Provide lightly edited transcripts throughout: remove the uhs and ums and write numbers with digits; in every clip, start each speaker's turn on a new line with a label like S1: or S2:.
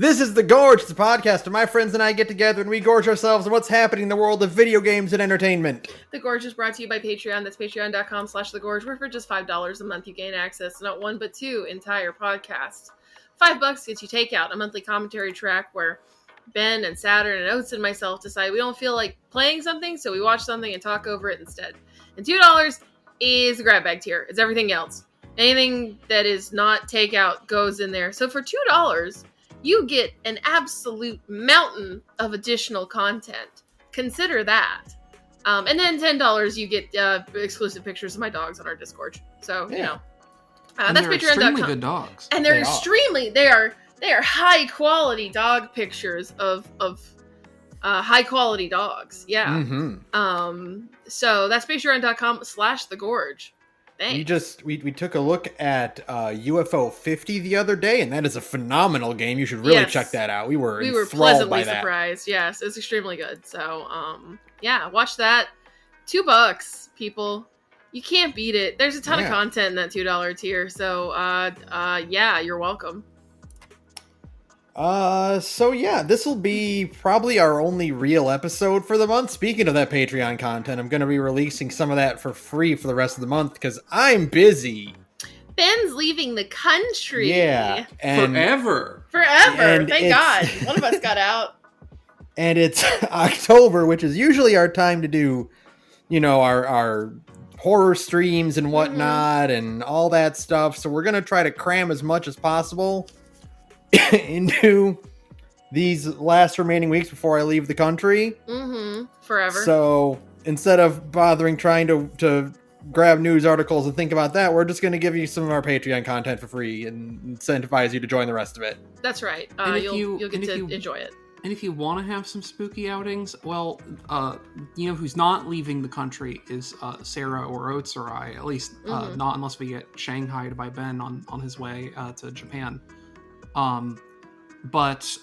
S1: This is The Gorge, it's a podcast where my friends and I get together and we gorge ourselves on what's happening in the world of video games and entertainment.
S2: The Gorge is brought to you by Patreon. That's patreon.com/thegorge, where for just $5 a month you gain access to not one but two entire podcasts. $5 gets you Takeout, a monthly commentary track where Ben and Saturn and Oates and myself decide we don't feel like playing something, so we watch something and talk over it instead. And $2 is the grab bag tier. It's everything else. Anything that is not Takeout goes in there. So for $2, you get an absolute mountain of additional content. Consider that. And then $10, you get exclusive pictures of my dogs on our Discord. So, you know. That's
S3: Patreon.com. Extremely good dogs.
S2: And they're they are high quality dog pictures of high quality dogs. Yeah.
S1: Mm-hmm.
S2: So that's patreon.com/thegorge. Thanks.
S1: We took a look at UFO 50 the other day, and that is a phenomenal game. You should really check that out. We were
S2: pleasantly surprised. Yes, it's extremely good. So, yeah, watch that. $2, people. You can't beat it. There's a ton of content in that $2 tier. So, yeah, you're welcome.
S1: This will be probably our only real episode for the month. Speaking of that Patreon content, I'm going to be releasing some of that for free for the rest of the month because I'm busy.
S2: Ben's leaving the country.
S1: Yeah.
S3: Forever.
S2: And thank God. One of us got out.
S1: And it's October, which is usually our time to do, our horror streams and whatnot and all that stuff. So we're going to try to cram as much as possible into these last remaining weeks before I leave the country.
S2: Forever.
S1: So instead of bothering trying to grab news articles and think about that, we're just going to give you some of our Patreon content for free and incentivize you to join the rest of it.
S2: That's right. You'll get to enjoy it.
S3: And if you want to have some spooky outings, well, who's not leaving the country is Sara or Oates or I, at least not unless we get shanghaied by Ben on his way to Japan. But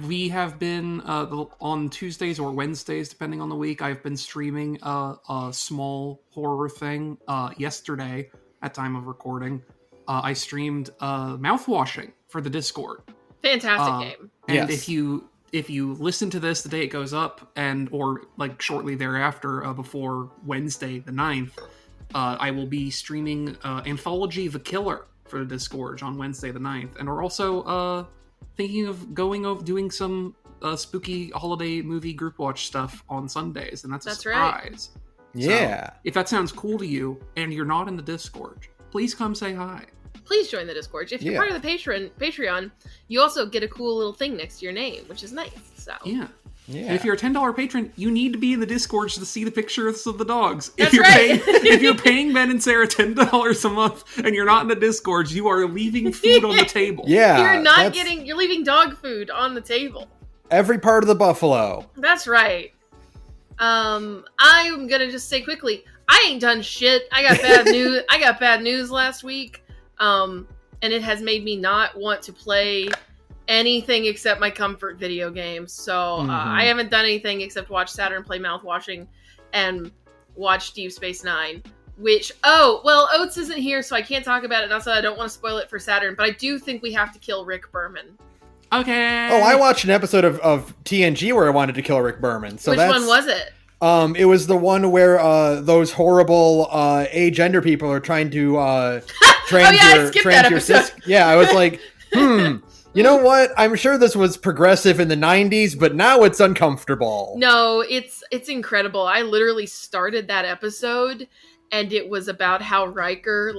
S3: we have been on Tuesdays or Wednesdays, depending on the week, I've been streaming a small horror thing. Yesterday, at time of recording, I streamed mouthwashing for the Discord.
S2: Fantastic game.
S3: And if you listen to this the day it goes up, or like shortly thereafter, before Wednesday the 9th, I will be streaming Anthology The Killer for the Discord on Wednesday the 9th. And we're also thinking of doing some spooky holiday movie group watch stuff on Sundays, and that's a surprise.
S1: Right. Yeah.
S3: So, if that sounds cool to you and you're not in the Discord, please come say hi.
S2: Please join the Discord. If you're part of the Patreon, you also get a cool little thing next to your name, which is nice. So
S3: yeah. And if you're a $10 patron, you need to be in the Discord to see the pictures of the dogs.
S2: That's
S3: if you're paying Ben and Sarah $10 a month and you're not in the Discord, you are leaving food on the table.
S1: Yeah.
S2: You're leaving dog food on the table.
S1: Every part of the buffalo.
S2: That's right. I'm gonna just say quickly, I ain't done shit. I got bad news. I got bad news last week. And it has made me not want to play anything except my comfort video games. So I haven't done anything except watch Saturn play mouthwashing and watch Deep Space Nine. Which, Oates isn't here, so I can't talk about it. And also, I don't want to spoil it for Saturn, but I do think we have to kill Rick Berman.
S3: Okay.
S1: Oh, I watched an episode of TNG where I wanted to kill Rick Berman. So
S2: which one was it?
S1: It was the one where those horrible agender people are trying to trans your cis. Yeah, I was like, you know what? I'm sure this was progressive in the 90s, but now it's uncomfortable.
S2: No, it's incredible. I literally started that episode, and it was about how Riker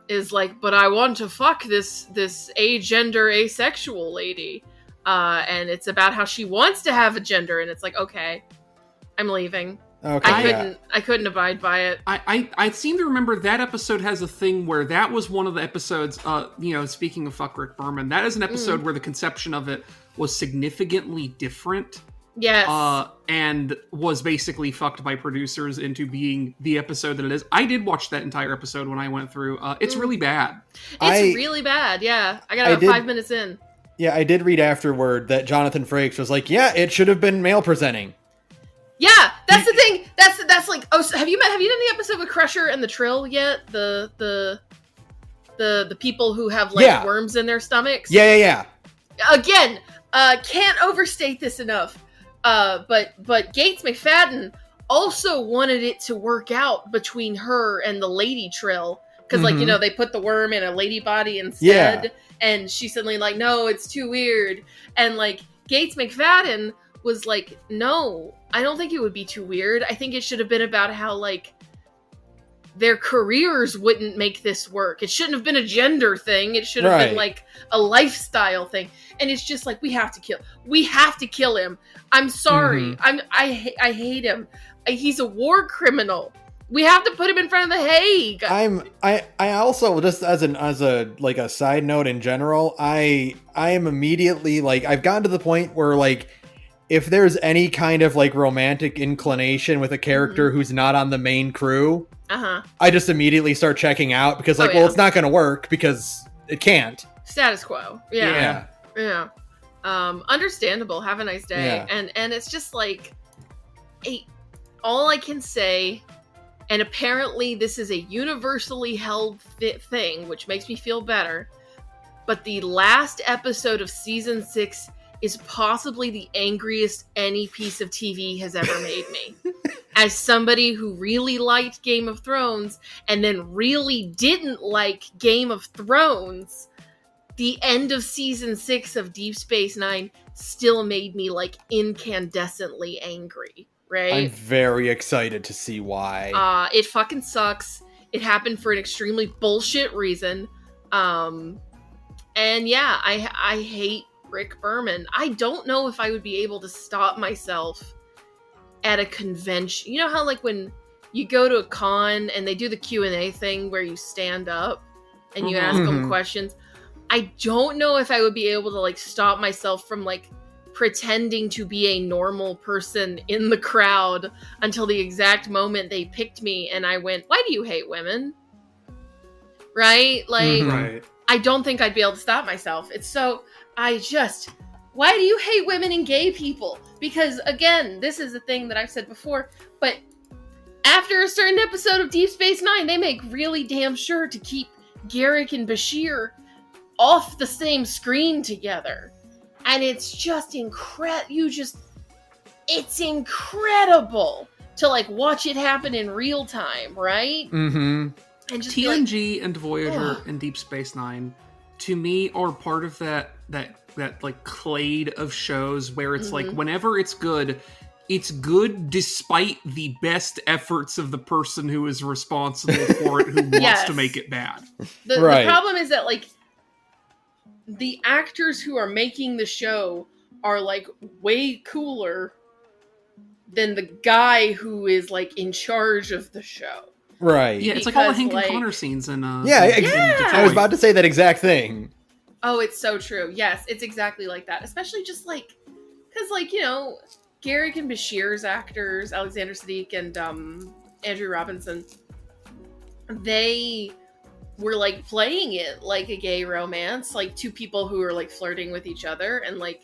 S2: is like, but I want to fuck this agender asexual lady, and it's about how she wants to have a gender, and it's like, okay, I'm leaving.
S1: Okay,
S2: I couldn't abide by it.
S3: I seem to remember that episode has a thing where that was one of the episodes, speaking of fuck Rick Berman, that is an episode where the conception of it was significantly different.
S2: Yes.
S3: And was basically fucked by producers into being the episode that it is. I did watch that entire episode when I went through. It's really bad.
S2: It's really bad, yeah. I got about 5 minutes in.
S1: Yeah, I did read afterward that Jonathan Frakes was like, yeah, it should have been male presenting.
S2: Yeah, that's the thing. That's like, oh, so have you done the episode with Crusher and the Trill yet? The the people who have like worms in their stomachs.
S1: Yeah.
S2: Again, can't overstate this enough. But Gates McFadden also wanted it to work out between her and the lady Trill. Because, like, you know, they put the worm in a lady body instead. And she's suddenly like, no, it's too weird. And, like, Gates McFadden was like, no, I don't think it would be too weird. I think it should have been about how, like, their careers wouldn't make this work. It shouldn't have been a gender thing. It should have been, like, a lifestyle thing. And it's just like, we have to kill him. I'm sorry. I hate him. He's a war criminal. We have to put him in front of the Hague.
S1: I also, just as a like a side note in general, I am immediately like, I've gotten to the point where, like, if there's any kind of like romantic inclination with a character who's not on the main crew, I just immediately start checking out because, like, well, it's not going to work because it can't.
S2: Status quo. Yeah. Understandable. Have a nice day. Yeah. And it's just like, all I can say. And apparently this is a universally held thing, which makes me feel better. But the last episode of season 6 is possibly the angriest any piece of TV has ever made me. As somebody who really liked Game of Thrones and then really didn't like Game of Thrones, the end of season 6 of Deep Space Nine still made me, like, incandescently angry. Right?
S1: I'm very excited to see why.
S2: It fucking sucks. It happened for an extremely bullshit reason. And yeah, I hate Rick Berman. I don't know if I would be able to stop myself at a convention. You know how, like, when you go to a con and they do the Q&A thing where you stand up and you ask them questions? I don't know if I would be able to, like, stop myself from, like, pretending to be a normal person in the crowd until the exact moment they picked me and I went, why do you hate women? Right? Like, I don't think I'd be able to stop myself. It's so, why do you hate women and gay people? Because, again, this is a thing that I've said before, but after a certain episode of Deep Space Nine, they make really damn sure to keep Garrick and Bashir off the same screen together. And it's just it's incredible to, like, watch it happen in real time, right?
S3: And just TNG and Voyager and Deep Space Nine, to me, are part of that like clade of shows where it's like, whenever it's good despite the best efforts of the person who is responsible for it, who wants to make it bad.
S2: The problem is that, like, the actors who are making the show are, like, way cooler than the guy who is, like, in charge of the show.
S1: Right.
S3: Yeah, it's like all the Hank and Connor scenes in in
S1: I was about to say that exact thing.
S2: Oh, it's so true. Yes, it's exactly like that. Especially just, like, because, like, you know, Garrick and Bashir's actors, Alexander Siddiq and Andrew Robinson, they were, like, playing it like a gay romance, like two people who are, like, flirting with each other, and, like,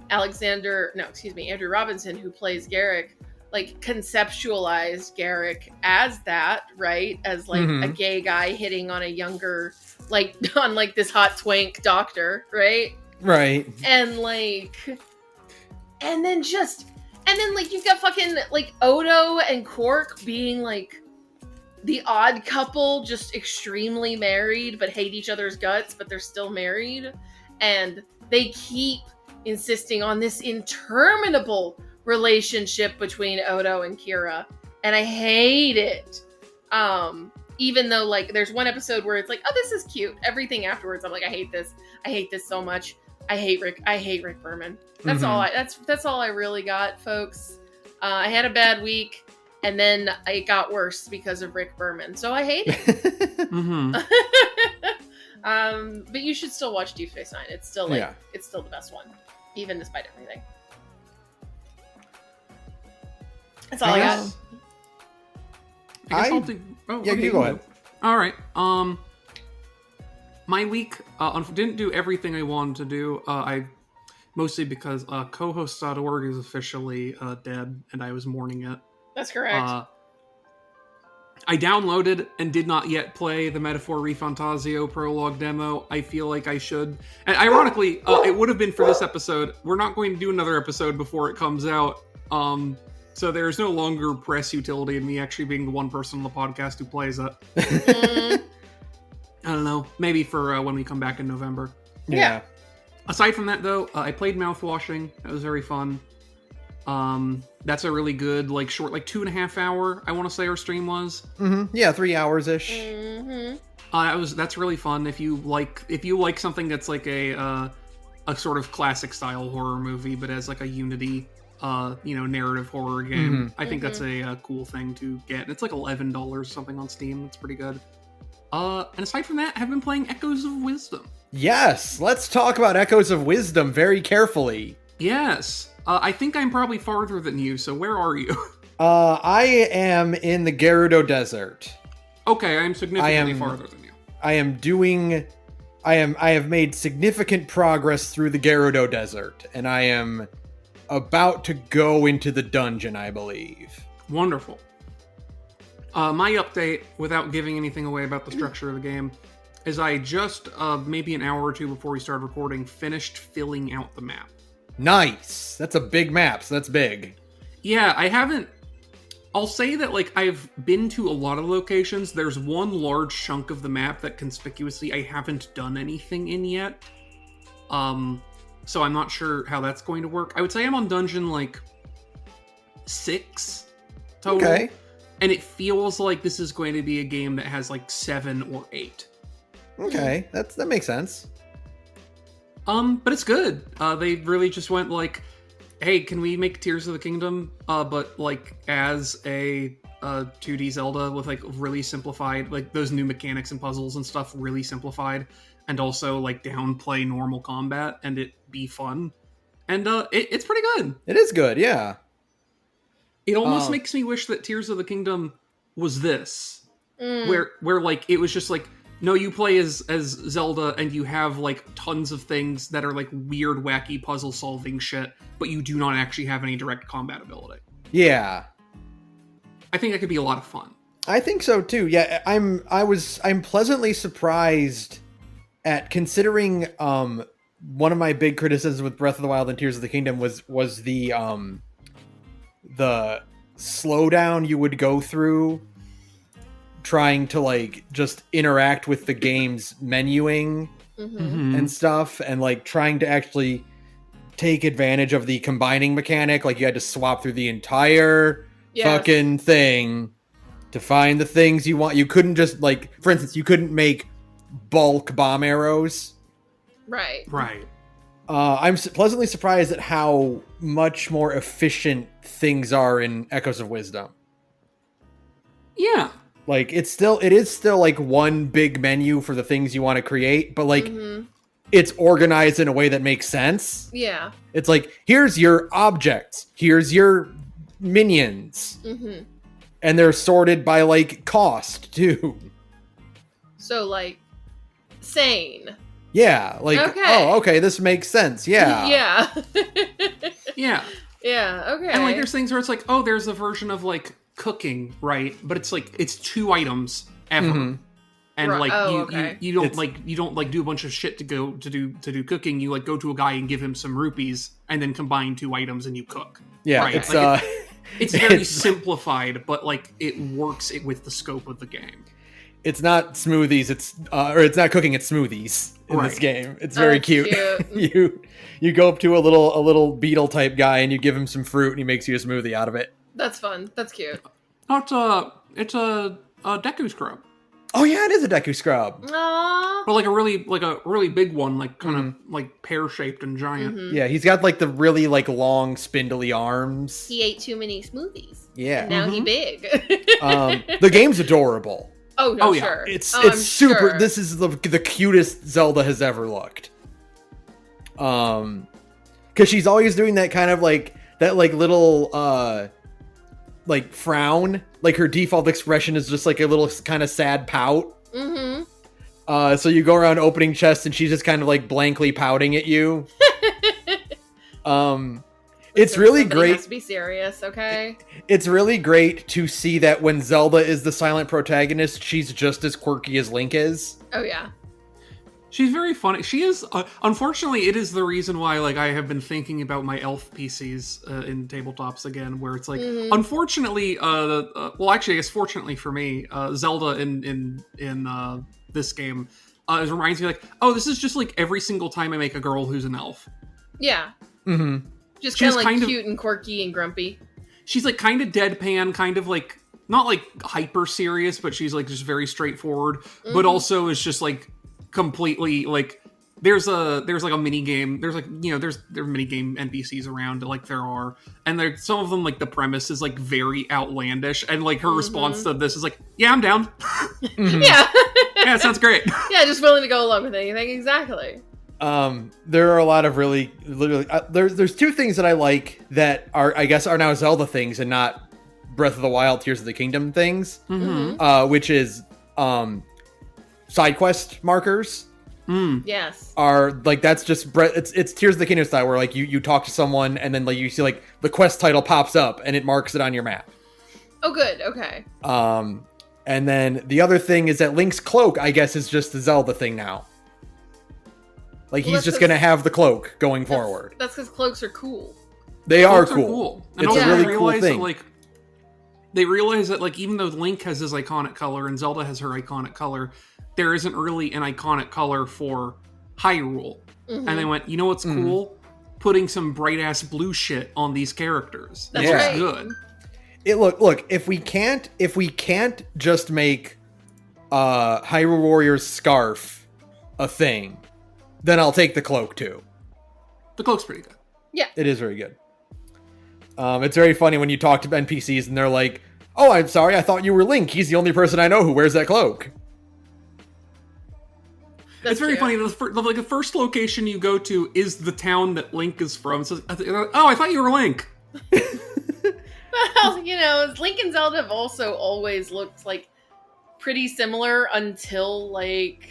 S2: Andrew Robinson, who plays Garrick, like, conceptualized Garrick as that, right? As, like, a gay guy hitting on a younger, like, on, like, this hot twank doctor, right?
S1: Right.
S2: And, like, and then, like, you've got fucking, like, Odo and Quark being, like, the odd couple, just extremely married, but hate each other's guts, but they're still married. And they keep insisting on this interminable relationship between Odo and Kira. And I hate it. Even though, like, there's one episode where it's like, oh, this is cute. Everything afterwards, I'm like, I hate this. I hate this so much. I hate Rick Berman. That's that's all I really got, folks. I had a bad week. And then it got worse because of Rick Berman. So I hate it. But you should still watch Deep Space Nine. It's still, like, it's still the best one. Even despite everything. That's all I got.
S3: I guess I'll do...
S1: you go ahead.
S3: All right. My week didn't do everything I wanted to do. Mostly because cohost.org is officially dead, and I was mourning it.
S2: That's correct.
S3: I downloaded and did not yet play the Metaphor Refantasio prologue demo. I feel like I should. And ironically, it would have been for this episode. We're not going to do another episode before it comes out. So there's no longer press utility in me actually being the one person on the podcast who plays it. I don't know. Maybe for when we come back in November.
S1: Yeah.
S3: Aside from that, though, I played Mouthwashing. That was very fun. That's a really good, like, short, like 2.5 hour, I want to say our stream was.
S1: Mm-hmm. Yeah, 3 hours ish.
S2: Mm-hmm.
S3: That's really fun. If you like something that's like a sort of classic style horror movie, but as like a Unity, narrative horror game, I think that's a cool thing to get. It's like $11 something on Steam. It's pretty good. And aside from that, I've been playing Echoes of Wisdom.
S1: Yes, let's talk about Echoes of Wisdom very carefully.
S3: Yes. I think I'm probably farther than you, so where are you?
S1: I am in the Gerudo Desert.
S3: Okay, I'm significantly farther than you.
S1: I have made significant progress through the Gerudo Desert, and I am about to go into the dungeon, I believe.
S3: Wonderful. My update, without giving anything away about the structure of the game, is I just, maybe an hour or two before we started recording, finished filling out the map.
S1: Nice. That's a big map, so that's big.
S3: Yeah, I'll say that, like, I've been to a lot of locations. There's one large chunk of the map that conspicuously I haven't done anything in yet. So I'm not sure how that's going to work. I would say I'm on dungeon, like, 6 total.
S1: Okay.
S3: And it feels like this is going to be a game that has, like, 7 or 8.
S1: Okay, that makes sense.
S3: But it's good. They really just went like, hey, can we make Tears of the Kingdom, but like as a 2D Zelda with like really simplified, like those new mechanics and puzzles and stuff really simplified, and also like downplay normal combat and it be fun. And it's pretty good.
S1: It is good, yeah.
S3: It almost makes me wish that Tears of the Kingdom was this, where like it was just like, no, you play as Zelda and you have like tons of things that are like weird, wacky puzzle solving shit, but you do not actually have any direct combat ability.
S1: Yeah.
S3: I think that could be a lot of fun.
S1: I think so too. Yeah, I'm pleasantly surprised at considering one of my big criticisms with Breath of the Wild and Tears of the Kingdom was the slowdown you would go through trying to like just interact with the game's menuing and stuff, and like trying to actually take advantage of the combining mechanic. Like you had to swap through the entire fucking thing to find the things you want. You couldn't just like, for instance, you couldn't make bulk bomb arrows.
S2: Right.
S1: I'm pleasantly surprised at how much more efficient things are in Echoes of Wisdom.
S3: Yeah.
S1: Like it is still like one big menu for the things you want to create, but like it's organized in a way that makes sense.
S2: Yeah.
S1: It's like, here's your objects, here's your minions. And they're sorted by like cost too.
S2: So like sane.
S1: Yeah, like okay, this makes sense. Yeah.
S3: Yeah.
S2: Yeah, okay.
S3: And like there's things where it's like, oh, there's a version of like cooking, right? But it's like it's 2 items ever. And like you don't do a bunch of shit to do cooking. You like go to a guy and give him some rupees and then combine 2 items and you cook.
S1: Yeah,
S3: right?
S1: It's
S3: it's very simplified, but like it works with the scope of the game.
S1: It's not smoothies, it's not cooking, it's smoothies in this game. It's very cute. You go up to a little beetle type guy and you give him some fruit and he makes you a smoothie out of it.
S2: That's fun. That's cute.
S3: Oh, it's a Deku scrub.
S1: Oh yeah, it is a Deku scrub.
S2: Aww.
S3: But like a really big one, like kind of like pear shaped and giant.
S1: Yeah, he's got like the really like long spindly arms.
S2: He ate too many smoothies.
S1: Yeah.
S2: And now he big.
S1: The game's adorable.
S2: Oh, yeah.
S1: Sure. It's super. Sure. This is the cutest Zelda has ever looked. Because she's always doing that kind of like that like little like frown. Like her default expression is just like a little kind of sad pout. So you go around opening chests and she's just kind of like blankly pouting at you. It's really
S2: Somebody
S1: great.
S2: has to be serious, okay?
S1: It's really great to see that when Zelda is the silent protagonist, she's just as quirky as Link is.
S2: Oh yeah.
S3: She's very funny. She is. Unfortunately, it is the reason why, like, I have been thinking about my elf PCs in tabletops again, where it's like, unfortunately, well, actually, I guess fortunately for me, Zelda in this game, it reminds me like, oh, this is just like every single time I make a girl who's an elf.
S2: Yeah.
S1: Mm-hmm.
S2: Just kind of like cute and quirky and grumpy.
S3: She's like kind of deadpan, kind of like not like hyper serious, but she's like just very straightforward. But also is just like completely like there's like a mini game. There's like there are mini game NPCs around like there are, and there some of them like the premise is like very outlandish, and like her response to this is like, yeah, I'm down.
S2: Yeah.
S3: Yeah, it sounds great.
S2: Yeah, just willing to go along with anything. Exactly.
S1: There are a lot of really there's two things that I like that are now Zelda things and not Breath of the Wild, Tears of the Kingdom things, which is side quest markers.
S2: Yes,
S1: are like that's just it's Tears of the Kingdom style where like you talk to someone and then like you see like the quest title pops up and it marks it on your map.
S2: Oh, good. Okay.
S1: And then the other thing is that Link's cloak, I guess, is just the Zelda thing now. Like, he's just going to have the cloak going forward.
S2: That's because cloaks are cool.
S1: They are cool.
S3: And
S1: it's
S3: also
S1: a really cool thing.
S3: That, like, they realize that, like, even though Link has his iconic color and Zelda has her iconic color, there isn't really an iconic color for Hyrule. And they went, you know what's cool? Putting some bright-ass blue shit on these characters.
S2: That's right.
S3: Good.
S1: Look, if we can't just make Hyrule Warriors scarf a thing, then I'll take the cloak too.
S3: The cloak's pretty good.
S2: Yeah.
S1: It is very good. It's very funny when you talk to NPCs and they're like, oh, I'm sorry, I thought you were Link. He's the only person I know who wears that cloak.
S2: That's
S3: it's very
S2: cute.
S3: funny. Like the first location you go to is the town that Link is from. So, oh, I thought you were Link.
S2: Well, Link and Zelda have also always looked like pretty similar until like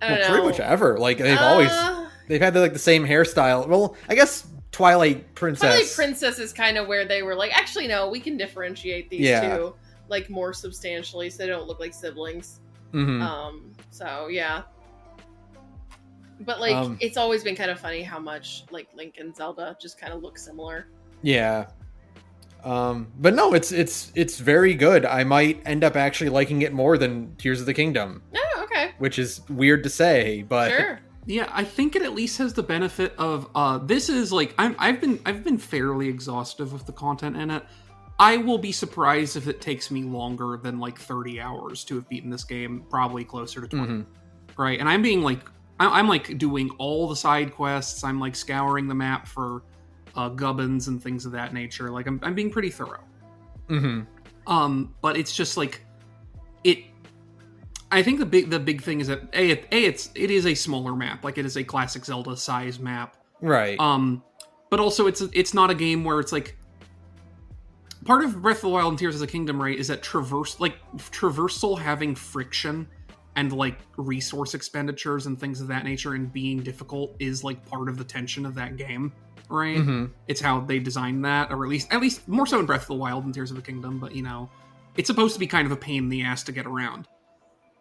S2: I don't know.
S1: Pretty much ever. Like they've had the same hairstyle. Well, I guess Twilight Princess
S2: is kind of where they were like, actually no, we can differentiate these two like more substantially so they don't look like siblings. So yeah. But like it's always been kind of funny how much like Link and Zelda just kind of look similar.
S1: Yeah. But no, it's very good. I might end up actually liking it more than Tears of the Kingdom.
S2: Oh, okay.
S1: Which is weird to say, but
S2: sure.
S3: Yeah, I think it at least has the benefit of this is like I've been fairly exhaustive with the content in it. I will be surprised if it takes me longer than like 30 hours to have beaten this game, probably closer to 20. Right? And I'm being like I'm like doing all the side quests. I'm like scouring the map for gubbins and things of that nature. Like I'm being pretty thorough. But it's just like it. I think the big thing is that it is a smaller map. Like it is a classic Zelda size map,
S1: right?
S3: But also it's not a game where it's like part of Breath of the Wild and Tears of the Kingdom, right? Is that traversal having friction and like resource expenditures and things of that nature and being difficult is like part of the tension of that game. Right? It's how they designed that, or at least more so in Breath of the Wild and Tears of the Kingdom, but it's supposed to be kind of a pain in the ass to get around.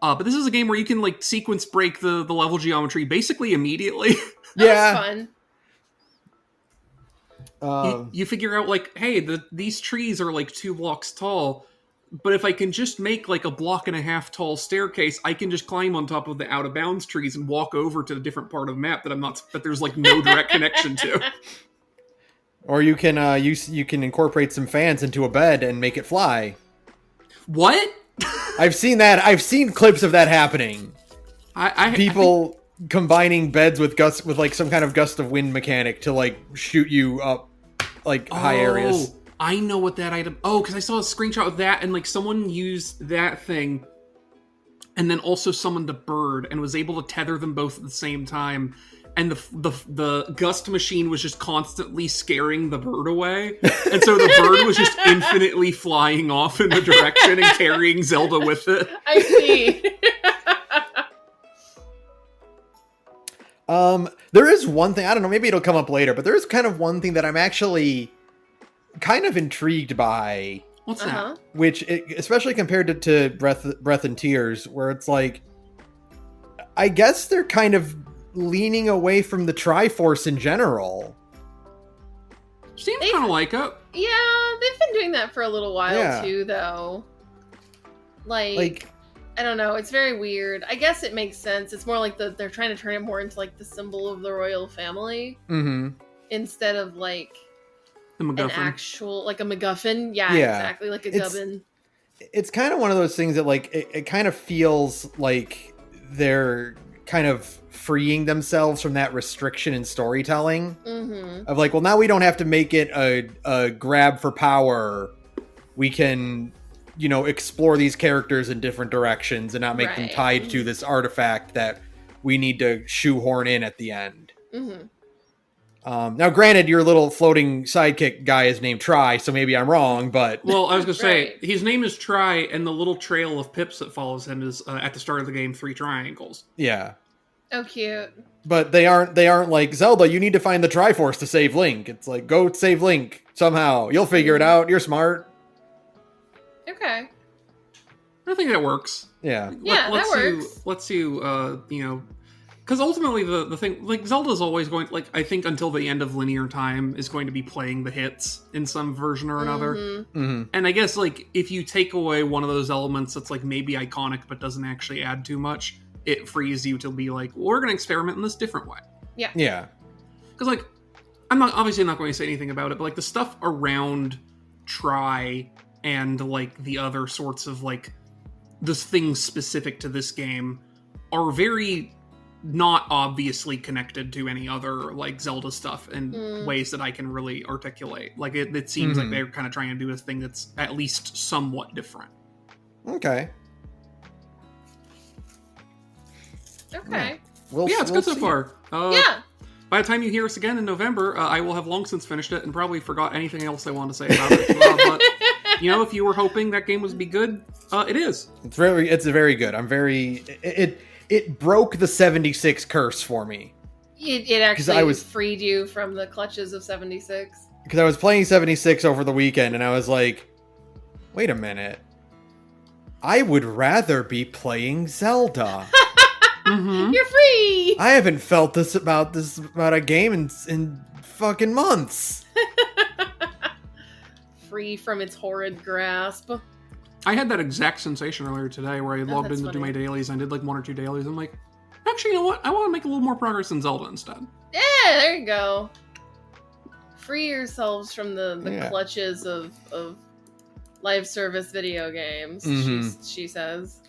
S3: But this is a game where you can like sequence break the level geometry basically immediately.
S2: Yeah. That
S3: was fun. You figure out like, hey, these trees are like 2 blocks tall, but if I can just make like a 1.5 block tall staircase, I can just climb on top of the out of bounds trees and walk over to a different part of the map that there's like no direct connection to.
S1: Or you can you can incorporate some fans into a bed and make it fly.
S3: What?
S1: I've seen that. I've seen clips of that happening. People combining beds with like some kind of gust of wind mechanic to like shoot you up like high areas.
S3: I know what that item... Oh, because I saw a screenshot of that, and like someone used that thing and then also summoned a bird and was able to tether them both at the same time. And the gust machine was just constantly scaring the bird away. And so the bird was just infinitely flying off in the direction and carrying Zelda with it.
S2: I see.
S1: There is one thing, I don't know, maybe it'll come up later, but there is kind of one thing that I'm actually kind of intrigued by.
S3: What's that?
S1: Which, especially compared to Breath and Tears, where it's like, I guess they're kind of leaning away from the Triforce in general.
S3: Seems kind of like it.
S2: Yeah, they've been doing that for a little while too, though. Like, I don't know. It's very weird. I guess it makes sense. It's more like they're trying to turn it more into like the symbol of the royal family, instead of like an actual, like a MacGuffin. Yeah, exactly, like a gubbin.
S1: It's kind of one of those things that like it kind of feels like they're kind of freeing themselves from that restriction in storytelling of like, well, now we don't have to make it a grab for power. We can, explore these characters in different directions and not make them tied to this artifact that we need to shoehorn in at the end. Now, granted, your little floating sidekick guy is named Try, so maybe I'm wrong, but...
S3: Well, I was going to say, his name is Try, and the little trail of pips that follows him is, at the start of the game, 3 triangles.
S1: Yeah.
S2: Oh, cute.
S1: But they aren't like, Zelda, you need to find the Triforce to save Link. It's like, go save Link somehow. You'll figure it out. You're smart.
S2: Okay.
S3: I think that works.
S1: Yeah.
S2: That works.
S3: Lets you, because ultimately the thing, like, Zelda's always going, like, I think until the end of linear time is going to be playing the hits in some version or another. And I guess, like, if you take away one of those elements that's, like, maybe iconic but doesn't actually add too much, it frees you to be like, well, we're going to experiment in this different way.
S1: Yeah.
S3: Because, like, I'm not going to say anything about it, but, like, the stuff around Try and, like, the other sorts of, like, the things specific to this game are very not obviously connected to any other, like, Zelda stuff in ways that I can really articulate. Like, it seems like they're kind of trying to do a thing that's at least somewhat different.
S1: Okay.
S2: Okay.
S3: It's good so far.
S2: Yeah.
S3: By the time you hear us again in November, I will have long since finished it and probably forgot anything else I wanted to say about it. But, if you were hoping that game would be good, it is.
S1: It's very good. I'm very... It broke the 76 curse for me.
S2: It actually freed you from the clutches of 76.
S1: Because I was playing 76 over the weekend, and I was like, wait a minute. I would rather be playing Zelda.
S2: You're free!
S1: I haven't felt this about a game in fucking months.
S2: Free from its horrid grasp.
S3: I had that exact sensation earlier today where I logged in to do my dailies and I did like 1 or 2 dailies. I'm like, actually, you know what? I want to make a little more progress in Zelda instead.
S2: Yeah, there you go. Free yourselves from the clutches of live service video games, she says.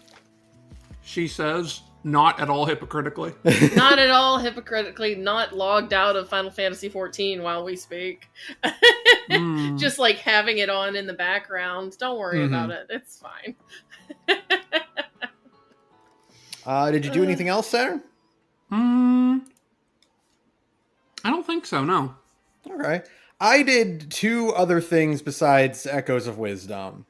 S2: She says,
S3: not at all hypocritically.
S2: Not at all hypocritically, not logged out of Final Fantasy XIV while we speak. Just like having it on in the background. Don't worry about it. It's fine.
S1: Did you do anything else, Saturn?
S3: I don't think so, no.
S1: Okay. I did 2 other things besides Echoes of Wisdom.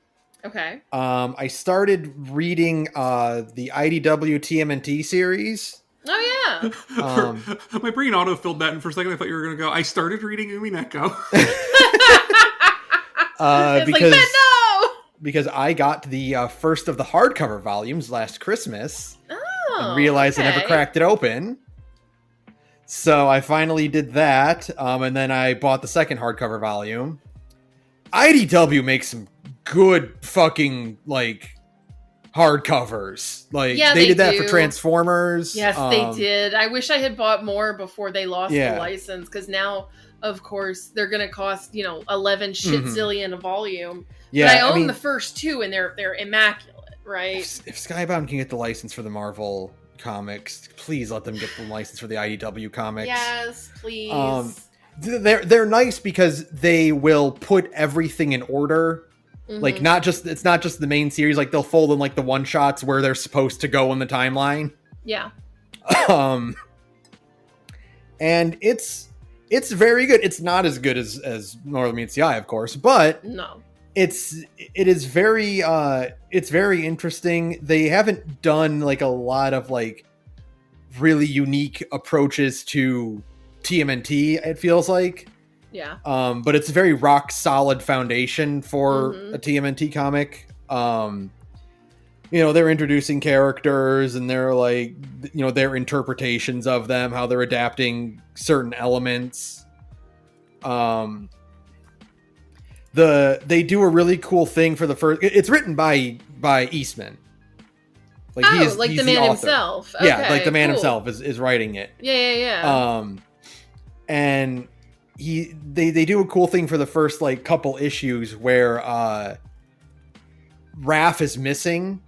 S2: Okay.
S1: I started reading the IDW TMNT series.
S2: Oh,
S3: yeah. My brain auto-filled that, and for a second I thought you were going to go, I started reading Umineko.
S1: Because I got the first of the hardcover volumes last Christmas. And realized I never cracked it open. So I finally did that, and then I bought the second hardcover volume. IDW makes some good fucking, like, hardcovers. Like, they did that for Transformers.
S2: Yes, they did. I wish I had bought more before they lost the license, because now, of course, they're going to cost, 11 zillion a volume. Yeah, but I own the first 2, and they're immaculate, right?
S1: If Skybound can get the license for the Marvel comics, please let them get the license for the IDW comics.
S2: Yes, please.
S1: They're nice because they will put everything in order. Like, it's not just the main series. Like, they'll fold in, like, the one-shots where they're supposed to go in the timeline.
S2: Yeah.
S1: And it's very good. It's not as good as Northern Meets the Eye, of course, but
S2: no.
S1: It is very it's very interesting. They haven't done, like, a lot of, like, really unique approaches to TMNT, it feels like.
S2: Yeah.
S1: But it's a very rock solid foundation for
S2: Mhm.
S1: a TMNT comic. They're introducing characters and they're like, their interpretations of them, how they're adapting certain elements. They do a really cool thing for the first. It's written by Eastman. Like he's
S2: the
S1: the
S2: man
S1: author.
S2: himself.
S1: Yeah,
S2: Okay,
S1: like the man
S2: cool.
S1: himself is writing it.
S2: Yeah.
S1: And they do a cool thing for the first like couple issues where Raph is missing.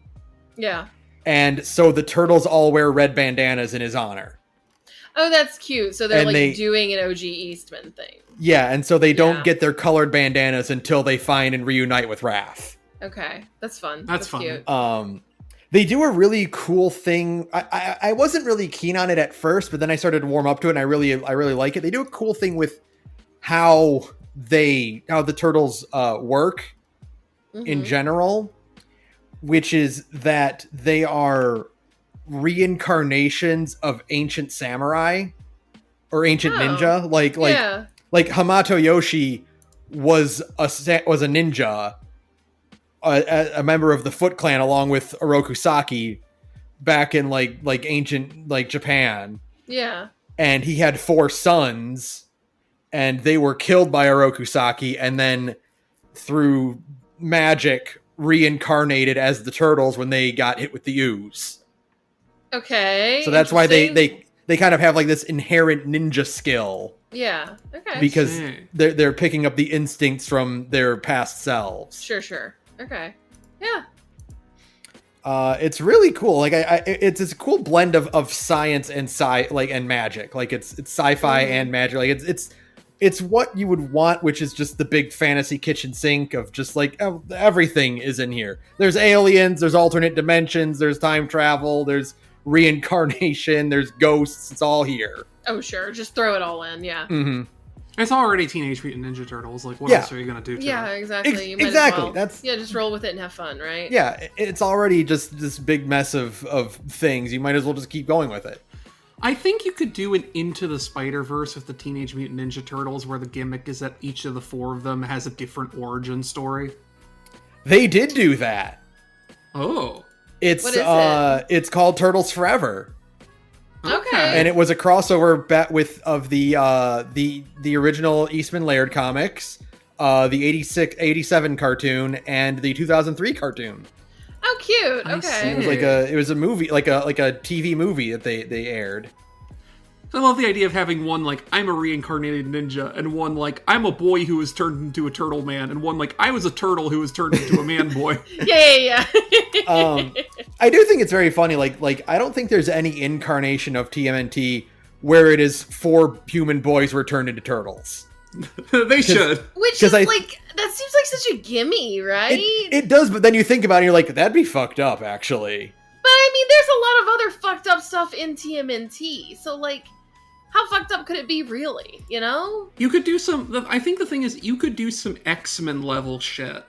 S2: Yeah.
S1: And so the turtles all wear red bandanas in his honor.
S2: Oh, that's cute. So they're
S1: And
S2: doing an OG Eastman thing.
S1: Yeah, and so they don't
S2: Yeah.
S1: get their colored bandanas until they find and reunite with Raph.
S2: Okay, that's fun.
S3: That's fun.
S2: Cute.
S1: They do a really cool thing. I wasn't really keen on it at first, but then I started to warm up to it, and I really like it. They do a cool thing with how the turtles work in general, which is that they are reincarnations of ancient samurai or ancient ninja. Like Hamato Yoshi was a ninja. A member of the Foot Clan along with Oroku Saki back in like ancient like Japan.
S2: Yeah.
S1: And he had 4 sons and they were killed by Oroku Saki and then through magic reincarnated as the turtles when they got hit with the ooze.
S2: Okay.
S1: So that's why they kind of have like this inherent ninja skill.
S2: Yeah. Okay.
S1: Because they're picking up the instincts from their past selves.
S2: Sure. Okay. Yeah.
S1: It's really cool. Like it's a cool blend of science and and magic. Like it's sci-fi and magic. Like it's what you would want, which is just the big fantasy kitchen sink of just like everything is in here. There's aliens, there's alternate dimensions, there's time travel, there's reincarnation, there's ghosts. It's all here.
S2: Oh, sure. Just throw it all in. Yeah.
S1: Mm-hmm.
S3: It's already Teenage Mutant Ninja Turtles. Like, what else are you gonna do to it?
S2: Yeah, exactly. You might
S1: exactly.
S2: As well. Just roll with it and have fun, right?
S1: Yeah, it's already just this big mess of things. You might as well just keep going with it.
S3: I think you could do an Into the Spider-Verse with the Teenage Mutant Ninja Turtles, where the gimmick is that each of the 4 of them has a different origin story.
S1: They did do that.
S3: Oh,
S1: it's
S2: what is it?
S1: It's called Turtles Forever.
S2: Okay.
S1: And it was a crossover of the original Eastman Laird comics, the 87 cartoon, and the 2003 cartoon.
S2: Oh, cute. Okay.
S1: It was a movie, like a TV movie that they aired.
S3: I love the idea of having one like I'm a reincarnated ninja, and one like I'm a boy who was turned into a turtle man, and one like I was a turtle who was turned into a man boy.
S2: Yeah.
S1: I do think it's very funny. Like I don't think there's any incarnation of TMNT where it is 4 human boys were turned into turtles.
S3: They should.
S2: Which is that seems like such a gimme, right?
S1: It does, but then you think about it, and you're like, that'd be fucked up, actually.
S2: But I mean, there's a lot of other fucked up stuff in TMNT, so like, how fucked up could it be, really? You know?
S3: You could do some. I think the thing is, you could do some X-Men level shit.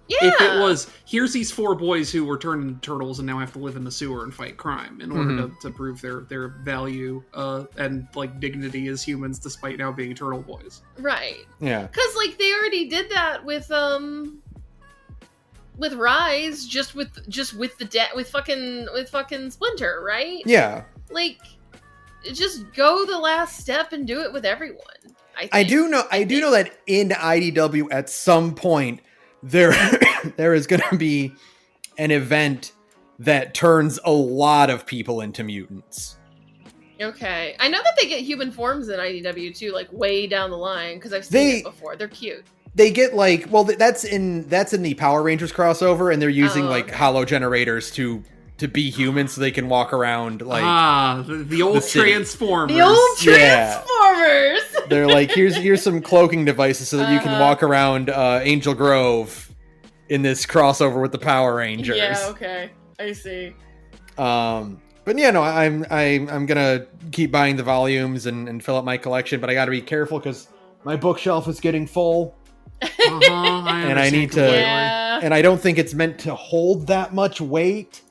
S2: Yeah.
S3: If it was, here's these 4 boys who were turned into turtles and now have to live in the sewer and fight crime in order to prove their value and like dignity as humans, despite now being turtle boys.
S2: Right.
S1: Yeah.
S2: Because like they already did that with Rise, with fucking Splinter, right?
S1: Yeah.
S2: Like, just go the last step and do it with everyone.
S1: I do know that in IDW at some point there is going to be an event that turns a lot of people into mutants.
S2: Okay. I know that they get human forms in IDW too, like way down the line, because I've seen it before. They're cute.
S1: They get like, well, that's in the Power Rangers crossover, and they're using hollow generators to be human so they can walk around like
S3: the old Transformers.
S2: The old Transformers.
S1: They're like, here's some cloaking devices so that you can walk around Angel Grove in this crossover with the Power Rangers.
S2: Yeah, okay. I see.
S1: But yeah, no, I'm gonna keep buying the volumes and fill up my collection, but I gotta be careful because my bookshelf is getting full.
S3: And
S1: I need to, and I don't think it's meant to hold that much weight.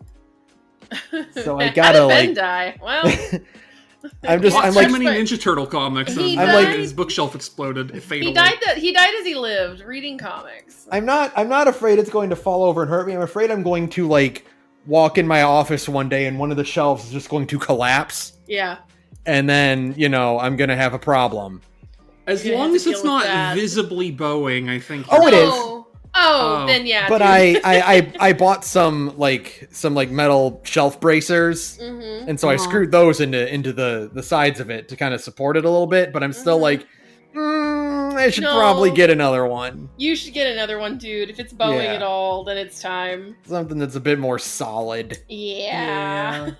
S1: So I
S2: How
S1: gotta
S2: did Ben
S1: like.
S2: die? Well,
S1: I'm
S3: Too
S1: like,
S3: many Ninja Turtle comics.
S2: He
S3: And
S1: died-
S3: his bookshelf exploded fatally.
S2: he died as he lived, reading comics.
S1: I'm not afraid it's going to fall over and hurt me. I'm afraid I'm going to like walk in my office one day and one of the shelves is just going to collapse.
S2: Yeah.
S1: And then, I'm going to have a problem.
S3: As
S2: You're gonna
S3: long
S2: have
S3: as
S2: to
S3: it's
S2: deal with
S3: not
S2: that.
S3: visibly bowing, I think.
S1: Oh, it is.
S2: Oh, then yeah.
S1: But
S2: dude.
S1: I bought some metal shelf bracers,
S2: Mhm.
S1: and so I screwed those into the sides of it to kind of support it a little bit. But I'm still like, I should probably get another one.
S2: You should get another one, dude. If it's bowing
S1: Yeah.
S2: at all, then it's time.
S1: Something that's a bit more solid.
S2: Yeah.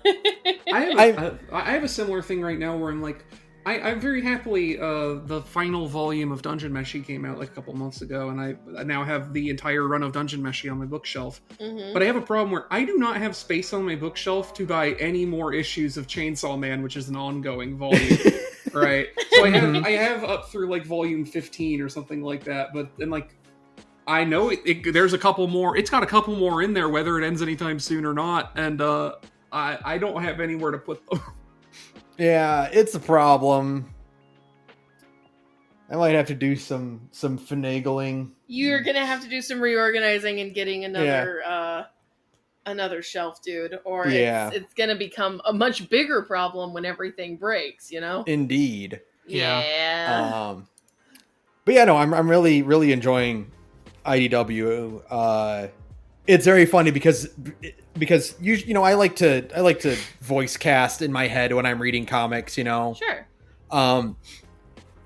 S3: I have a similar thing right now where I'm like, I'm very happily, the final volume of Dungeon Meshi came out like a couple months ago, and I now have the entire run of Dungeon Meshi on my bookshelf.
S2: Mhm.
S3: But I have a problem where I do not have space on my bookshelf to buy any more issues of Chainsaw Man, which is an ongoing volume. Right? So I have up through like volume 15 or something like that, but then like, I know there's a couple more, it's got a couple more in there, whether it ends anytime soon or not, and I don't have anywhere to put them.
S1: Yeah, it's a problem. I might have to do some finagling.
S2: You're gonna have to do some reorganizing and getting another shelf, dude, or it's gonna become a much bigger problem when everything breaks.
S1: Indeed.
S2: Yeah.
S1: But yeah, no, I'm really really enjoying IDW. It's very funny because I like to voice cast in my head when I'm reading comics.
S2: Sure.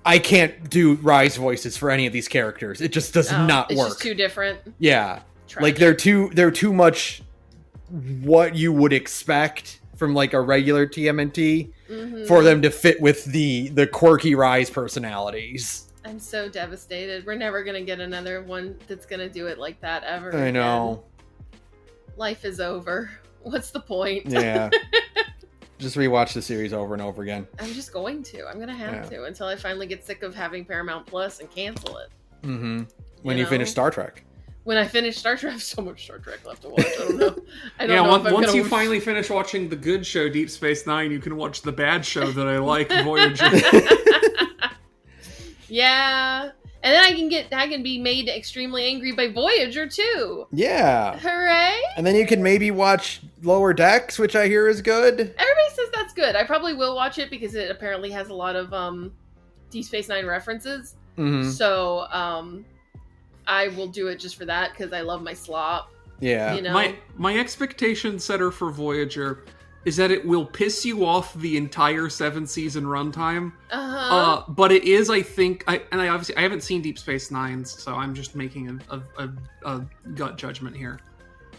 S1: I can't do Rise voices for any of these characters. It just does not
S2: it's
S1: work.
S2: It's just too different.
S1: Yeah.
S2: Tragic.
S1: Like they're too much what you would expect from like a regular TMNT for them to fit with the quirky Rise personalities.
S2: I'm so devastated. We're never gonna get another one that's gonna do it like that ever.
S1: I know.
S2: Life is over. What's the point?
S1: Yeah. Just rewatch the series over and over again.
S2: I'm just going to. I'm gonna have to until I finally get sick of having Paramount Plus and cancel it.
S1: Mm-hmm. When you finish Star Trek.
S2: When I finish Star Trek, I have so much Star Trek left to watch. I don't know. I don't know if I'm
S3: once
S2: gonna...
S3: you finally finish watching the good show, Deep Space Nine, you can watch the bad show that I like, Voyager.
S2: Yeah. And then I can be made extremely angry by Voyager too.
S1: Yeah.
S2: Hooray!
S1: And then you can maybe watch Lower Decks, which I hear is good.
S2: Everybody says that's good. I probably will watch it because it apparently has a lot of Deep Space Nine references.
S1: Mm-hmm.
S2: So I will do it just for that because I love my slop.
S1: Yeah.
S3: My expectation setter for Voyager is that it will piss you off the entire 7-season runtime. But it is, I think, I haven't seen Deep Space Nine, so I'm just making a gut judgment here.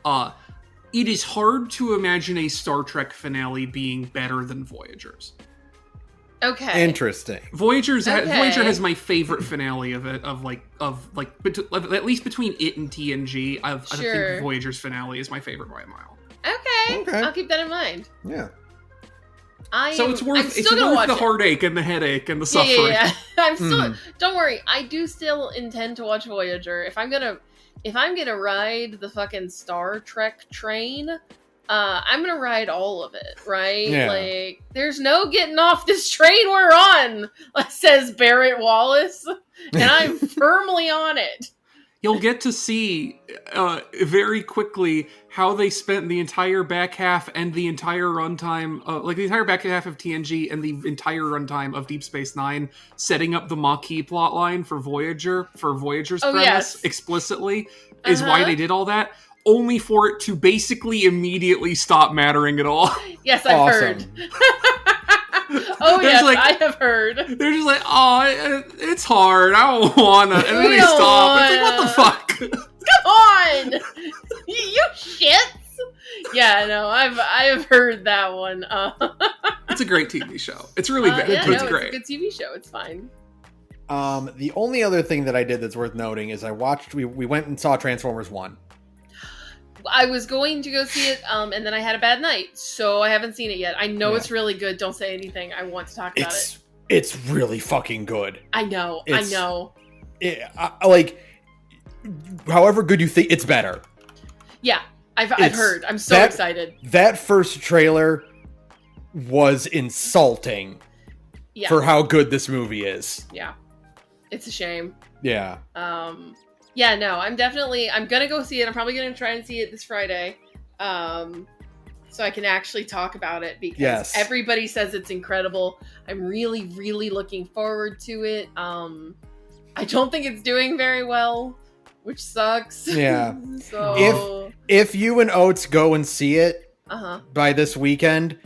S3: It is hard to imagine a Star Trek finale being better than Voyager's.
S2: Okay.
S1: Interesting.
S3: Voyager has my favorite finale of it, at least between it and TNG. I think Voyager's finale is my favorite by a mile.
S2: Okay. I'll keep that in mind.
S1: Yeah.
S3: It's worth the heartache and the headache and the suffering.
S2: Yeah. I'm still. Don't worry. I do still intend to watch Voyager. If I'm gonna ride the fucking Star Trek train, I'm gonna ride all of it. Right?
S1: Yeah.
S2: Like, there's no getting off this train we're on, says Barrett Wallace, and I'm firmly on it.
S3: You'll get to see very quickly how they spent the entire back half and the entire runtime, the entire back half of TNG and the entire runtime of Deep Space Nine, setting up the Maquis plotline for Voyager's premise explicitly, is why they did all that, only for it to basically immediately stop mattering at all.
S2: Yes, I've heard. Oh, yes, I have heard.
S3: They're just like, oh, it's hard. I don't wanna. And then they stop. It's like, what the fuck?
S2: Come on! You shits! Yeah, no, I've heard that one.
S3: It's a great TV show. It's really bad, but it's great.
S2: It's a good TV show. It's fine.
S1: The only other thing that I did that's worth noting is we went and saw Transformers 1.
S2: I was going to go see it, and then I had a bad night, so I haven't seen it yet. I know it's really good. Don't say anything. I want to talk about it.
S1: It's really fucking good.
S2: I know.
S1: However good you think, it's better.
S2: Yeah. I've heard. I'm so excited.
S1: That first trailer was insulting for how good this movie is.
S2: Yeah. It's a shame.
S1: Yeah.
S2: Yeah, no, I'm gonna go see it. I'm probably gonna try and see it this Friday. So I can actually talk about it because everybody says it's incredible. I'm really, really looking forward to it. I don't think it's doing very well, which sucks.
S1: Yeah.
S2: So
S1: if you and Oates go and see it by this weekend,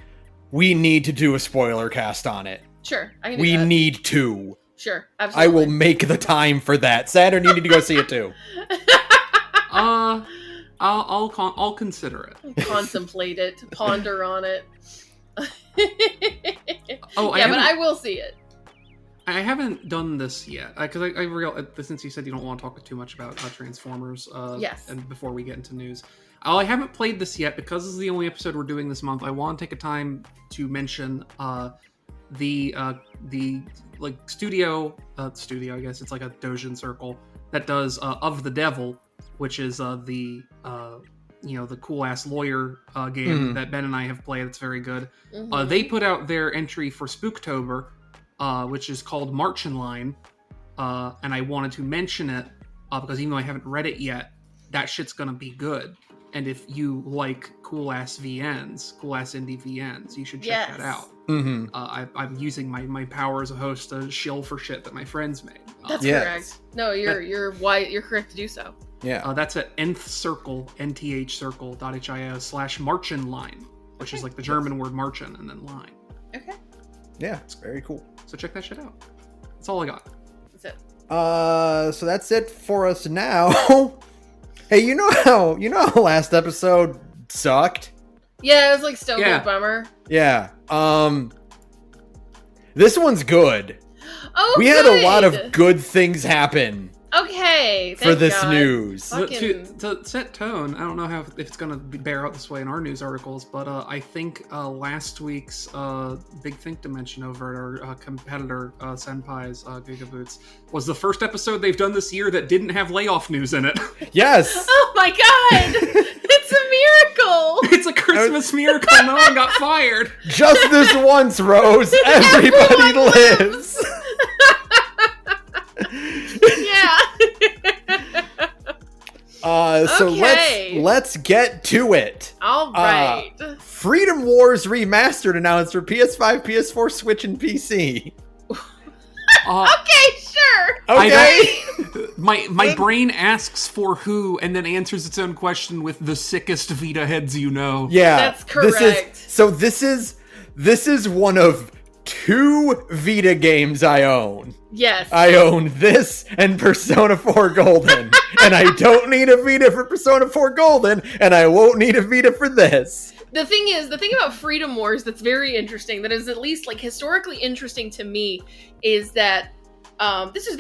S1: we need to do a spoiler cast on it.
S2: Sure, I can do
S1: we
S2: that.
S1: need to.
S2: Sure, absolutely.
S1: I will make the time for that. Saturn, you need to go see it too.
S3: I'll consider it.
S2: Contemplate it. Ponder on it.
S3: But
S2: I will see it.
S3: I haven't done this yet because I realized since you said you don't want to talk too much about Transformers.
S2: Yes.
S3: And before we get into news, I haven't played this yet because this is the only episode we're doing this month. I want to take a time to mention the like studio. I guess it's like a Dojin circle that does Of the Devil, which is the cool ass lawyer game that Ben and I have played. It's very good. They put out their entry for Spooktober, which is called March in Line, and I wanted to mention it because even though I haven't read it yet, that shit's gonna be good. And if you like cool ass VNs, cool ass indie VNs, you should check that out. Mm-hmm. I'm using my power as a host to shill for shit that my friends made.
S2: That's correct. No, you're correct to do so.
S1: Yeah.
S3: That's at nthcircle.io/marchinline, which is like the German word marchen and then line.
S2: Okay.
S1: Yeah, it's very cool.
S3: So check that shit out. That's all I got.
S2: That's it.
S1: So that's it for us now. Hey, you know how last episode sucked?
S2: Yeah, it was like stone cold bummer.
S1: Yeah. This one's good.
S2: Oh,
S1: we had a lot of good things happen.
S2: Okay,
S1: for this news.
S3: To set tone, I don't know if it's going to bear out this way in our news articles, but I think last week's Big Think Dimension over at our competitor Senpai's Gigaboots was the first episode they've done this year that didn't have layoff news in it.
S1: Yes!
S2: Oh my god! It's a miracle!
S3: It's a Christmas miracle. No one got fired.
S1: Just this once, Rose. Everybody lives.
S2: Yeah.
S1: So let's get to it.
S2: All right.
S1: Freedom Wars Remastered announced for PS5, PS4, Switch, and PC.
S2: Okay, sure.
S1: Okay.
S3: My brain asks for who and then answers its own question with the sickest Vita heads you know.
S1: Yeah.
S2: That's correct.
S1: This is one of 2 Vita games I own.
S2: Yes.
S1: I own this and Persona 4 Golden. And I don't need a Vita for Persona 4 Golden, and I won't need a Vita for this.
S2: The thing about Freedom Wars that's very interesting, that is at least like historically interesting to me, is that this is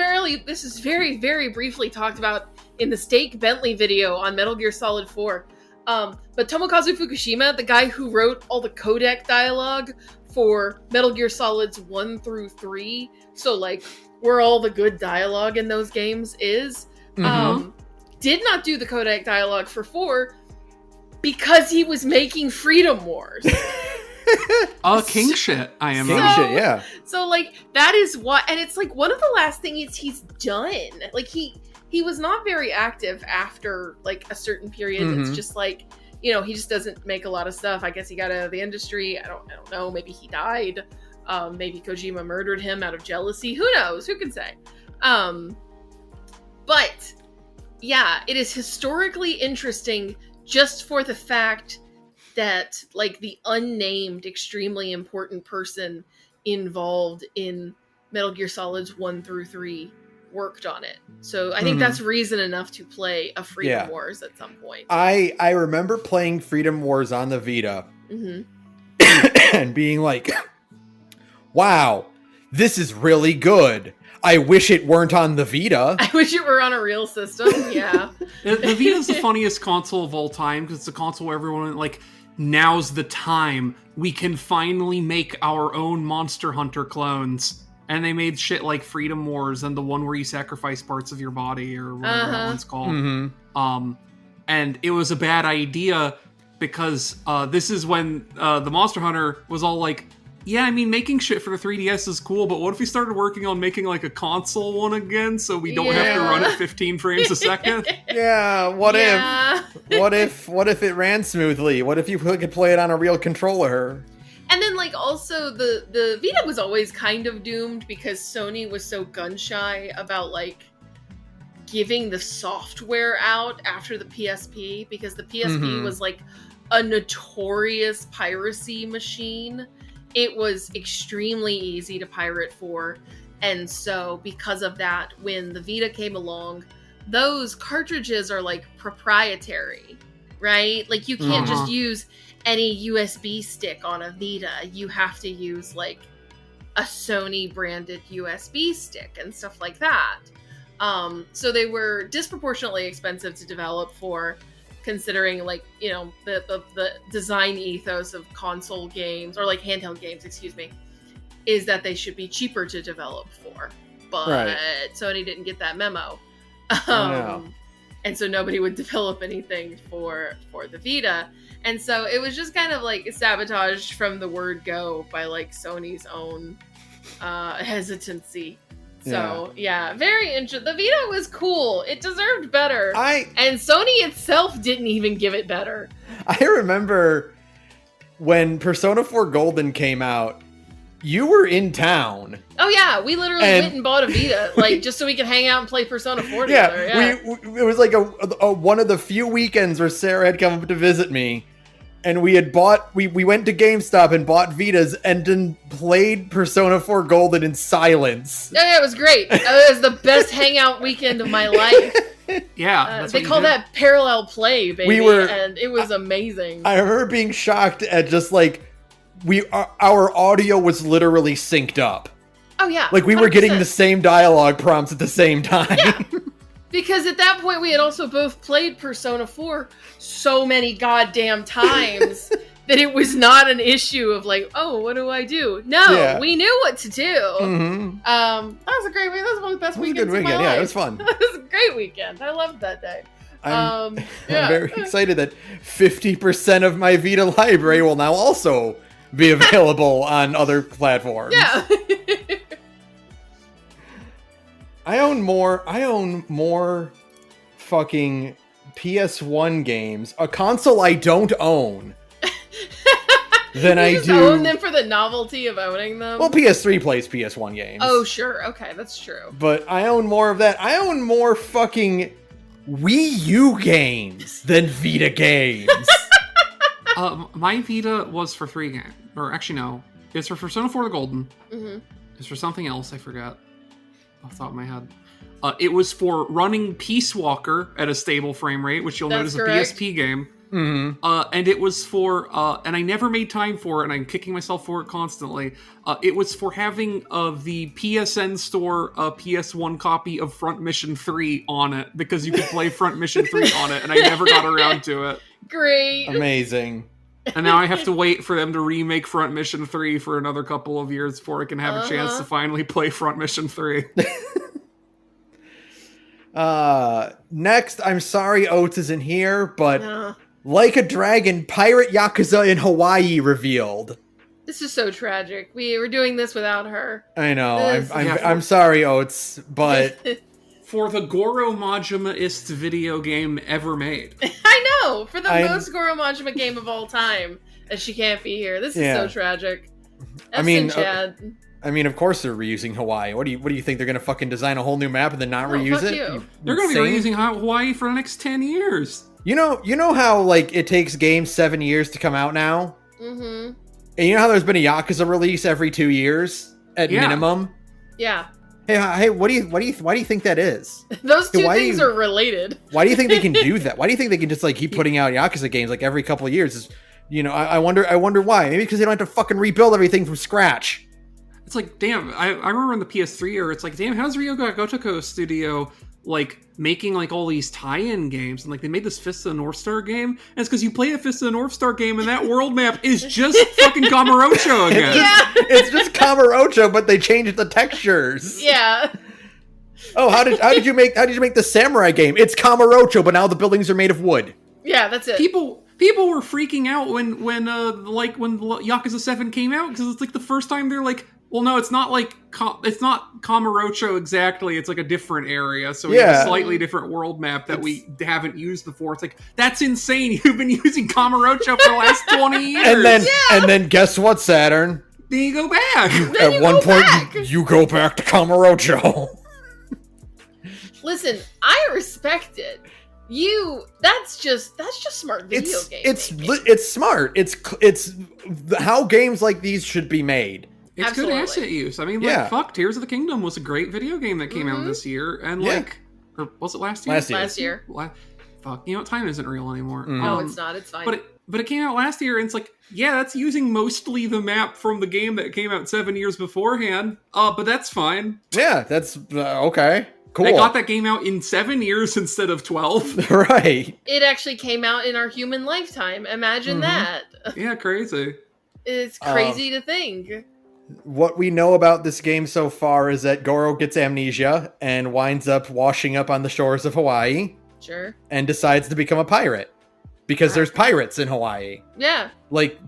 S2: very, very briefly talked about in the Steak Bentley video on Metal Gear Solid 4. But Tomokazu Fukushima, the guy who wrote all the codec dialogue for Metal Gear Solids 1 through 3, so like where all the good dialogue in those games is, did not do the codec dialogue for 4 because he was making Freedom Wars.
S3: King shit, I am.
S1: King shit, yeah.
S2: So like that is what, and it's like one of the last things he's done. Like he was not very active after like a certain period. It's just like, you know, he just doesn't make a lot of stuff. I guess he got out of the industry. I don't know. Maybe he died. Maybe Kojima murdered him out of jealousy. Who knows? Who can say? But yeah, it is historically interesting just for the fact that like the unnamed, extremely important person involved in Metal Gear Solids 1 through 3 worked on it. So I think that's reason enough to play a Freedom Wars at some point.
S1: I remember playing Freedom Wars on the Vita and being like, wow, this is really good. I wish it weren't on the Vita.
S2: I wish it were on a real system, yeah.
S3: The Vita's the funniest console of all time because it's a console where everyone, like, now's the time. We can finally make our own Monster Hunter clones. And they made shit like Freedom Wars and the one where you sacrifice parts of your body or whatever that one's called. And and it was a bad idea because this is when the Monster Hunter was all like, yeah, I mean, making shit for the 3DS is cool, but what if we started working on making like a console one again so we don't have to run at 15 frames a second?
S1: Yeah, what if it ran smoothly? What if you could play it on a real controller?
S2: And then, like, also the Vita was always kind of doomed because Sony was so gun-shy about, like, giving the software out after the PSP, because the PSP was, like, a notorious piracy machine. It was extremely easy to pirate for, and so because of that, when the Vita came along, those cartridges are, like, proprietary, right? Like, you can't just use any USB stick on a Vita. You have to use, like, a Sony branded USB stick and stuff like that. So they were disproportionately expensive to develop for, considering, like, you know, the design ethos of console games, or like handheld games, excuse me, is that they should be cheaper to develop for. But Sony didn't get that memo. And so nobody would develop anything for the Vita. And so it was just kind of like sabotaged from the word go by, like, Sony's own hesitancy. So, yeah, very interesting. The Vita was cool. It deserved better. And Sony itself didn't even give it better.
S1: I remember when Persona 4 Golden came out, you were in town.
S2: Oh, yeah. We literally went and bought a Vita, like, just so we could hang out and play Persona 4 together. Yeah.
S1: It was like a one of the few weekends where Sarah had come up to visit me. And we had we went to GameStop and bought Vitas and then played Persona 4 Golden in silence.
S2: Yeah, it was great. It was the best hangout weekend of my life.
S3: Yeah.
S2: They call that parallel play, baby. And it was amazing.
S1: I remember being shocked at just, like, our audio was literally synced up.
S2: Oh, yeah.
S1: Like, we 100%. Were getting the same dialogue prompts at the same time.
S2: Yeah. Because at that point, we had also both played Persona 4 so many goddamn times that it was not an issue of, like, oh, what do I do? No, we knew what to do. That was a great weekend. That was one of the best weekends of my life.
S1: Yeah, it was fun.
S2: It was a great weekend. I loved that day.
S1: I'm very excited that 50% of my Vita library will now also be available on other platforms.
S2: Yeah.
S1: I own more fucking PS1 games, a console I don't own, than I do.
S2: Own them for the novelty of owning them?
S1: Well, PS3 plays PS1 games.
S2: Oh, sure. Okay, that's true.
S1: But I own more of that. I own more fucking Wii U games than Vita games.
S3: My Vita was for 3 games. Or actually, no. It's for Persona 4 the Golden. It's for something else, I forgot. Off the top of my head. It was for running Peace Walker at a stable frame rate, which you'll notice is a PSP game. And it was for, and I never made time for it, and I'm kicking myself for it constantly. It was for having the PSN store PS1 copy of Front Mission 3 on it, because you could play Front Mission 3 on it, and I never got around to it.
S2: Great.
S1: Amazing.
S3: And now I have to wait for them to remake Front Mission 3 for another couple of years before I can have a chance to finally play Front Mission 3.
S1: Next, I'm sorry Oates isn't here, but Like a Dragon, Pirate Yakuza in Hawaii revealed.
S2: This is so tragic. We were doing this without her.
S1: I know. I'm sorry, Oates, but...
S3: For the Goro Majima-ist video game ever made.
S2: I know! For the most Goro Majima game of all time. And she can't be here. This is so tragic. Chad.
S1: I mean, of course they're reusing Hawaii. What do you think? They're going to fucking design a whole new map and then not reuse it?
S3: They're going to be reusing Hawaii for the next 10 years.
S1: You know how, like, it takes games 7 years to come out now? And you know how there's been a Yakuza release every 2 years at minimum?
S2: Yeah.
S1: Hey, why do you think that is?
S2: Those two things are related.
S1: Why do you think they can do that? Why do you think they can just, like, keep putting out Yakuza games like every couple of years? I wonder why. Maybe because they don't have to fucking rebuild everything from scratch.
S3: It's like, damn, I remember in the PS3 era, it's like, damn, how's Ryoga Gotoku Studio, like, making, like, all these tie-in games? And, like, they made this Fist of the North Star game, and it's because you play a Fist of the North Star game, and that world map is just fucking Kamurocho again.
S1: It's just Kamurocho, but they changed the textures.
S2: Yeah.
S1: Oh, how did you make the Samurai game? It's Kamurocho, but now the buildings are made of wood.
S2: Yeah, that's it.
S3: People were freaking out when Yakuza 7 came out because it's like the first time they're like, well, no, it's not like it's not Kamurocho exactly. It's like a different area, so we have a slightly different world map that we haven't used before. It's like, that's insane. You've been using Kamurocho for the last 20 years,
S1: and then guess what, Saturn?
S3: Then you go back.
S1: At one point, you go back to Kamurocho.
S2: Listen, I respect it. That's just smart video game.
S1: It's smart. It's how games like these should be made.
S3: It's
S2: Absolutely.
S3: good asset use. I mean, fuck, Tears of the Kingdom was a great video game that came out this year, and or was it last year?
S2: Last year.
S3: Fuck, you know, time isn't real anymore.
S2: No, it's not. It's fine.
S3: But it came out last year, and it's like, yeah, that's using mostly the map from the game that came out 7 years beforehand. But that's fine.
S1: Yeah, that's okay. Cool.
S3: They got that game out in 7 years instead of 12.
S1: Right.
S2: It actually came out in our human lifetime. Imagine that.
S3: Yeah, crazy.
S2: It's crazy to think.
S1: What we know about this game so far is that Goro gets amnesia and winds up washing up on the shores of Hawaii.
S2: Sure.
S1: And decides to become a pirate. Because there's pirates in Hawaii.
S2: Yeah.
S1: Like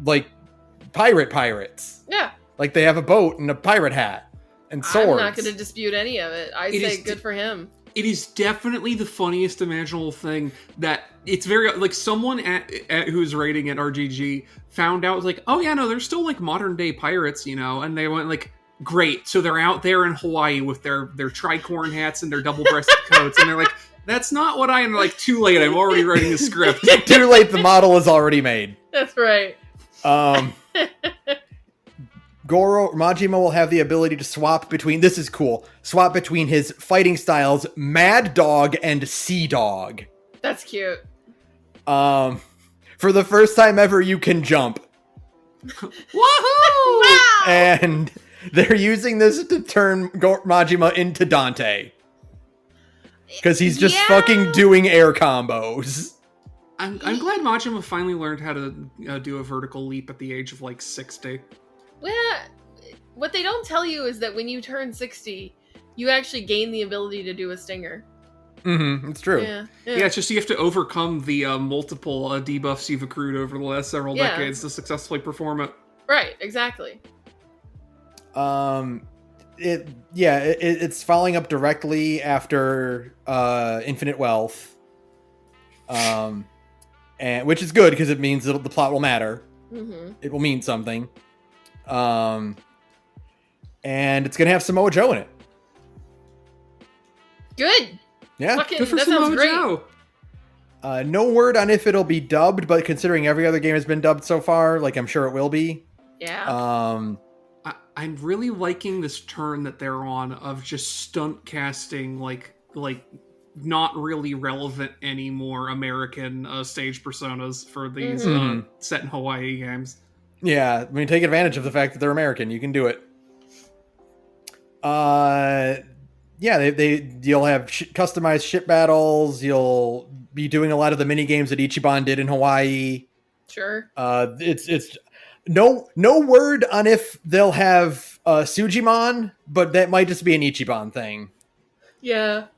S1: pirates.
S2: Yeah.
S1: Like they have a boat and a pirate hat. And swords.
S2: I'm not going to dispute any of it. I say good for him.
S3: It is definitely the funniest imaginable thing that it's very, like, someone who's rating at RGG found out, like, oh yeah, no, there's still, like, modern day pirates, you know, and they went, like, great, so they're out there in Hawaii with their tricorn hats and their double-breasted coats, and they're like, that's not what I'm, like, too late, I'm already writing a script.
S1: Too late, the model is already made.
S2: That's right.
S1: Majima will have the ability to swap between his fighting styles, Mad Dog and Sea Dog.
S2: That's cute.
S1: For the first time ever, you can jump.
S3: Woohoo!
S2: Wow!
S1: And they're using this to turn Majima into Dante. Because he's just fucking doing air combos.
S3: I'm glad Majima finally learned how to do a vertical leap at the age of, like, 60.
S2: Well, what they don't tell you is that when you turn 60, you actually gain the ability to do a stinger.
S1: Mm-hmm, it's true.
S2: Yeah,
S3: it's just you have to overcome the multiple debuffs you've accrued over the last several decades to successfully perform it.
S2: Right, exactly.
S1: It's following up directly after Infinite Wealth, and which is good because it means that the plot will matter. Mm-hmm. It will mean something. And it's gonna have Samoa Joe in it.
S2: Good.
S1: Yeah.
S3: Good for
S2: that
S3: Samoa
S2: sounds great.
S3: Joe.
S1: No word on if it'll be dubbed, but considering every other game has been dubbed so far, like I'm sure it will be.
S2: Yeah.
S3: I'm really liking this turn that they're on of just stunt casting, like not really relevant anymore American stage personas for these set in Hawaii games. Yeah,
S1: I mean, take advantage of the fact that they're American. You can do it. You'll have customized ship battles. You'll be doing a lot of the mini games that Ichiban did in Hawaii.
S2: Sure.
S1: It's no word on if they'll have Sujimon, but that might just be an Ichiban thing.
S2: Yeah.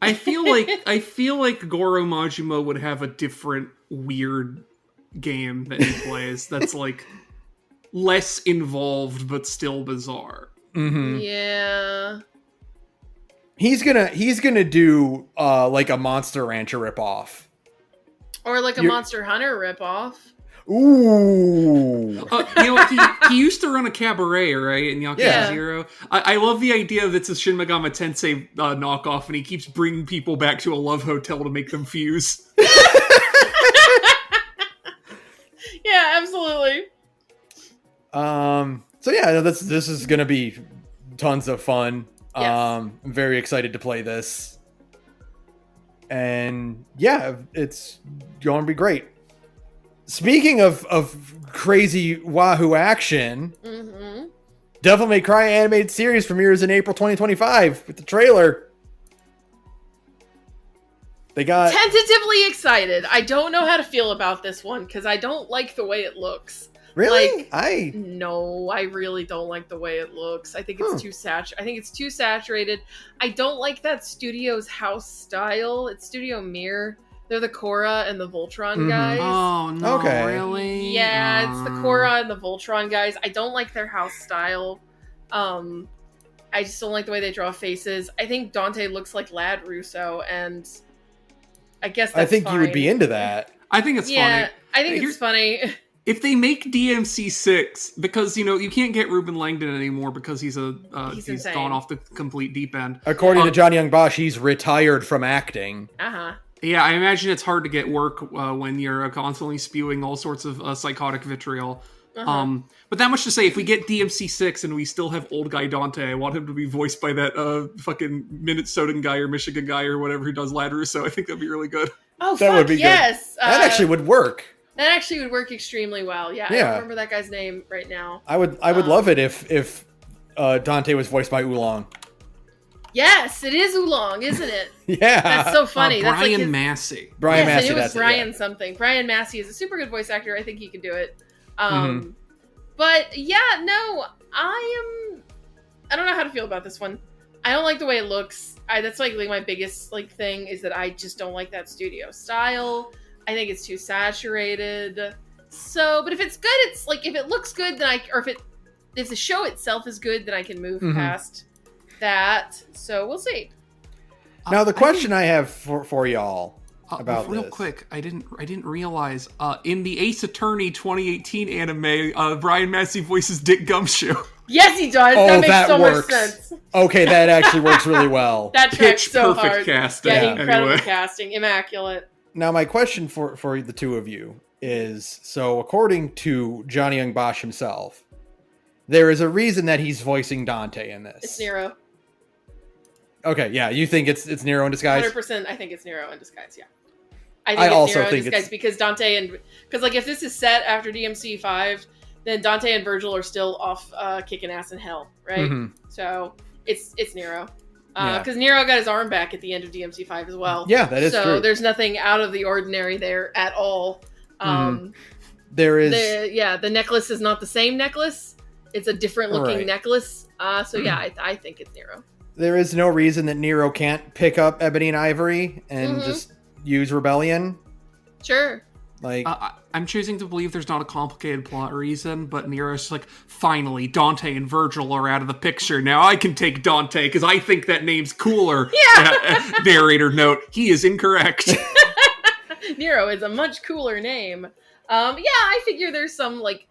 S3: I feel like Goro Majima would have a different weird game that he plays that's like less involved but still bizarre.
S1: Mm-hmm.
S2: Yeah.
S1: He's gonna do like a Monster Rancher ripoff.
S2: Or like a Monster Hunter ripoff.
S1: Ooh.
S3: He used to run a cabaret, right, in Yakuza 0. I love the idea that it's a Shin Megami Tensei knockoff, and he keeps bringing people back to a love hotel to make them fuse.
S2: Yeah, absolutely.
S1: So yeah, this is gonna be tons of fun.
S2: Yes.
S1: I'm very excited to play this. And yeah, it's going to be great. Speaking of crazy Wahoo action, Devil May Cry animated series premieres in April 2025 with the trailer. They got
S2: tentatively excited. I don't know how to feel about this one because I don't like the way it looks.
S1: Really?
S2: No, I really don't like the way it looks. I think it's too saturated. I don't like that Studio's house style. It's Studio Mirror. They're the Korra and the Voltron guys.
S3: Oh, no,
S1: Okay.
S3: really?
S2: Yeah, it's the Korra and the Voltron guys. I don't like their house style. I just don't like the way they draw faces. I think Dante looks like Lad Russo, and I guess that's
S1: I think
S2: fine.
S1: you would be into that.
S3: I think it's funny.
S2: I think it's funny.
S3: If they make DMC6, because, you can't get Ruben Langdon anymore because he's
S2: insane.
S3: gone off the complete deep end.
S1: According to Johnny Young Bosch, he's retired from acting.
S2: Uh-huh.
S3: Yeah, I imagine it's hard to get work when you're constantly spewing all sorts of psychotic vitriol.
S2: Uh-huh.
S3: But that much to say, if we get DMC6 and we still have old guy Dante, I want him to be voiced by that fucking Minnesotan guy or Michigan guy or whatever who does Lad Russo. I think that'd be really good.
S2: Oh,
S1: That
S2: fuck,
S1: would be
S2: yes!
S1: good. That actually would work.
S2: That actually would work extremely well. Yeah, I
S1: Yeah.
S2: don't remember that guy's name right now.
S1: I would love it if Dante was voiced by Oolong.
S2: Yes, it is Oolong, isn't it?
S1: Yeah.
S2: That's so funny. That's
S3: Brian
S2: like his...
S3: Massey.
S1: Brian
S2: yes,
S1: Massey,
S2: I knew it was
S1: that's
S2: Brian
S1: it.
S2: something. Brian Massey is a super good voice actor. I think he can do it. But yeah, no, I don't know how to feel about this one. I don't like the way it looks. That's like my biggest thing is that I just don't like that studio style. I think it's too saturated. So, but if it's good, it's like if it looks good, then if the show itself is good, then I can move past that. So we'll see.
S1: Now the question I have for y'all about
S3: real
S1: this.
S3: quick, I didn't realize in the Ace Attorney 2018 anime, Brian Massey voices Dick Gumshoe.
S2: Yes, he does.
S1: Oh,
S2: that makes
S1: that
S2: so
S1: works.
S2: much sense.
S1: Okay, that actually works really well.
S2: That tracks
S3: Pitch
S2: so
S3: perfect
S2: hard.
S3: casting.
S2: Yeah,
S1: Yeah.
S2: incredible
S3: Anyway.
S2: casting, immaculate.
S1: Now my question for the two of you is, so according to Johnny Young Bosch himself, there is a reason that he's voicing Dante in this.
S2: It's Nero.
S1: Okay, yeah, you think it's Nero in disguise?
S2: 100%. I think it's Nero in disguise. Yeah, I
S1: I
S2: it's
S1: also
S2: Nero in
S1: think
S2: disguise
S1: it's-
S2: because Dante because if this is set after DMC5, then Dante and Virgil are still off kicking ass in hell, right?
S1: Mhm.
S2: So it's Nero.
S1: Yeah.
S2: Because Nero got his arm back at the end of DMC5 as well.
S1: Yeah, that is
S2: so
S1: true.
S2: there's nothing out of the ordinary there at all.
S1: There is
S2: The necklace is not the same necklace. It's a different looking
S1: Right.
S2: necklace. So yeah, I think it's Nero.
S1: there is no reason that Nero can't pick up Ebony and Ivory and just use Rebellion.
S2: Sure.
S1: Like
S3: I'm choosing to believe there's not a complicated plot reason, but Nero's just like, finally, Dante and Virgil are out of the picture. Now I can take Dante because I think that name's cooler.
S2: Yeah.
S3: Narrator note, he is incorrect.
S2: Nero is a much cooler name. I figure there's some like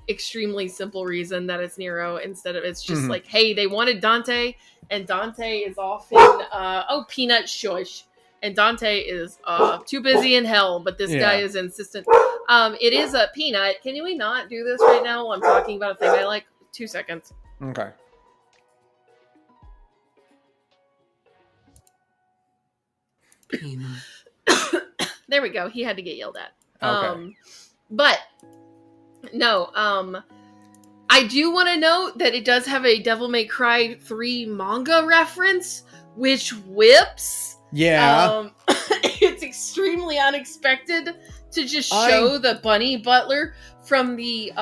S2: extremely simple reason that it's Nero instead of it's just like, hey, they wanted Dante and Dante is off in peanut shush. And Dante is too busy in hell, but this guy is insistent. It is a peanut. Can we not do this right now while I'm talking about a thing I like? 2 seconds.
S1: okay.
S2: There we go. He had to get yelled at.
S1: Okay.
S2: But no, I do want to note that it does have a Devil May Cry 3 manga reference, which whips.
S1: Yeah.
S2: It's extremely unexpected to just show the bunny butler from the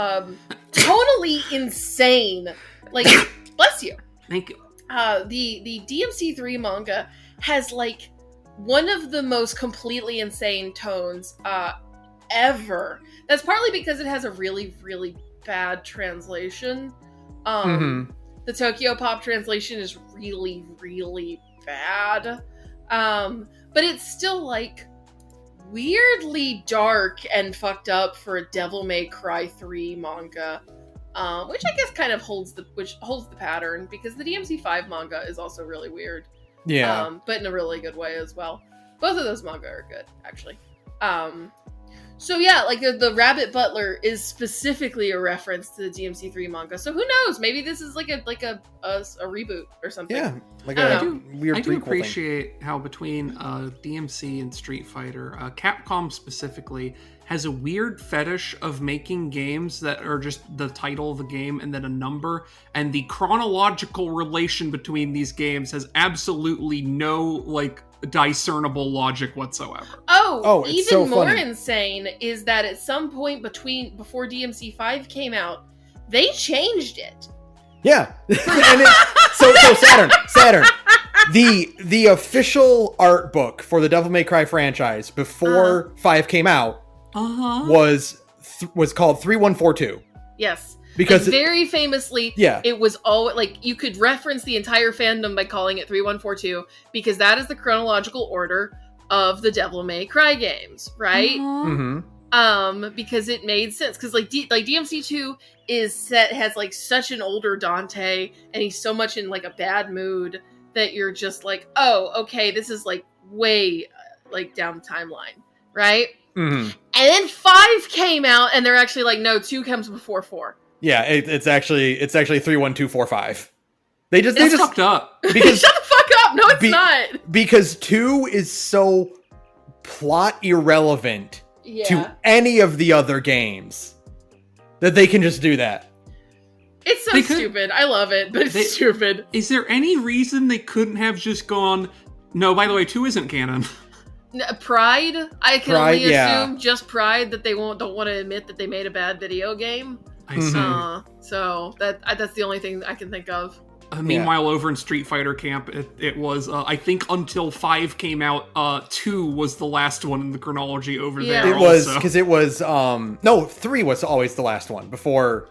S2: totally insane, like, bless you.
S3: Thank you.
S2: The DMC3 manga has like one of the most completely insane tones ever. That's partly because it has a really, really bad translation. The Tokyo Pop translation is really, really bad. But it's still like weirdly dark and fucked up for a Devil May Cry 3 manga. Which I guess kind of holds the pattern, because the DMC5 manga is also really weird.
S1: Yeah.
S2: But in a really good way as well. Both of those manga are good, actually. So yeah, like the Rabbit Butler is specifically a reference to the DMC3 manga. So who knows? Maybe this is like a reboot or something.
S1: Yeah. Like
S2: I
S1: a
S2: don't
S1: weird
S3: I do
S1: prequel thing.
S3: appreciate how between DMC and Street Fighter, Capcom specifically has a weird fetish of making games that are just the title of the game and then a number, and the chronological relation between these games has absolutely no like discernible logic whatsoever.
S2: Oh,
S1: it's
S2: even
S1: so
S2: more
S1: funny.
S2: insane is that at some point before DMC5 came out, they changed it.
S1: Yeah. So Saturn. The official art book for the Devil May Cry franchise before 5 came out was called 3142.
S2: Yes.
S1: Because
S2: very famously, it was all like you could reference the entire fandom by calling it 3142 because that is the chronological order of the Devil May Cry games, right? Because it made sense because like DMC2 has like such an older Dante and he's so much in like a bad mood that you're just like, oh, okay, this is like way like down the timeline, right? And then 5 came out and they're actually like, no, 2 comes before 4.
S1: Yeah, it's actually 31245. They just
S3: fucked up.
S1: Because
S2: shut the fuck up. No, it's not.
S1: Because 2 is so plot irrelevant to any of the other games that they can just do that.
S2: It's so stupid. I love it, but it's stupid.
S3: Is there any reason they couldn't have just gone, no, by the way, 2 isn't canon?
S2: Pride? I can only assume just pride that they don't want to admit that they made a bad video game.
S3: I see.
S2: So that's the only thing I can think of.
S3: Meanwhile, over in Street Fighter camp, it was, I think until 5 came out, 2 was the last one in the chronology over there.
S1: It was, because it was, no, 3 was always the last one before,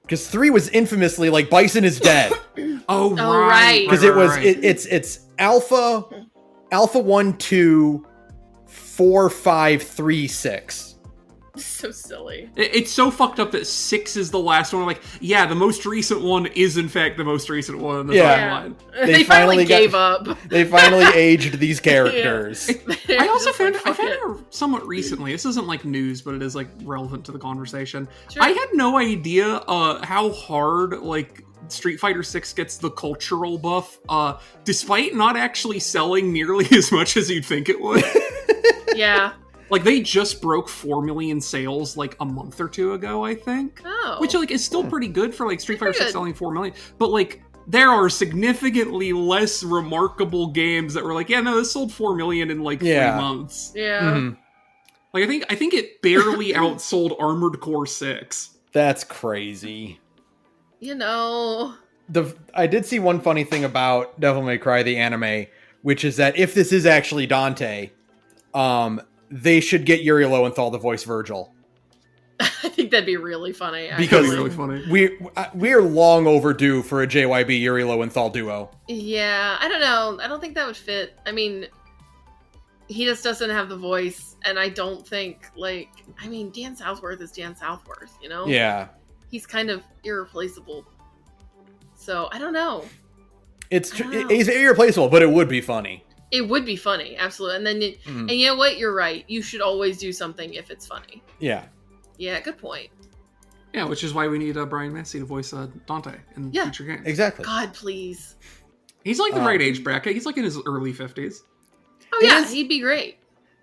S1: because 3 was infamously like Bison is dead.
S2: Right.
S1: Because it's Alpha 1, 2, 4, 5, 3, 6.
S2: So silly.
S3: It's so fucked up that 6 is the last one. Like, yeah, the most recent one is in fact the most recent one in the timeline.
S2: They finally gave up.
S1: They finally aged these characters.
S3: I also found out somewhat recently. This isn't like news, but it is like relevant to the conversation. Sure. I had no idea how hard like Street Fighter 6 gets the cultural buff, despite not actually selling nearly as much as you'd think it would.
S2: Yeah.
S3: Like, they just broke 4 million sales, like, a month or 2 ago, I think.
S2: Oh.
S3: Which, like, is still pretty good for, like, Street Fighter 6 selling 4 million. But, like, there are significantly less remarkable games that were like, yeah, no, this sold 4 million in, like, 3 months.
S2: Yeah.
S3: Like, I think it barely outsold Armored Core 6.
S1: That's crazy.
S2: You know.
S1: I did see one funny thing about Devil May Cry, the anime, which is that if this is actually Dante, they should get Yuri Lowenthal to voice Virgil.
S2: I think that'd be really funny.
S1: Because
S3: really funny.
S1: We're long overdue for a JYB Yuri Lowenthal duo.
S2: Yeah, I don't know. I don't think that would fit. I mean, he just doesn't have the voice, and I don't think, like, I mean, Dan Southworth is Dan Southworth, you know?
S1: Yeah.
S2: He's kind of irreplaceable. So, I don't know.
S1: He's irreplaceable, but it would be funny.
S2: It would be funny, absolutely. And then, and you know what? You're right. You should always do something if it's funny.
S1: Yeah.
S2: Yeah, good point.
S3: Yeah, which is why we need Brian Massey to voice Dante in future games.
S1: Exactly.
S2: God, please.
S3: He's like the right age bracket. He's like in his early 50s.
S2: Oh yeah, he'd be great.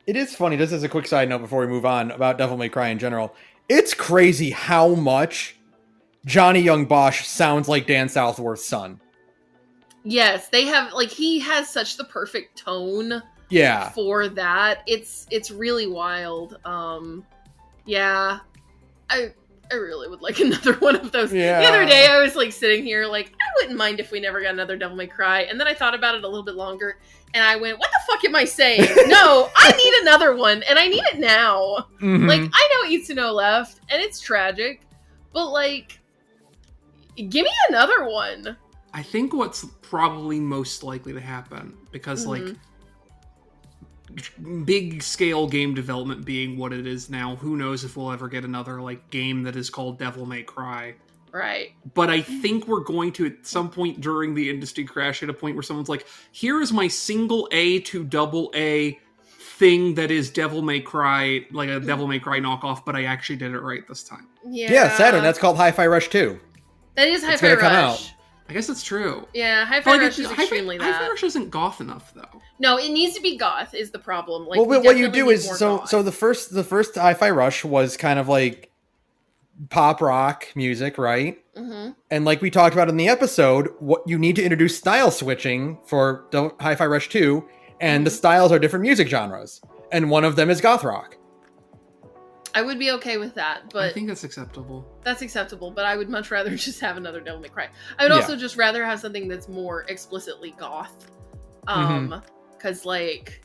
S1: It is funny, just as a quick side note before we move on about Devil May Cry in general. It's crazy how much Johnny Young Bosch sounds like Dan Southworth's son.
S2: Yes, they have, like, he has such the perfect tone for that. It's really wild. Yeah. I really would like another one of those.
S1: Yeah.
S2: The other day I was like sitting here like, I wouldn't mind if we never got another Devil May Cry. And then I thought about it a little bit longer and I went, what the fuck am I saying? No, I need another one and I need it now. Like, I know Itsuno left and it's tragic, but like, give me another one.
S3: I think what's probably most likely to happen, because like big scale game development being what it is now, who knows if we'll ever get another like game that is called Devil May Cry.
S2: Right.
S3: But I think we're going to at some point during the industry crash hit a point where someone's like, here is my single A to double A thing that is Devil May Cry, like a Devil May Cry knockoff, but I actually did it right this time.
S1: Yeah, Saturn. That's called Hi-Fi Rush 2.
S2: That is Hi-Fi Rush.
S3: I guess that's true.
S2: Yeah, Hi-Fi Rush is extremely that.
S3: Hi-Fi Rush isn't goth enough, though.
S2: No, it needs to be goth is the problem. Like,
S1: well, what you do is so the first Hi-Fi Rush was kind of like pop rock music, right? Mm-hmm. And like we talked about in the episode, what you need to introduce style switching for Hi-Fi Rush 2, and the styles are different music genres, and one of them is goth rock.
S2: I would be okay with that, but
S3: I think that's acceptable.
S2: That's acceptable, but I would much rather just have another Devil May Cry. I would also just rather have something that's more explicitly goth. Because like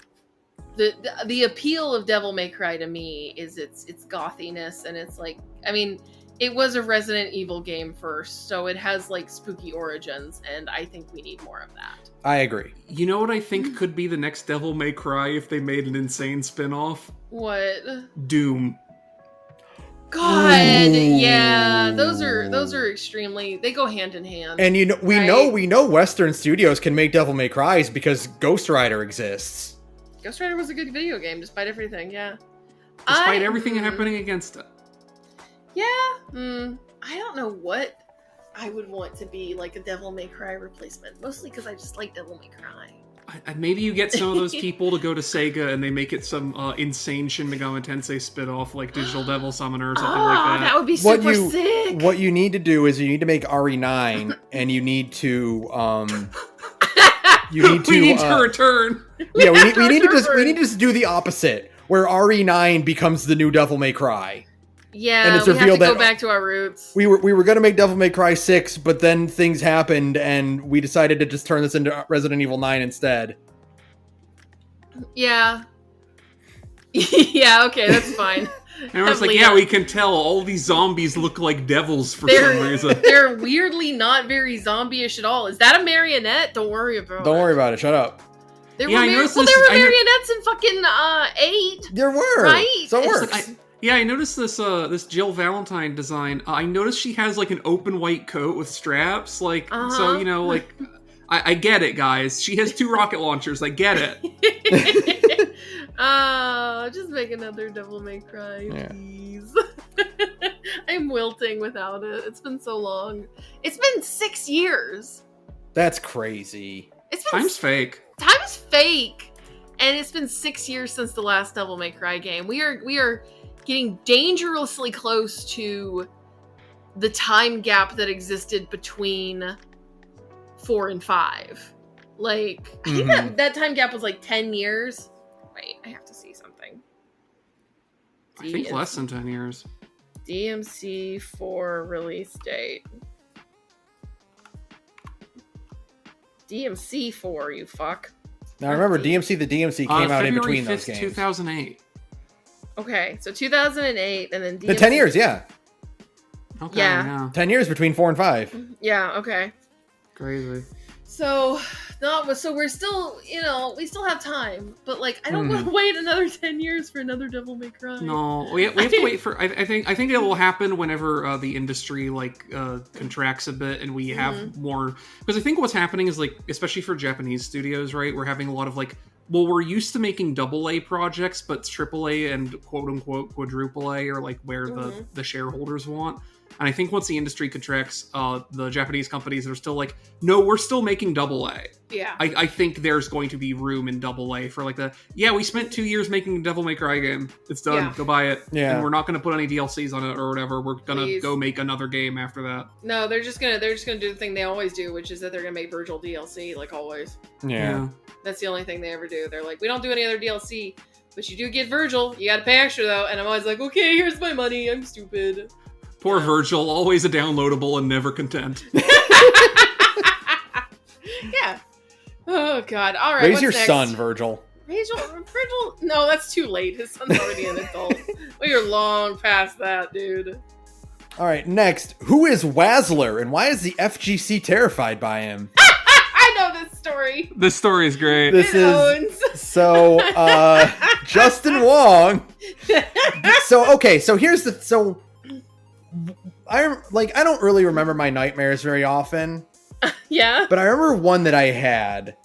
S2: the appeal of Devil May Cry to me is its gothiness, and it's like, I mean, it was a Resident Evil game first, so it has like spooky origins, and I think we need more of that.
S1: I agree.
S3: You know what I think could be the next Devil May Cry if they made an insane spin-off?
S2: What?
S3: Doom.
S2: God, yeah, those are extremely, they go hand in hand.
S1: And we know Western studios can make Devil May Cries because Ghost Rider exists.
S2: Ghost Rider was a good video game, despite everything. Yeah,
S3: despite everything happening against it.
S2: Yeah, I don't know what I would want to be like a Devil May Cry replacement. Mostly because I just like Devil May Cry.
S3: Maybe you get some of those people to go to Sega and they make it some insane Shin Megami Tensei spin-off like Digital Devil Summoner or something like that.
S2: That would be super sick!
S1: What you need to do is you need to make RE9 and you need to we
S3: need to return.
S1: Yeah, we need to just do the opposite, where RE9 becomes the new Devil May Cry.
S2: Yeah, and it's we have to go back to our roots.
S1: We were going to make Devil May Cry 6, but then things happened, and we decided to just turn this into Resident Evil 9 instead.
S2: Yeah. Yeah, okay, that's fine.
S3: And I was like, yeah, we can tell all these zombies look like devils for some reason.
S2: They're weirdly not very zombie-ish at all. Is that a marionette? Don't worry about it.
S1: Don't worry about it. Shut up.
S2: There were marionettes in fucking 8.
S1: There were.
S2: Right?
S1: So it works.
S3: I noticed this Jill Valentine design. I noticed she has like an open white coat with straps. Like, so, you know, like, I get it, guys. She has 2 rocket launchers. I get it.
S2: Just make another Devil May Cry, please. I'm wilting without it. It's been so long. It's been 6 years.
S1: That's crazy.
S3: Time's fake.
S2: Time's fake. And it's been 6 years since the last Devil May Cry game. We are getting dangerously close to the time gap that existed between 4 and 5. Like, I think that time gap was like 10 years. Wait, I have to see something.
S3: I think less than 10 years.
S2: DMC4 release date. DMC4, you fuck.
S1: Now remember, the DMC came out in between those games.
S3: 2008.
S2: Okay, so 2008, and then DMC...
S1: The 10 years, yeah.
S3: Okay, yeah.
S1: 10 years between 4 and 5.
S2: Yeah, okay.
S3: Crazy.
S2: So we're still, we still have time, but like, I don't want to wait another 10 years for another Devil May Cry.
S3: No, we have to wait for. I think it will happen whenever the industry contracts a bit and we have more. Because I think what's happening is like, especially for Japanese studios, right? We're having a lot of like, well, we're used to making AA projects, but AAA and quote unquote quadruple A are like where the shareholders want. And I think once the industry contracts, the Japanese companies are still like, no, we're still making AA.
S2: Yeah.
S3: I think there's going to be room in AA for like we spent 2 years making a Devil May Cry game. It's done. Yeah. Go buy it.
S1: Yeah.
S3: And we're not going to put any DLCs on it or whatever. We're going to go make another game after that.
S2: No, they're just gonna do the thing they always do, which is that they're going to make virtual DLC, like always.
S1: Yeah.
S2: That's the only thing they ever do. They're like, we don't do any other DLC, but you do get Virgil. You got to pay extra though. And I'm always like, okay, here's my money. I'm stupid.
S3: Poor Virgil, always a downloadable and never content.
S2: Yeah. Oh, God. All right,
S1: Raise your son, Virgil.
S2: Virgil? No, that's too late. His son's already an adult. We are long past that, dude.
S1: All right, next. Who is Wazzler, and why is the FGC terrified by him?
S2: I know this story.
S3: This story is great.
S1: So, Justin Wong. So here's I don't really remember my nightmares very often.
S2: Yeah.
S1: But I remember one that I had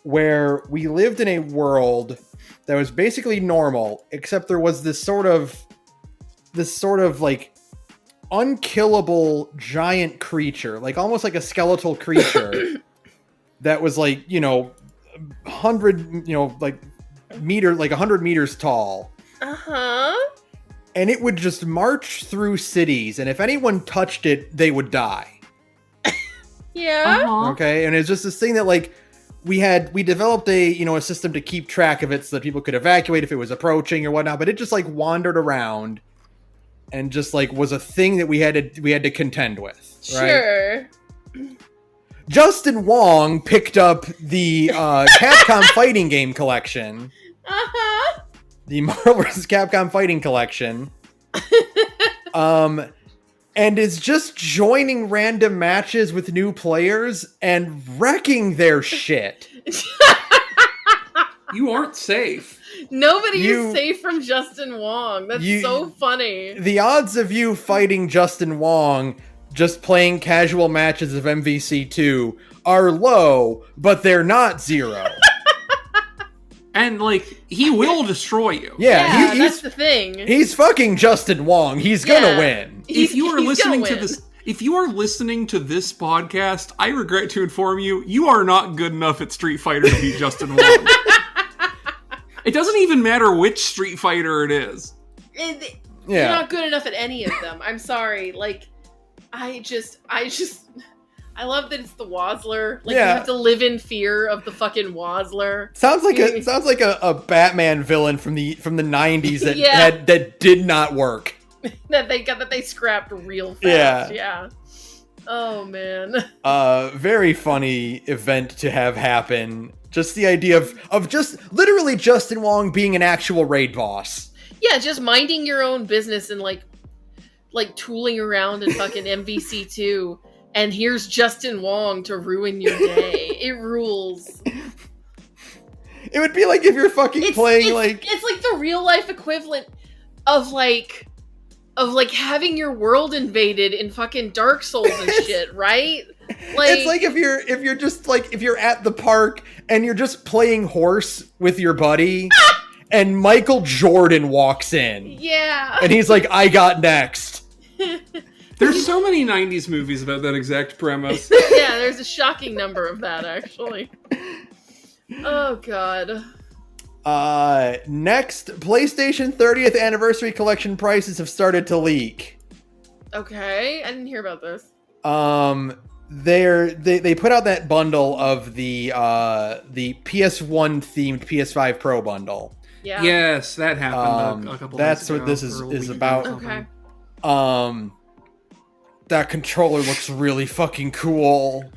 S1: where we lived in a world that was basically normal, except there was this sort of like unkillable giant creature, like almost like a skeletal creature that was like, 100, like 100 meters tall.
S2: Uh-huh.
S1: And it would just march through cities, and if anyone touched it, they would die.
S2: Yeah.
S3: Uh-huh.
S1: Okay, and it's just this thing that like we developed a system to keep track of it so that people could evacuate if it was approaching or whatnot, but it just like wandered around and just like was a thing that we had to contend with. Right?
S2: Sure.
S1: Justin Wong picked up the Capcom fighting game collection.
S2: Uh-huh.
S1: The Marvel vs. Capcom fighting collection. And is just joining random matches with new players and wrecking their shit.
S3: You aren't safe.
S2: Nobody is safe from Justin Wong. That's so funny.
S1: The odds of you fighting Justin Wong just playing casual matches of MVC2 are low, but they're not zero.
S3: And, like, he will destroy you.
S2: Yeah, that's the thing.
S1: He's fucking Justin Wong. He's gonna win.
S3: If you are listening to this... If you are listening to this podcast, I regret to inform you, you are not good enough at Street Fighter to beat Justin Wong. It doesn't even matter which Street Fighter it is.
S2: You're not good enough at any of them. I'm sorry. Like, I love that it's the Wazzler. Like, you have to live in fear of the fucking Wazzler.
S1: Sounds like a Batman villain from the 90s that did not work.
S2: that they scrapped real fast. Yeah. Oh man.
S1: Very funny event to have happen. Just the idea of just literally Justin Wong being an actual raid boss.
S2: Yeah, just minding your own business and like tooling around in fucking MVC2. And here's Justin Wong to ruin your day. It rules.
S1: It would be like if you're fucking playing like...
S2: It's like the real life equivalent of having your world invaded in fucking Dark Souls and shit, right? Like,
S1: it's like if you're just like, if you're at the park and you're just playing horse with your buddy and Michael Jordan walks in.
S2: Yeah.
S1: And he's like, I got next.
S3: There's so many 90s movies about that exact premise.
S2: Yeah, there's a shocking number of that, actually. Oh, God.
S1: Next, PlayStation 30th Anniversary Collection prices have started to leak.
S2: Okay, I didn't hear about this.
S1: They put out that bundle of the PS1 themed PS5 Pro bundle.
S2: Yeah.
S3: Yes, that happened a couple
S1: that's
S3: days ago.
S1: What this is about.
S2: Okay.
S1: That controller looks really fucking cool.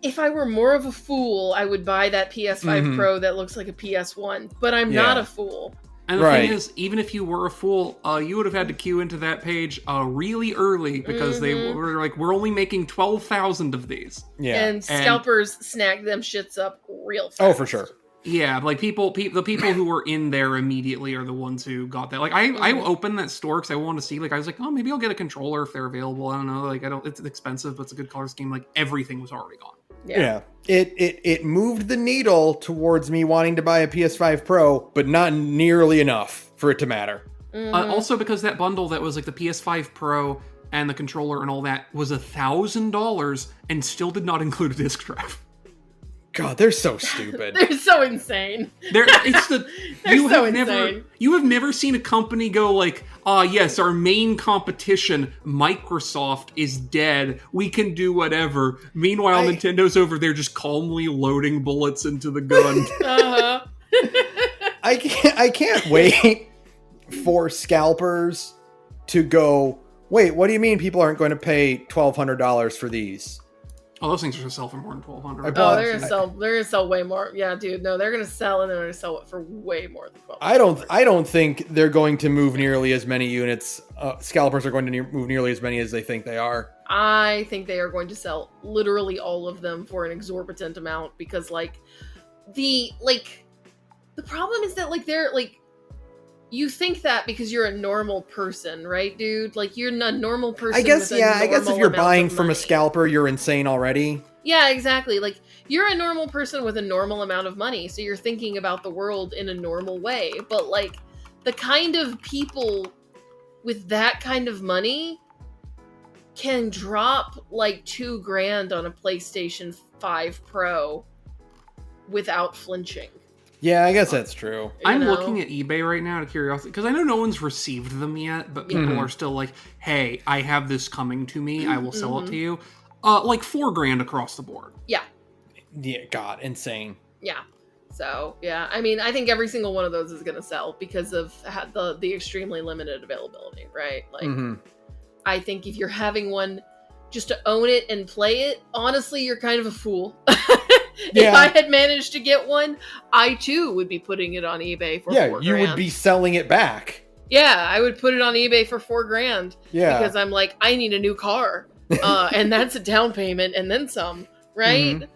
S2: If I were more of a fool, I would buy that PS5 Pro that looks like a PS1, but I'm not a fool.
S3: And the thing is, even if you were a fool, you would have had to queue into that page really early because they were like, we're only making 12,000 of these. Yeah.
S2: And scalpers snag them shits up real fast.
S1: Oh, for sure.
S3: Yeah, like the people who were in there immediately are the ones who got that. Like I opened that store because I wanted to see. Like I was like, oh, maybe I'll get a controller if they're available. I don't know. Like it's expensive, but it's a good color scheme. Like everything was already gone.
S1: Yeah. It moved the needle towards me wanting to buy a PS5 Pro, but not nearly enough for it to matter.
S3: Also, because that bundle that was like the PS5 Pro and the controller and all that was $1,000 and still did not include a disc drive.
S1: God, they're so stupid.
S2: They're so insane.
S3: They're so insane. You have never seen a company go like, yes, our main competition, Microsoft, is dead. We can do whatever. Meanwhile, Nintendo's over there just calmly loading bullets into the gun.
S2: Uh-huh.
S1: I can't wait for scalpers to go, wait, what do you mean people aren't going to pay $1,200 for these?
S3: Oh, those things are going to sell for more than $1,200.
S2: They're gonna sell way more. Yeah, dude. No, they're gonna sell and they're gonna sell it for way more than $1,200.
S1: I don't think they're going to move nearly as many units. Scalpers are going to move nearly as many as they think they are.
S2: I think they are going to sell literally all of them for an exorbitant amount because, the problem is that they're you think that because you're a normal person, right, dude? Like, you're a normal person.
S1: I guess if you're buying from
S2: money.
S1: a scalper, you're insane already.
S2: Yeah, exactly. Like, you're a normal person with a normal amount of money, so you're thinking about the world in a normal way. But, the kind of people with that kind of money can drop, $2,000 on a PlayStation 5 Pro without flinching.
S1: Yeah, I guess that's true.
S3: I'm looking at eBay right now out of curiosity, because I know no one's received them yet, but people are still like, hey, I have this coming to me, I will sell it to you. $4,000 across the board.
S2: Yeah.
S1: Yeah, God, insane.
S2: Yeah. So, yeah, I mean, I think every single one of those is going to sell because of the extremely limited availability, right? Like, I think if you're having one just to own it and play it, honestly, you're kind of a fool. If I had managed to get one, I too would be putting it on eBay for $4,000.
S1: You would be selling it back.
S2: Yeah, I would put it on eBay for $4,000.
S1: Yeah.
S2: Because I'm like, I need a new car. And that's a down payment and then some, right?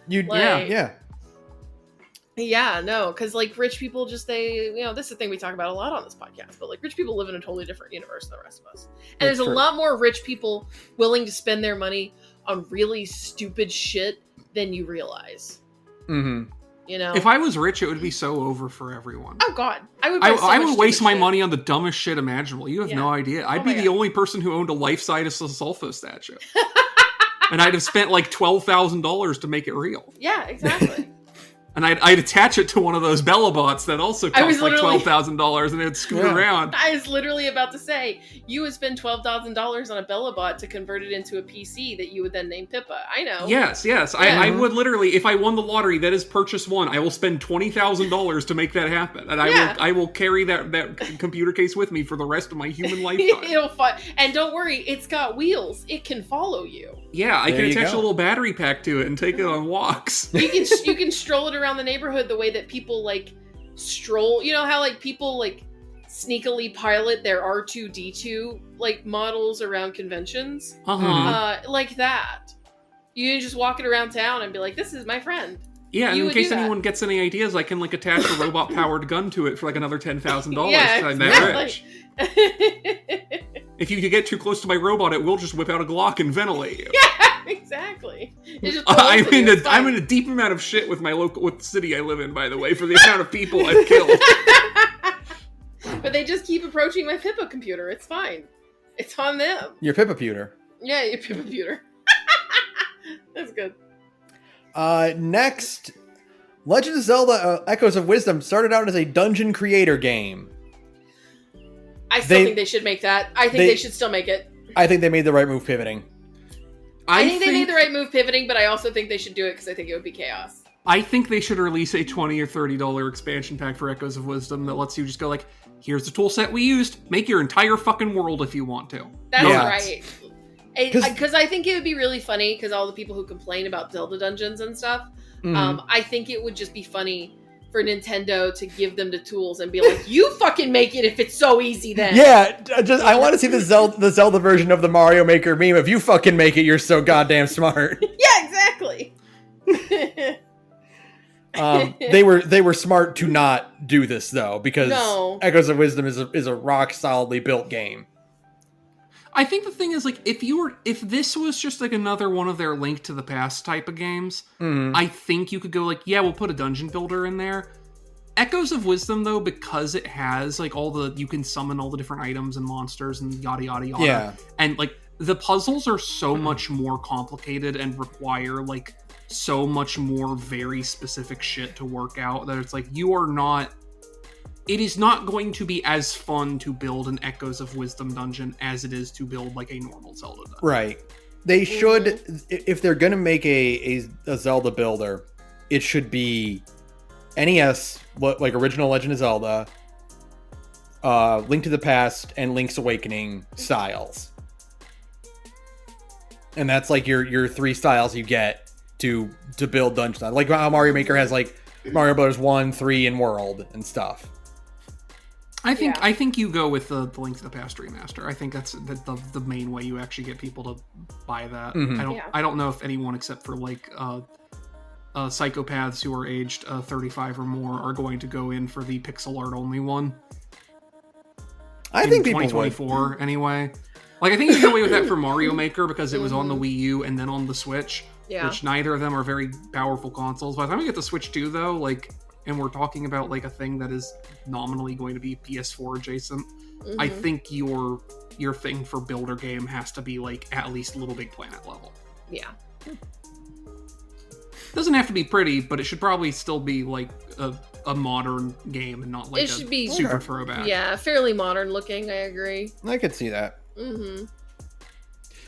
S2: Yeah, no, because like rich people this is the thing we talk about a lot on this podcast, but like rich people live in a totally different universe than the rest of us. And there's a lot more rich people willing to spend their money on really stupid shit than you realize.
S1: Mm-hmm.
S2: You know?
S3: If I was rich, it would be so over for everyone.
S2: Oh God. I
S3: would waste my money on the dumbest shit imaginable. You have no idea. I'd be the only person who owned a life-size Sulfo statue. And I'd have spent like $12,000 to make it real.
S2: Yeah, exactly.
S3: And I'd attach it to one of those Bellabots that also cost like $12,000 and it'd scoot around.
S2: I was literally about to say, you would spend $12,000 on a Bellabot to convert it into a PC that you would then name Pippa. I know.
S3: Yes. Yeah. I would literally, if I won the lottery, that is purchase one, I will spend $20,000 to make that happen. And I will carry that computer case with me for the rest of my human lifetime.
S2: It'll fun. And don't worry, it's got wheels. It can follow you.
S3: Yeah, I can attach a little battery pack to it and take it on walks.
S2: You can stroll it around the neighborhood the way that people like stroll. You know how like people like sneakily pilot their R2-D2 like models around conventions? Like that. You can just walk it around town and be like, this is my friend.
S3: Yeah, and in case anyone gets any ideas, I can like attach a robot-powered gun to it for like another $10,000. Yeah, I'm that rich. If you get too close to my robot, it will just whip out a Glock and ventilate you.
S2: Yeah, exactly.
S3: I'm in a deep amount of shit with with the city I live in, by the way, for the amount of people I've killed.
S2: But they just keep approaching my Pippa computer. It's fine. It's on them.
S1: Your Pippa-puter.
S2: Yeah, your Pippa-puter. That's good.
S1: Next, Legend of Zelda Echoes of Wisdom started out as a dungeon creator game.
S2: I still think they should make that. I think they should still make it.
S1: I think they made the right move pivoting.
S2: I think they made the right move pivoting, but I also think they should do it because I think it would be chaos.
S3: I think they should release a $20 or $30 expansion pack for Echoes of Wisdom that lets you just go like, here's the tool set we used. Make your entire fucking world if you want to.
S2: That's right. Because I think it would be really funny because all the people who complain about Zelda dungeons and stuff, I think it would just be funny for Nintendo to give them the tools and be like, you fucking make it if it's so easy then.
S1: Yeah, I want to see the Zelda version of the Mario Maker meme. If you fucking make it, you're so goddamn smart.
S2: Yeah, exactly.
S1: They were smart to not do this though, because Echoes of Wisdom is a rock solidly built game.
S3: I think the thing is, like, if this was just like another one of their Link to the Past type of games, I think you could go like, yeah, we'll put a dungeon builder in there. Echoes of Wisdom, though, because it has like you can summon all the different items and monsters and yada yada yada. Yeah. And like the puzzles are so much more complicated and require like so much more very specific shit to work out that it's like it is not going to be as fun to build an Echoes of Wisdom dungeon as it is to build like a normal Zelda dungeon. Right.
S1: They should, if they're going to make a Zelda builder, it should be NES, like original Legend of Zelda, Link to the Past, and Link's Awakening styles. And that's like your three styles you get to build dungeons. Like how Mario Maker has like Mario Bros. 1, 3, and World and stuff.
S3: I think you go with the Link to the Past remaster. I think that's the main way you actually get people to buy that. I don't know if anyone except for like psychopaths who are aged 35 or more are going to go in for the pixel art only one.
S1: I think people
S3: 2024
S1: would.
S3: Anyway. Like I think you can get away with that for Mario Maker because it was on the Wii U and then on the Switch, which neither of them are very powerful consoles. By the time we get the Switch 2 though, like, and we're talking about like a thing that is nominally going to be PS4 adjacent, I think your thing for builder game has to be like at least Little Big Planet level.
S2: Yeah.
S3: Doesn't have to be pretty, but it should probably still be like a modern game and not like it should be super throwback.
S2: Yeah, fairly modern looking, I agree.
S1: I could see that.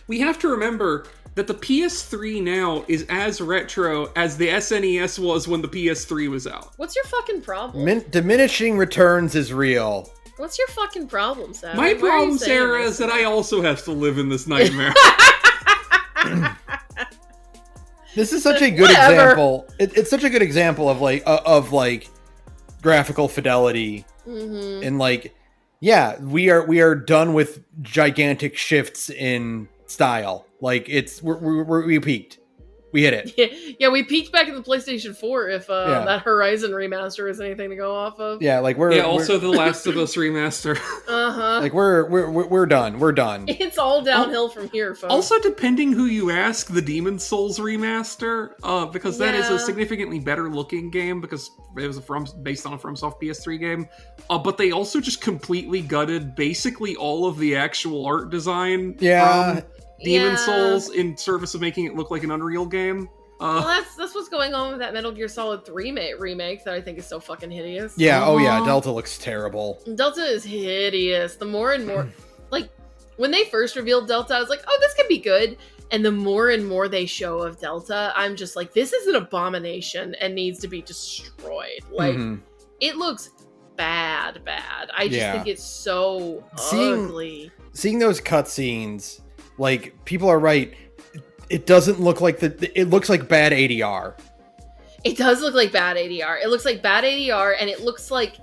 S3: We have to remember that the PS3 now is as retro as the SNES was when the PS3 was out.
S2: What's your fucking problem?
S1: Diminishing returns is real.
S2: What's your fucking problem, Sarah?
S3: My problem, Sarah, is that I also have to live in this nightmare.
S1: This is such a good example. It's such a good example of like graphical fidelity, and like, yeah, we are done with gigantic shifts in style. Like we peaked. We hit it.
S2: Yeah, we peaked back in the PlayStation 4 if that Horizon remaster is anything to go off of.
S1: Yeah, like
S3: also the Last of Us remaster.
S1: Like we're done. We're done.
S2: It's all downhill from here, folks.
S3: Also, depending who you ask, the Demon's Souls remaster, because that is a significantly better looking game because it was based on a FromSoft PS3 game. But they also just completely gutted basically all of the actual art design. From Demon's Souls in service of making it look like an Unreal game.
S2: Well, that's what's going on with that Metal Gear Solid 3 remake that I think is so fucking hideous.
S1: Yeah, oh yeah, Delta looks terrible.
S2: Delta is hideous. The more and more, like, when they first revealed Delta, I was like, oh, this could be good. And the more and more they show of Delta, I'm just like, this is an abomination and needs to be destroyed. Like, it looks bad. I just think it's so ugly.
S1: Seeing those cutscenes, like, people are right. It doesn't look like it looks like bad ADR.
S2: It does look like bad ADR. It looks like bad ADR, and it looks like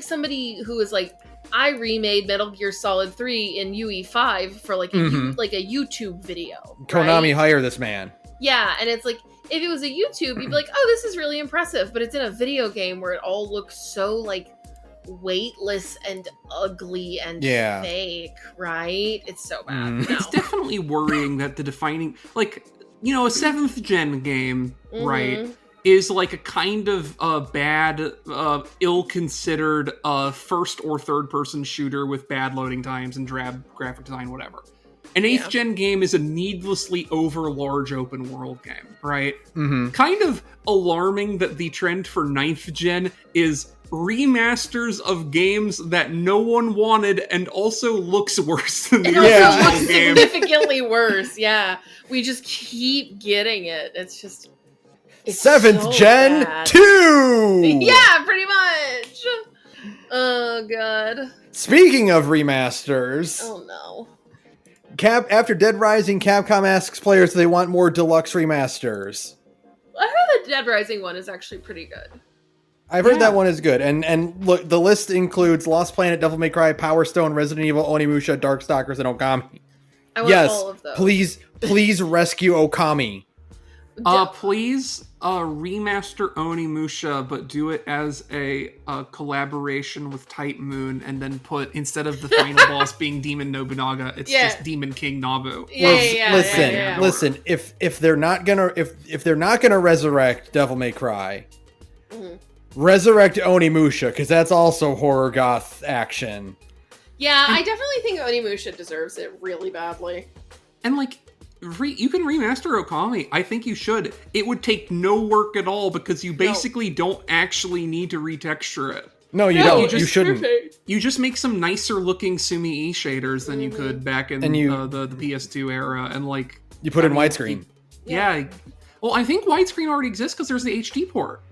S2: somebody who is like, I remade Metal Gear Solid 3 in UE5 for like a YouTube video.
S1: Konami, hire this man.
S2: Yeah, and it's like, if it was a YouTube, you'd be like, oh, this is really impressive, but it's in a video game where it all looks so like weightless and ugly and fake, right? It's so bad. No.
S3: It's definitely worrying that the defining, like, you know, a 7th gen game, right, is like a kind of bad, ill-considered first or third person shooter with bad loading times and drab graphic design, whatever. An 8th gen game is a needlessly over large open world game, right? Kind of alarming that the trend for 9th gen is remasters of games that no one wanted and also looks worse than the original
S2: looks
S3: game.
S2: Significantly worse, yeah. We just keep getting it. It's just... It's
S1: 7th
S2: so
S1: gen
S2: bad.
S1: 2!
S2: Yeah, pretty much! Oh, God.
S1: Speaking of remasters...
S2: Oh, no.
S1: After Dead Rising, Capcom asks players if they want more deluxe remasters.
S2: I heard the Dead Rising one is actually pretty good.
S1: I've heard that one is good. And look, the list includes Lost Planet, Devil May Cry, Power Stone, Resident Evil, Onimusha, Darkstalkers, and Okami.
S2: I want all of those.
S1: Please rescue Okami.
S3: Please remaster Onimusha, but do it as a collaboration with Type Moon, and then put, instead of the final boss being Demon Nobunaga, it's just Demon King Nabu.
S1: Listen. If they're not gonna resurrect Devil May Cry, resurrect Onimusha, because that's also horror goth action.
S2: Yeah, I definitely think Onimusha deserves it really badly.
S3: And like, you can remaster Okami. I think you should. It would take no work at all because you basically don't actually need to retexture it.
S1: No, you don't. You shouldn't.
S3: You just make some nicer looking Sumi-E shaders than you could back in the PS2 era, and like
S1: you put in widescreen.
S3: Yeah. Well, I think widescreen already exists because there's the HD port.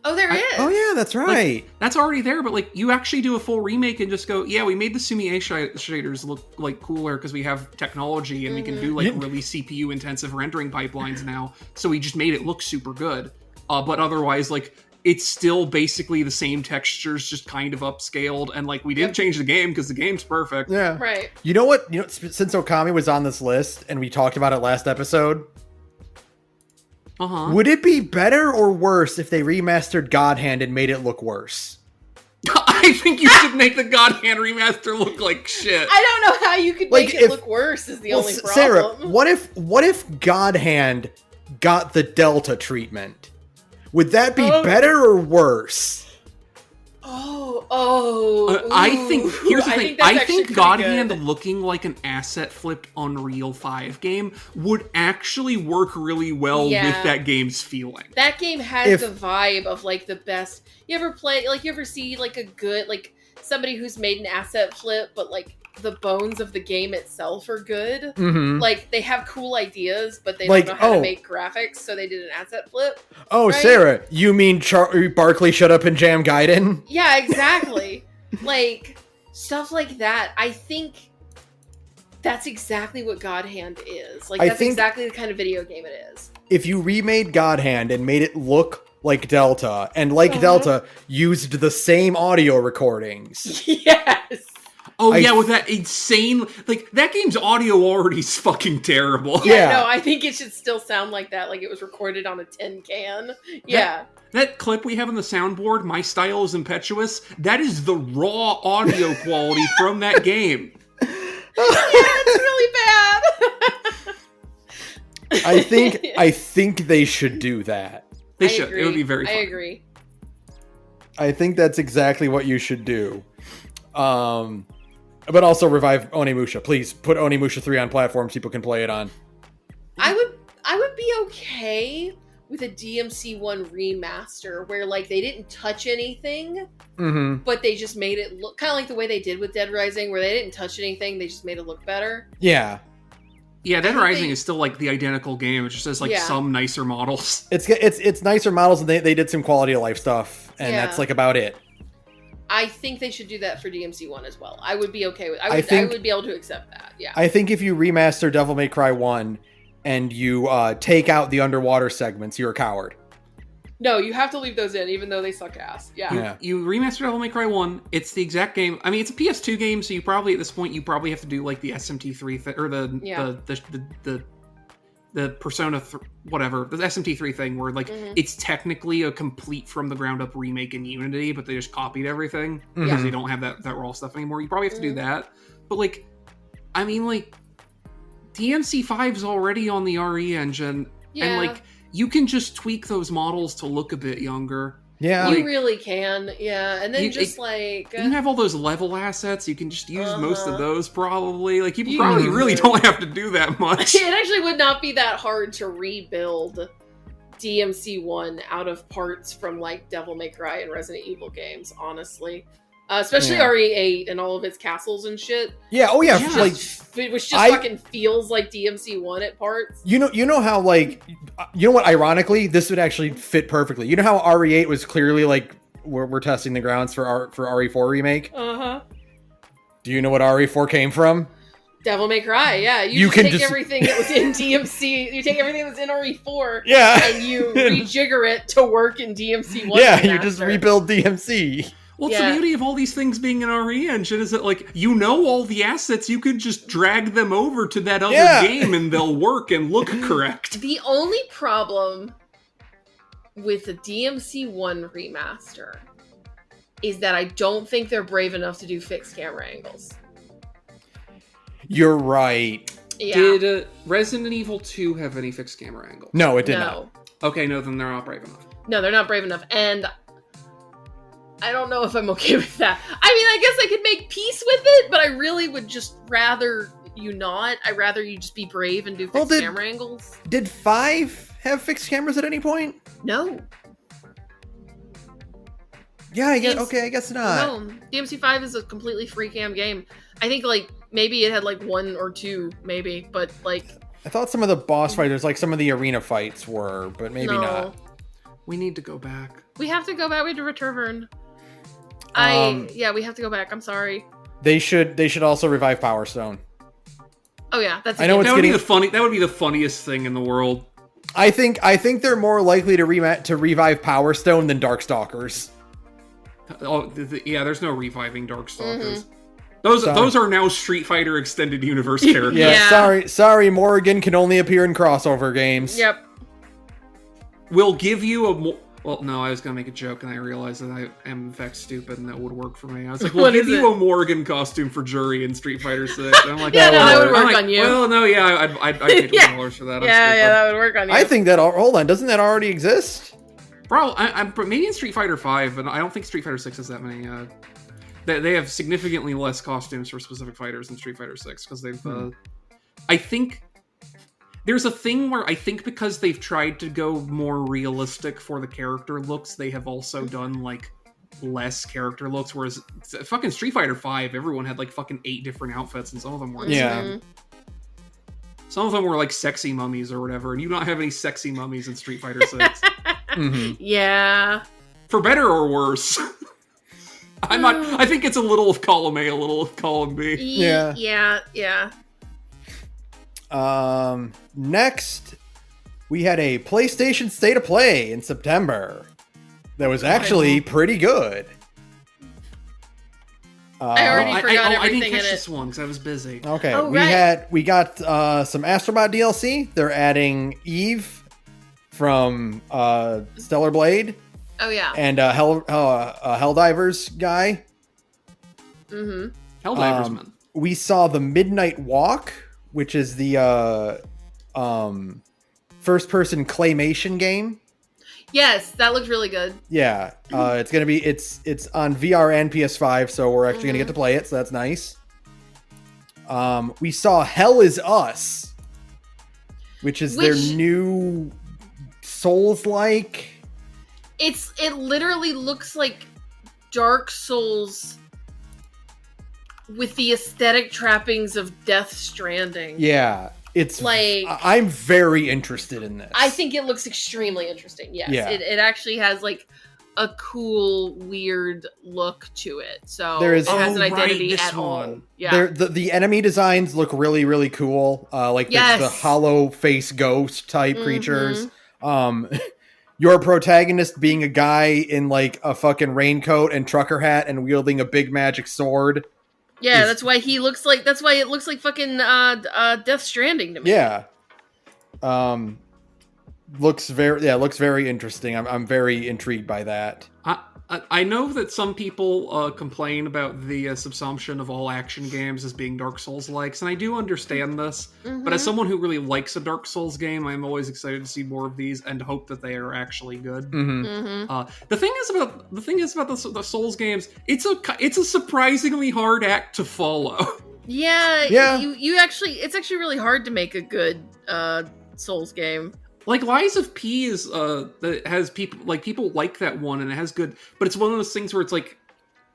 S2: Oh, there is.
S1: Oh, yeah, that's right.
S3: Like, that's already there, but like you actually do a full remake and just go, yeah, we made the Sumi-E shaders look like cooler because we have technology and we can do like really CPU intensive rendering pipelines now. So we just made it look super good. But otherwise, like, it's still basically the same textures, just kind of upscaled. And like, we didn't change the game because the game's perfect.
S1: Yeah.
S2: Right.
S1: You know what? Since Okami was on this list and we talked about it last episode, would it be better or worse if they remastered God Hand and made it look worse?
S3: I think you should make the God Hand remaster look like shit.
S2: I don't know how you could make it look worse is the only problem.
S1: Sarah, what if God Hand got the Delta treatment? Would that be better or worse?
S3: I think here's the thing. I think God Hand looking like an asset flipped Unreal 5 game would actually work really well with that game's feeling.
S2: That game has the vibe of like the best. You ever see like a good, like somebody who's made an asset flip, but like the bones of the game itself are good.
S1: Mm-hmm.
S2: Like, they have cool ideas, but they
S1: Like,
S2: don't know how to make graphics, so they did an asset flip.
S1: Oh, right? Sarah, you mean Barkley shut up and jam Gaiden?
S2: Yeah, exactly. Like, stuff like that. I think that's exactly what God Hand is. Like, that's exactly the kind of video game it is.
S1: If you remade God Hand and made it look like Delta, and like Delta, used the same audio recordings.
S2: Yes!
S3: Oh, yeah, with that insane... Like, that game's audio already is fucking terrible.
S2: Yeah, no, I think it should still sound like that, like it was recorded on a tin can. Yeah.
S3: That clip we have on the soundboard, My Style is Impetuous, that is the raw audio quality from that game.
S2: Yeah, it's really bad.
S1: I think they should do that.
S3: They should. Agree. It would be very fun.
S2: I agree.
S1: I think that's exactly what you should do. But also revive Onimusha. Please put Onimusha 3 on platforms people can play it on.
S2: I would be okay with a DMC1 remaster where, like, they didn't touch anything, but they just made it look kind of like the way they did with Dead Rising, where they didn't touch anything, they just made it look better.
S1: Yeah.
S3: Yeah, Dead Rising is still, like, the identical game. It just has, like, some nicer models.
S1: It's nicer models, and they did some quality of life stuff, and that's, like, about it.
S2: I think they should do that for DMC1 as well. I would be okay with I would be able to accept that, yeah.
S1: I think if you remaster Devil May Cry 1 and you take out the underwater segments, you're a coward.
S2: No, you have to leave those in, even though they suck ass. Yeah.
S3: You remaster Devil May Cry 1, it's the exact game. I mean, it's a PS2 game, so you probably, at this point, have to do, like, the SMT3 thing, or the Persona, whatever, the SMT3 thing, where, like, it's technically a complete from-the-ground-up remake in Unity, but they just copied everything, because they don't have that raw stuff anymore. You probably have to do that. But, like, I mean, like, DMC5's already on the RE engine, and, like, you can just tweak those models to look a bit younger.
S1: Yeah.
S2: You really can, yeah. And then you
S3: have all those level assets, you can just use most of those, probably. Like, you probably really don't have to do that much.
S2: It actually would not be that hard to rebuild DMC1 out of parts from, like, Devil May Cry and Resident Evil games, honestly. Especially RE8 and all of its castles and shit.
S1: Yeah, oh yeah.
S2: Which just fucking feels like DMC1 at parts.
S1: You know how, like, you know what, ironically, this would actually fit perfectly. You know how RE8 was clearly, like, we're testing the grounds for RE4 remake?
S2: Uh-huh.
S1: Do you know what RE4 came from?
S2: Devil May Cry, yeah. You can take everything that was in DMC, you take everything that was in RE4, and you rejigger it to work in DMC1.
S1: Yeah, you just rebuild DMC.
S3: Well, it's the beauty of all these things being an RE engine is that, like, you know all the assets, you can just drag them over to that other game and they'll work and look correct.
S2: The only problem with the DMC1 remaster is that I don't think they're brave enough to do fixed camera angles.
S1: You're right.
S2: Yeah.
S3: Did Resident Evil 2 have any fixed camera angles?
S1: No, it did not.
S3: Okay, no, then they're not brave enough.
S2: No, they're not brave enough, and I don't know if I'm okay with that. I mean, I guess I could make peace with it, but I really would just rather you not. I'd rather you just be brave and do fixed camera angles.
S1: Did 5 have fixed cameras at any point?
S2: No.
S1: Yeah, I guess not.
S2: No, DMC5 is a completely free cam game. I think, like, maybe it had, like, 1 or 2, maybe, but, like...
S1: I thought some of the boss fighters, like some of the arena fights were, but maybe not.
S3: We need to go back.
S2: We have to go back. We have to return. We have to go back. I'm sorry.
S1: They should also revive Power Stone.
S2: Oh yeah, that's.
S3: That would be the funniest thing in the world.
S1: I think they're more likely to revive Power Stone than Darkstalkers.
S3: Oh yeah, there's no reviving Darkstalkers. Those are now Street Fighter Extended Universe characters.
S1: Yeah, sorry, Morrigan can only appear in crossover games.
S2: Yep.
S3: We'll give you a well, no, I was going to make a joke, and I realized that I am, in fact, stupid, and that would work for me. I was like, we'll give you a Morgan costume for Jury in Street Fighter 6. And I'm like,
S2: that would work on you.
S3: Well, no, I'd pay $20 for that.
S2: That would work on you.
S1: I think that, hold on, doesn't that already exist?
S3: Bro, I'm maybe in Street Fighter 5, and I don't think Street Fighter 6 has that many. They have significantly less costumes for specific fighters in Street Fighter 6, because they've, I think... There's a thing where I think because they've tried to go more realistic for the character looks, they have also done, like, less character looks, whereas fucking Street Fighter V, everyone had like fucking 8 different outfits, and some of them were insane. Some of them were like sexy mummies or whatever, and you don't have any sexy mummies in Street Fighter 6.
S2: Yeah.
S3: For better or worse. I think it's a little of column A, a little of column B.
S2: Yeah.
S1: Next, we had a PlayStation State of Play in September that was actually pretty good.
S2: I already forgot everything
S3: I didn't catch
S2: in
S3: this one because I was busy.
S1: Okay,
S2: Oh,
S1: we got some Astrobot DLC. They're adding Eve from Stellar Blade.
S2: Oh yeah.
S1: And Helldivers guy.
S3: Helldivers man.
S1: We saw the Midnight Walk, which is the first-person claymation game.
S2: Yes, that looked really good.
S1: Yeah, it's gonna be it's on VR and PS5, so we're actually gonna get to play it. So that's nice. We saw Hell Is Us, which is their new Souls-like.
S2: It literally looks like Dark Souls with the aesthetic trappings of Death Stranding.
S1: Yeah, it's
S2: like
S1: I'm very interested in this.
S2: I think it looks extremely interesting. Yes,
S1: yeah.
S2: It actually has like a cool, weird look to it. So
S1: it
S2: has an identity at all. Yeah,
S1: the enemy designs look really, really cool. Like the hollow face ghost type creatures. Your protagonist being a guy in like a fucking raincoat and trucker hat and wielding a big magic sword.
S2: Yeah, that's why it looks like fucking Death Stranding to me.
S1: Yeah. Looks very interesting. I'm very intrigued by that.
S3: I know that some people complain about the subsumption of all action games as being Dark Souls-likes, and I do understand this. But as someone who really likes a Dark Souls game, I'm always excited to see more of these and hope that they are actually good. The thing is about the Souls games, it's a surprisingly hard act to follow.
S2: Yeah. It's actually really hard to make a good Souls game.
S3: Like Lies of P is that has people like that one and it has good, but it's one of those things where it's like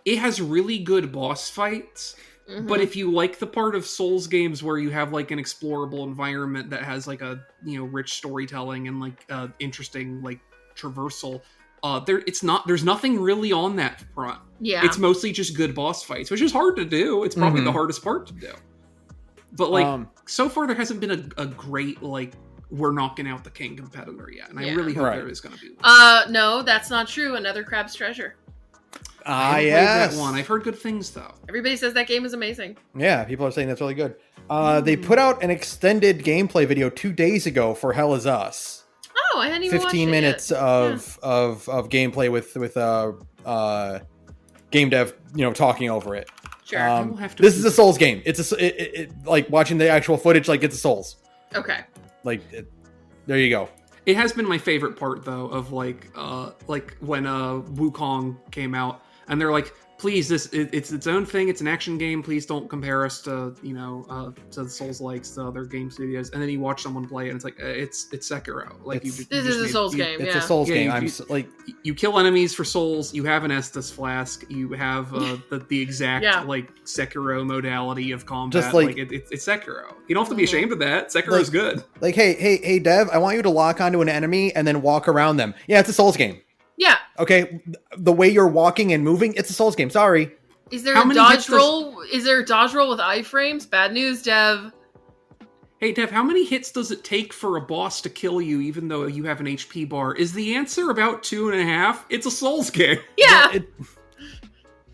S3: it has really good boss fights. But if you like the part of Souls games where you have like an explorable environment that has like a rich storytelling and like interesting like traversal, there's nothing really on that front.
S2: Yeah,
S3: it's mostly just good boss fights, which is hard to do. It's probably the hardest part to do. But like so far, there hasn't been a great like. We're knocking out the king competitor yet, and I really hope there is going to be one.
S2: No, that's not true. Another Crab's Treasure.
S1: Yes.
S3: That one. I've heard good things though.
S2: Everybody says that game is amazing.
S1: Yeah, people are saying that's really good. They put out an extended gameplay video 2 days ago for Hell Is Us.
S2: Oh, I hadn't even watched it
S1: 15 minutes
S2: yet.
S1: of gameplay with game dev, talking over it.
S2: Sure.
S1: This is a Souls game. It's like watching the actual footage, like it's a Souls.
S2: Okay.
S1: There you go.
S3: It has been my favorite part though of like when Wukong came out and they're like, please, it's its own thing. It's an action game. Please don't compare us to to the Souls likes to other game studios. And then you watch someone play it, and it's like it's Sekiro. Like
S2: this is a Souls game.
S1: It's a Souls game.
S3: You kill enemies for souls. You have an Estus flask. You have the exact like Sekiro modality of combat.
S1: Just
S3: it's Sekiro. You don't have to be ashamed of that. Sekiro's good.
S1: Like hey Dev, I want you to lock onto an enemy and then walk around them. Yeah, it's a Souls game.
S2: Yeah.
S1: Okay, the way you're walking and moving, it's a Souls game. Sorry.
S2: Is there a dodge roll? Is there a dodge roll with iframes? Bad news, Dev.
S3: Hey, Dev, how many hits does it take for a boss to kill you even though you have an HP bar? Is the answer about 2.5? It's a Souls game.
S2: Yeah.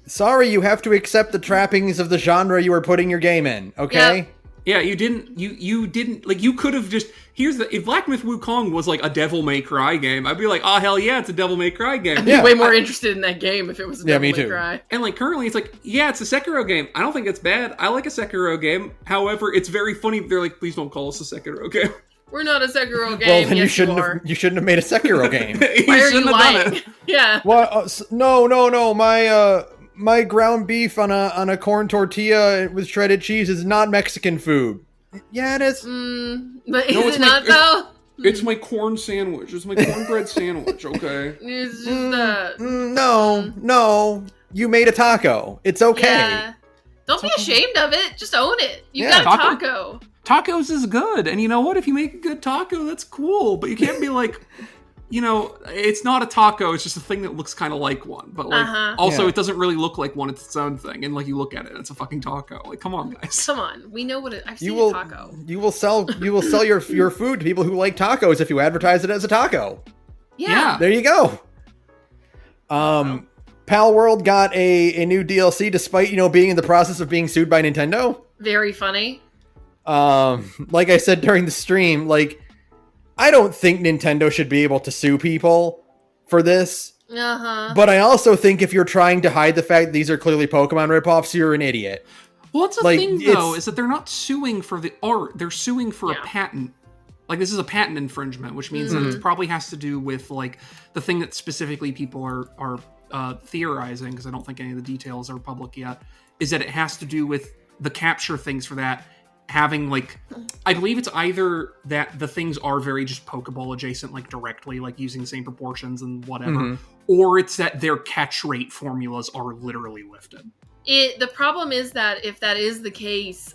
S1: Sorry, you have to accept the trappings of the genre you are putting your game in, okay?
S2: Yep.
S3: Yeah, you didn't, like, you could have just, if Black Myth Wukong was, like, a Devil May Cry game, I'd be like, oh, hell yeah, it's a Devil May Cry game.
S2: I'd be way more interested in that game if it was a Devil May Cry.
S3: And, like, currently, it's like, yeah, it's a Sekiro game. I don't think it's bad. I like a Sekiro game. However, it's very funny. They're like, please don't call us a Sekiro game.
S2: We're not a Sekiro game.
S1: Well, then you shouldn't have made a Sekiro game.
S2: Why are you lying? Yeah.
S1: What? No. My ground beef on a corn tortilla with shredded cheese is not Mexican food. Yeah, it is.
S2: But is it not though?
S3: It's my corn sandwich. It's my cornbread sandwich, okay?
S2: It's just
S1: No. You made a taco. It's okay.
S2: Yeah. Don't be ashamed of it. Just own it. You
S1: Yeah.
S2: got a taco.
S3: Tacos is good. And you know what? If you make a good taco, that's cool. But you can't be like, it's not a taco. It's just a thing that looks kind of like one. But also it doesn't really look like one. It's its own thing. And like you look at it, it's a fucking taco. Like, come on, guys.
S2: Come on. We know what I've seen a taco.
S1: You will sell your food to people who like tacos if you advertise it as a taco.
S2: Yeah.
S1: There you go. Pal World got a new DLC despite, being in the process of being sued by Nintendo.
S2: Very funny.
S1: Like I said during the stream, like, I don't think Nintendo should be able to sue people for this. But I also think if you're trying to hide the fact that these are clearly Pokemon ripoffs, you're an idiot.
S3: Well, that's the thing, though, is that they're not suing for the art. They're suing for a patent. Like, this is a patent infringement, which means that it probably has to do with, like, the thing that specifically people are theorizing, because I don't think any of the details are public yet, is that it has to do with the capture things for that having, like, I believe it's either that the things are very just Pokeball adjacent, like, directly, like, using the same proportions and whatever, or it's that their catch rate formulas are literally lifted.
S2: The problem is that if that is the case,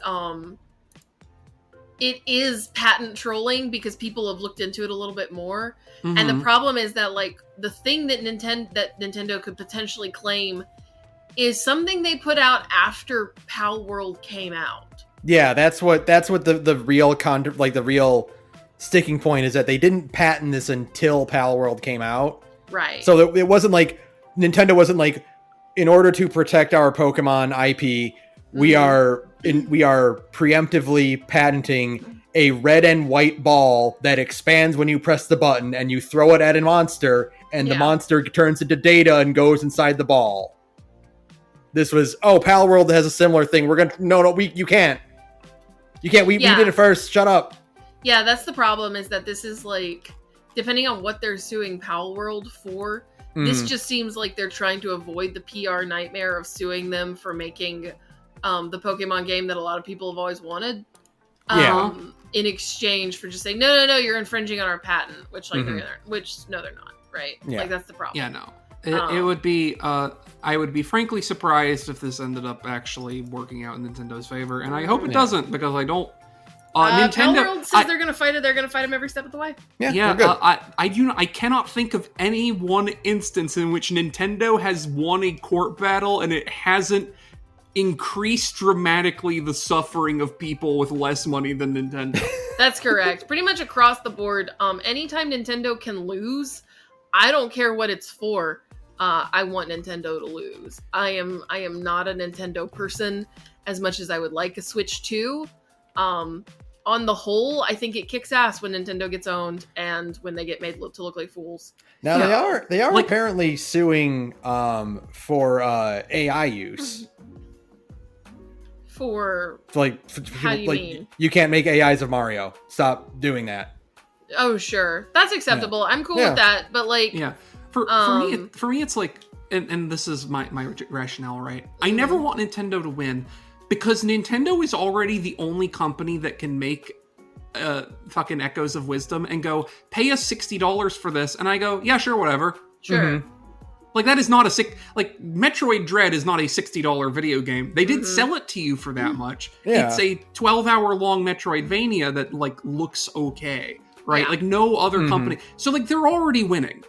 S2: it is patent trolling because people have looked into it a little bit more. And the problem is that, like, the thing that Nintendo could potentially claim is something they put out after Pal World came out.
S1: Yeah, that's what the real the real sticking point is, that they didn't patent this until Pal World came out.
S2: Right.
S1: So it wasn't like Nintendo wasn't like, in order to protect our Pokemon IP, we are preemptively patenting a red and white ball that expands when you press the button, and you throw it at a monster, and the monster turns into data and goes inside the ball. This was, Pal World has a similar thing. You can't. We did it first. Shut up.
S2: Yeah, that's the problem, is that this is, like, depending on what they're suing Pal World for, this just seems like they're trying to avoid the PR nightmare of suing them for making the Pokemon game that a lot of people have always wanted. In exchange for just saying, no, you're infringing on our patent, which, like, they're not, right?
S1: Yeah.
S2: Like, that's the problem.
S3: Yeah, no. It would be, I would be frankly surprised if this ended up actually working out in Nintendo's favor, and I hope it doesn't, because I don't. Nintendo
S2: Pal World says they're gonna fight it. They're gonna fight him every step of the way.
S1: Yeah. Good.
S3: I cannot think of any one instance in which Nintendo has won a court battle and it hasn't increased dramatically the suffering of people with less money than Nintendo.
S2: That's correct. Pretty much across the board. Anytime Nintendo can lose, I don't care what it's for. I want Nintendo to lose. I am not a Nintendo person as much as I would like a Switch 2. On the whole, I think it kicks ass when Nintendo gets owned and when they get made to look like fools.
S1: Now they are apparently suing for AI use.
S2: How do you mean?
S1: You can't make AIs of Mario. Stop doing that.
S2: Oh, sure. That's acceptable. I'm cool with that. But, like...
S3: Yeah. For me, it's like... And this is my rationale, right? I never want Nintendo to win, because Nintendo is already the only company that can make fucking Echoes of Wisdom and go, pay us $60 for this. And I go, yeah, sure, whatever.
S2: Sure.
S3: Like, that is not Metroid Dread is not a $60 video game. They did sell it to you for that much.
S1: Yeah.
S3: It's a 12-hour long Metroidvania that, like, looks okay, right? Yeah. Like, no other company. So, like, they're already winning.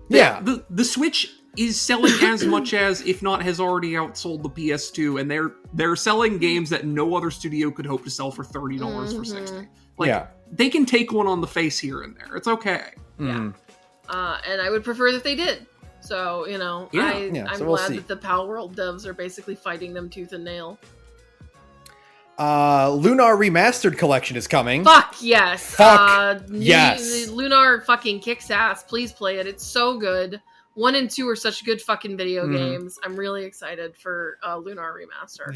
S1: Yeah.
S3: The Switch is selling as much as, if not has already outsold the PS2, and they're selling games that no other studio could hope to sell for $30 for $60. Like, they can take one on the face here and there. It's okay.
S2: Yeah. And I would prefer that they did. So, I'm glad that the Pal World devs are basically fighting them tooth and nail.
S1: Lunar Remastered Collection is coming.
S2: Fuck yes.
S1: Yes.
S2: Lunar fucking kicks ass. Please play it. It's so good. 1 and 2 are such good fucking video games. I'm really excited for Lunar Remaster.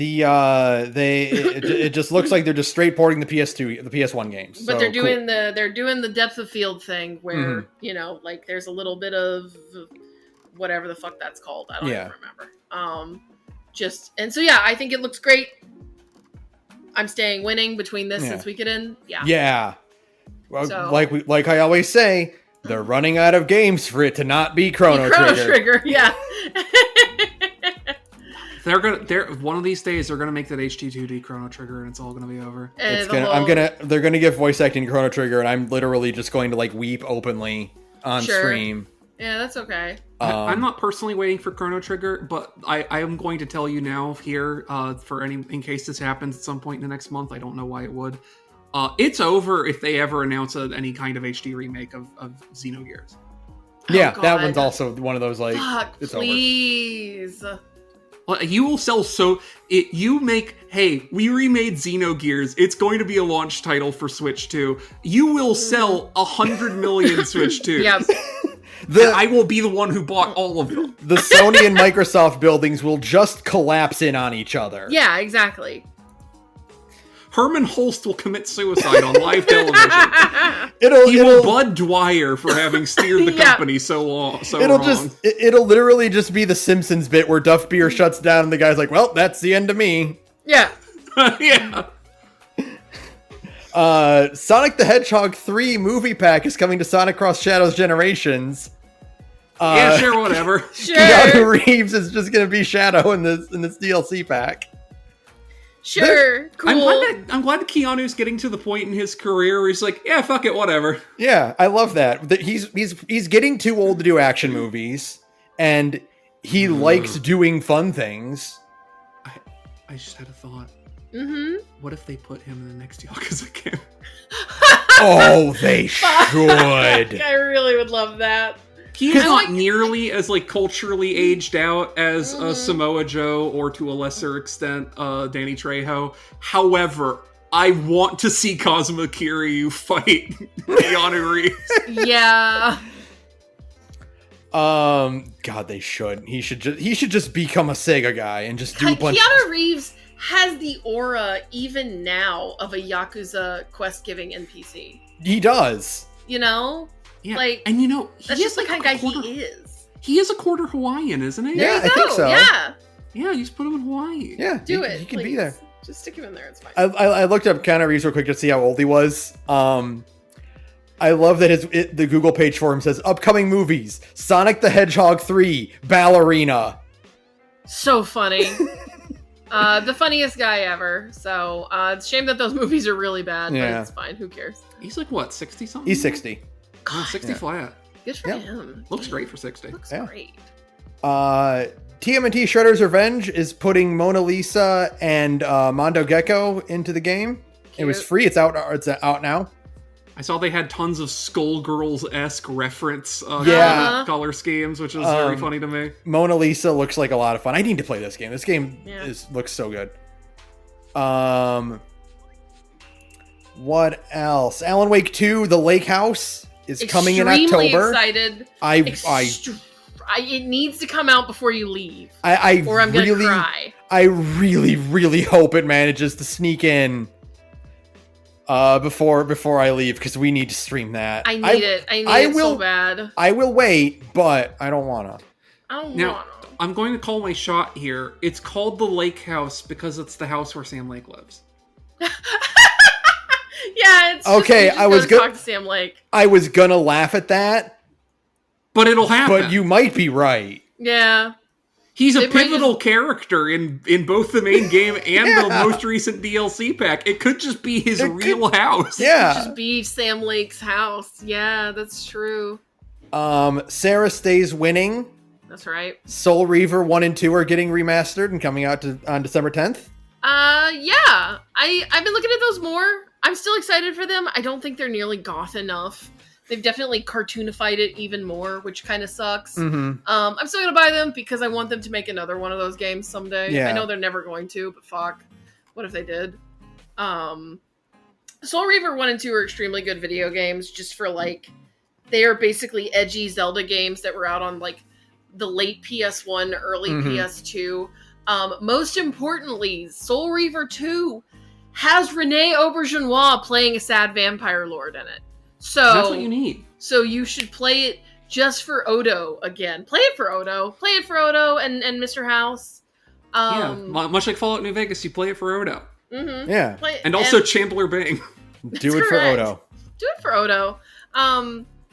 S1: It just looks like they're just straight porting the PS1 games.
S2: But they're doing the depth of field thing where, like, there's a little bit of whatever the fuck that's called. I don't even remember. I think it looks great. I'm staying winning between this and Suikoden. Yeah.
S1: Yeah. Well,
S2: So-
S1: like I always say, they're running out of games for it to not be Chrono Trigger.
S2: Yeah.
S3: They're one of these days they're gonna make that HD2D Chrono Trigger and it's all gonna be over.
S1: They're gonna give voice acting Chrono Trigger, and I'm literally just going to like weep openly on stream.
S2: Yeah, that's okay.
S3: I'm not personally waiting for Chrono Trigger, but I am going to tell you now here, in case this happens at some point in the next month. I don't know why it would. It's over if they ever announce any kind of HD remake of Xenogears.
S1: Yeah,
S2: God.
S1: that one's also one of those like.
S2: Fuck,
S1: it's
S2: please.
S1: over.
S3: You will sell we remade Xenogears. It's going to be a launch title for Switch 2. You will sell 100 million Switch 2.
S2: Yep.
S3: I will be the one who bought all of them.
S1: The Sony and Microsoft buildings will just collapse in on each other.
S2: Yeah, exactly.
S3: Herman Holst will commit suicide on live television. He will Bud Dwyer for having steered the company so wrong.
S1: It'll literally just be the Simpsons bit where Duff Beer shuts down and the guy's like, well, that's the end of me.
S2: Yeah.
S3: Yeah.
S1: Sonic the Hedgehog 3 movie pack is coming to Sonic Cross Shadows Generations.
S3: Yeah, sure, whatever.
S2: Sure.
S1: Keanu Reeves is just going to be Shadow in this DLC pack.
S2: Sure, cool.
S3: I'm glad that Keanu's getting to the point in his career where he's like, yeah, fuck it, whatever.
S1: Yeah, I love that. He's getting too old to do action movies, and he likes doing fun things.
S3: I just had a thought.
S2: Mm-hmm.
S3: What if they put him in the next Yakuza game?
S1: Oh, they should.
S2: I really would love that.
S3: He's not nearly as like culturally aged out as Samoa Joe or to a lesser extent Danny Trejo. However, I want to see Kazuma Kiryu fight Keanu Reeves.
S2: Yeah.
S1: God, they should. He should just become a Sega guy and just do a bunch.
S2: Keanu Reeves has the aura even now of a Yakuza quest-giving NPC.
S1: He does.
S2: You know?
S3: Yeah,
S2: like,
S3: and
S2: that's just the kind of guy he is.
S3: He is a quarter Hawaiian, isn't he?
S1: Yeah, I think so.
S2: Yeah.
S3: Yeah, you just put him in Hawaii.
S1: Yeah,
S2: Do it.
S1: He can
S2: please.
S1: be there.
S2: Just stick him in there. It's fine.
S1: I looked up Keanu Reeves real quick to see how old he was. I love that the Google page for him says upcoming movies: Sonic the Hedgehog 3, Ballerina.
S2: So funny. The funniest guy ever. So it's a shame that those movies are really bad, but it's fine. Who cares?
S3: He's like, what, 60 something?
S1: He's 60.
S3: Oh, 60 flat.
S2: Good for him.
S3: Looks great for 60.
S2: Looks great.
S1: TMNT Shredder's Revenge is putting Mona Lisa and Mondo Gecko into the game. Cute. It was free. It's out now.
S3: I saw they had tons of Skullgirls-esque reference color schemes, which was very funny to me.
S1: Mona Lisa looks like a lot of fun. I need to play this game. This game looks so good. What else? Alan Wake 2, The Lake House is coming in October.
S2: Excited. It needs to come out before you leave. Or I'm gonna cry.
S1: I really, really hope it manages to sneak in before I leave, because we need to stream that.
S2: I need it so bad.
S1: I will wait, but I don't wanna.
S3: I'm going to call my shot here. It's called The Lake House because it's the house where Sam Lake lives.
S2: Yeah, it's
S1: okay.
S2: I was gonna talk to Sam Lake.
S1: I was gonna laugh at that,
S3: but it'll happen.
S1: But you might be right.
S2: Yeah,
S3: he's a pivotal character in both the main game and the most recent DLC pack. It could just be his real house.
S1: Yeah,
S2: it could just be Sam Lake's house. Yeah, that's true.
S1: Sara Stays Winning.
S2: That's right.
S1: Soul Reaver 1 and 2 are getting remastered and coming out on December 10th.
S2: Yeah. I've been looking at those more. I'm still excited for them. I don't think they're nearly goth enough. They've definitely cartoonified it even more, which kind of sucks.
S1: Mm-hmm.
S2: I'm still gonna buy them because I want them to make another one of those games someday.
S1: Yeah.
S2: I know they're never going to, but fuck. What if they did? Soul Reaver 1 and 2 are extremely good video games, just for like, they are basically edgy Zelda games that were out on like the late PS1, early PS2. Most importantly, Soul Reaver 2 has Renee Auberjonois playing a sad vampire lord in it. So
S3: that's what you need.
S2: So you should play it just for Odo again. Play it for Odo. Play it for Odo and Mr. House.
S3: Much like Fallout New Vegas, you play it for Odo.
S2: Mm-hmm.
S1: Yeah.
S3: And also Chandler Bing.
S1: Do it for Odo.
S2: Do it for Odo.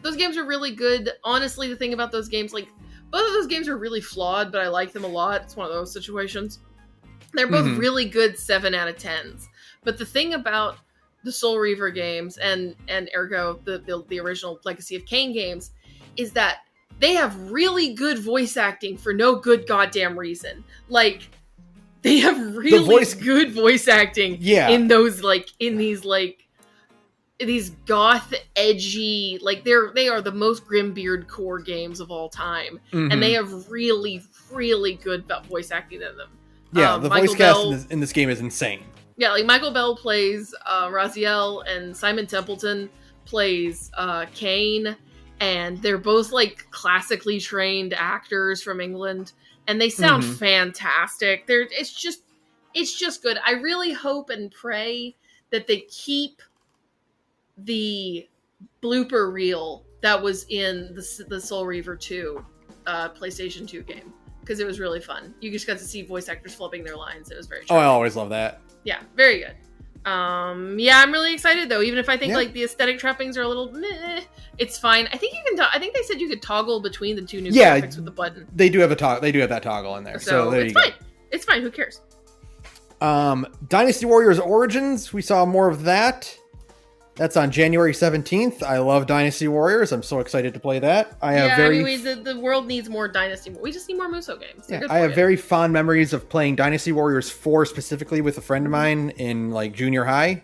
S2: Those games are really good. Honestly, the thing about those games, like, both of those games are really flawed, but I like them a lot. It's one of those situations. They're both really good 7 out of 10s. But the thing about the Soul Reaver games and ergo the original Legacy of Kain games is that they have really good voice acting for no good goddamn reason. Like, they have really good voice acting in those, like, in these, like, these goth, edgy, like, they are the most Grimbeard core games of all time. And they have really, really good voice acting in them.
S1: Yeah, the voice cast in this game is insane.
S2: Yeah, like, Michael Bell plays Raziel, and Simon Templeton plays Kain, and they're both, like, classically trained actors from England, and they sound fantastic. It's just good. I really hope and pray that they keep the blooper reel that was in the Soul Reaver 2 PlayStation 2 game, because it was really fun. You just got to see voice actors flipping their lines. It was very charming.
S1: I always love that.
S2: Yeah, very good. Yeah, I'm really excited though. Even if I think like the aesthetic trappings are a little meh, it's fine. I think you can. I think they said you could toggle between the two new graphics with the button.
S1: They do have They do have that toggle in there. So there
S2: it's fine. It's fine. Who cares?
S1: Dynasty Warriors Origins. We saw more of that. That's on January 17th. I love Dynasty Warriors. I'm so excited to play that.
S2: The world needs more Dynasty. We just need more Muso games.
S1: I have very fond memories of playing Dynasty Warriors 4 specifically with a friend of mine in, like, junior high.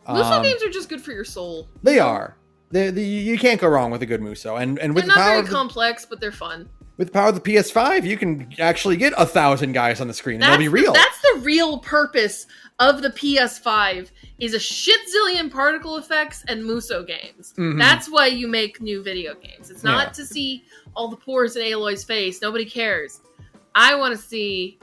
S2: Muso games are just good for your soul.
S1: They are. You can't go wrong with a good Muso. And with
S2: they're not very complex, but they're fun.
S1: With the power of the PS5, you can actually get 1,000 guys on the screen, and they'll be real.
S2: That's the real purpose of the PS5, is a shit zillion particle effects and Muso games. That's why you make new video games. It's not to see all the pores in Aloy's face. Nobody cares. I want to see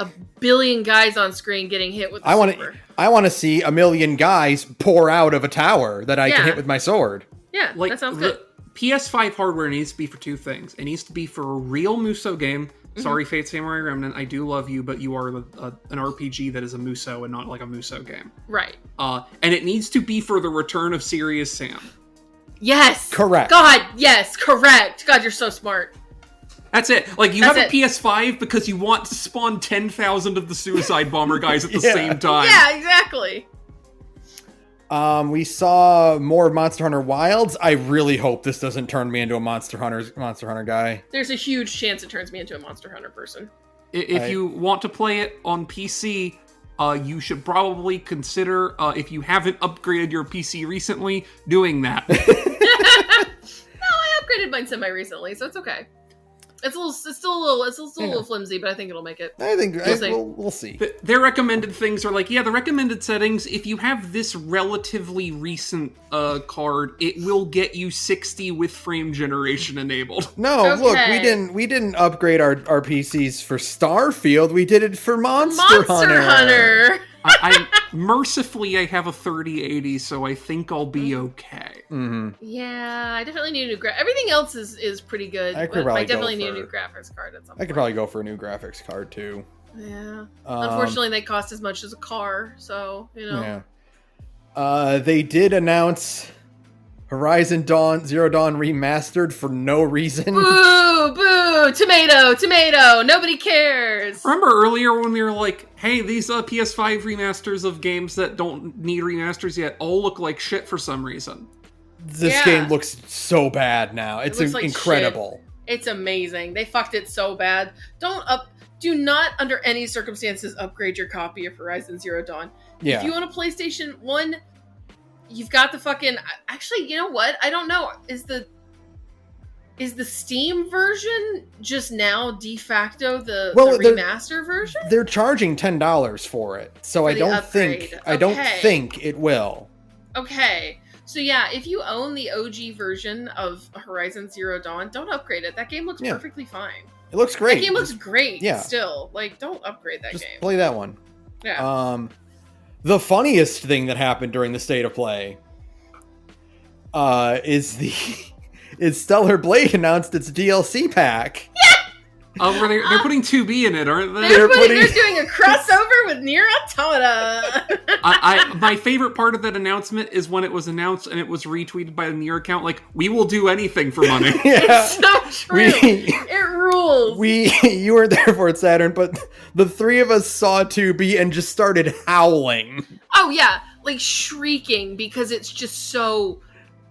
S2: a billion guys on screen getting hit with the super.
S1: I want to see a million guys pour out of a tower that I can hit with my sword.
S2: Yeah, that sounds good.
S3: PS5 hardware needs to be for two things. It needs to be for a real Muso game. Sorry, Fate Samurai Remnant, I do love you, but you are an RPG that is a Muso and not like a Muso game.
S2: Right.
S3: And it needs to be for the return of Serious Sam.
S2: Yes!
S1: Correct.
S2: God, yes, correct. God, you're so smart.
S3: That's it. Like, you have a PS5 because you want to spawn 10,000 of the Suicide Bomber guys at the same time.
S2: Yeah, exactly.
S1: We saw more Monster Hunter Wilds. I really hope this doesn't turn me into a Monster Hunter guy.
S2: There's a huge chance it turns me into a Monster Hunter person.
S3: If you want to play it on PC, you should probably consider, if you haven't upgraded your PC recently, doing that.
S2: No, I upgraded mine semi-recently, so it's okay. It's still a little flimsy, but I think it'll make it.
S1: I think we'll see.
S3: Their recommended things are like, the recommended settings, if you have this relatively recent card, it will get you 60 with frame generation enabled.
S1: No, okay. Look, we didn't upgrade our PCs for Starfield. We did it for Monster Hunter.
S3: Mercifully, I have a 3080, so I think I'll be okay.
S2: Yeah, I definitely need a new everything else is pretty good. I definitely need a new graphics card at some point.
S1: I could probably go for a new graphics card too.
S2: Yeah. Unfortunately, they cost as much as a car, so
S1: Yeah. They did announce Horizon Zero Dawn remastered for no reason.
S2: Boo! Boo! Tomato! Nobody cares!
S3: Remember earlier when we were like, hey, these PS5 remasters of games that don't need remasters yet all look like shit for some reason.
S1: This game looks so bad now. It's like incredible.
S2: Shit. It's amazing. They fucked it so bad. Do not under any circumstances upgrade your copy of Horizon Zero Dawn.
S1: Yeah.
S2: If you own a PlayStation 1, you've got the fucking... Actually, you know what? I don't know. Is the Steam version just now de facto the remaster version?
S1: They're charging $10 for it, so I don't think it will.
S2: Okay, so yeah, if you own the OG version of Horizon Zero Dawn, don't upgrade it. That game looks perfectly fine.
S1: It looks great.
S2: That game looks great. Yeah. Still, like, don't upgrade that game.
S1: Play that one.
S2: Yeah.
S1: The funniest thing that happened during the State of Play is Stellar Blade announced its DLC pack.
S2: Yeah!
S3: Where they're putting 2B in it, aren't they?
S2: They're doing a crossover with Nier Automata.
S3: My favorite part of that announcement is when it was announced and it was retweeted by the Nier account, like, we will do anything for money.
S2: It's so true. It rules.
S1: You weren't there for it, Saturn, but the three of us saw 2B and just started howling.
S2: Oh, yeah. Like, shrieking because it's just so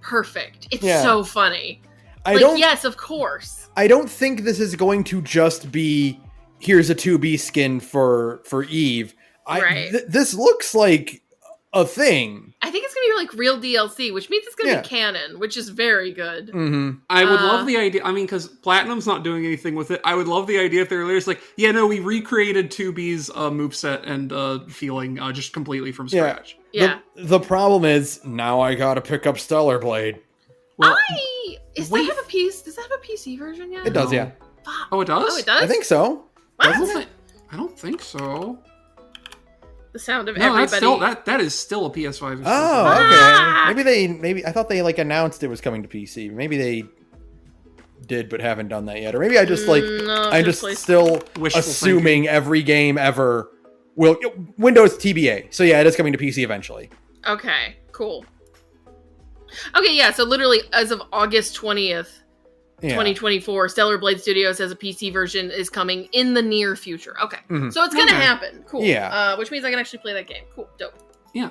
S2: perfect. It's so funny. Yes, of course.
S1: I don't think this is going to just be, here's a 2B skin for Eve. This looks like a thing.
S2: I think it's going to be like real DLC, which means it's going to be canon, which is very good.
S1: Mm-hmm.
S3: I would love the idea. I mean, because Platinum's not doing anything with it. I would love the idea if they're just like, we recreated 2B's moveset and feeling just completely from scratch.
S2: Yeah.
S1: The problem is, now I gotta pick up Stellar Blade.
S3: Well,
S2: does that have a PC version yet?
S1: It does, yeah.
S3: Oh, it does?
S2: Oh, it does?
S1: I think so.
S2: What?
S3: I don't think so.
S2: The sound of everybody.
S3: That is still a PS5 exclusive.
S1: Oh, okay. Maybe I thought they announced it was coming to PC. Maybe they did but haven't done that yet. Or maybe I just I'm just still assuming every game ever will Windows TBA. So yeah, it is coming to PC eventually.
S2: Okay, cool. Okay, yeah, so literally as of August 20th, 2024, Stellar Blade Studios has a PC version is coming in the near future. Okay. Mm-hmm. So it's going to happen. Cool.
S1: Yeah.
S2: Which means I can actually play that game. Cool. Dope.
S3: Yeah.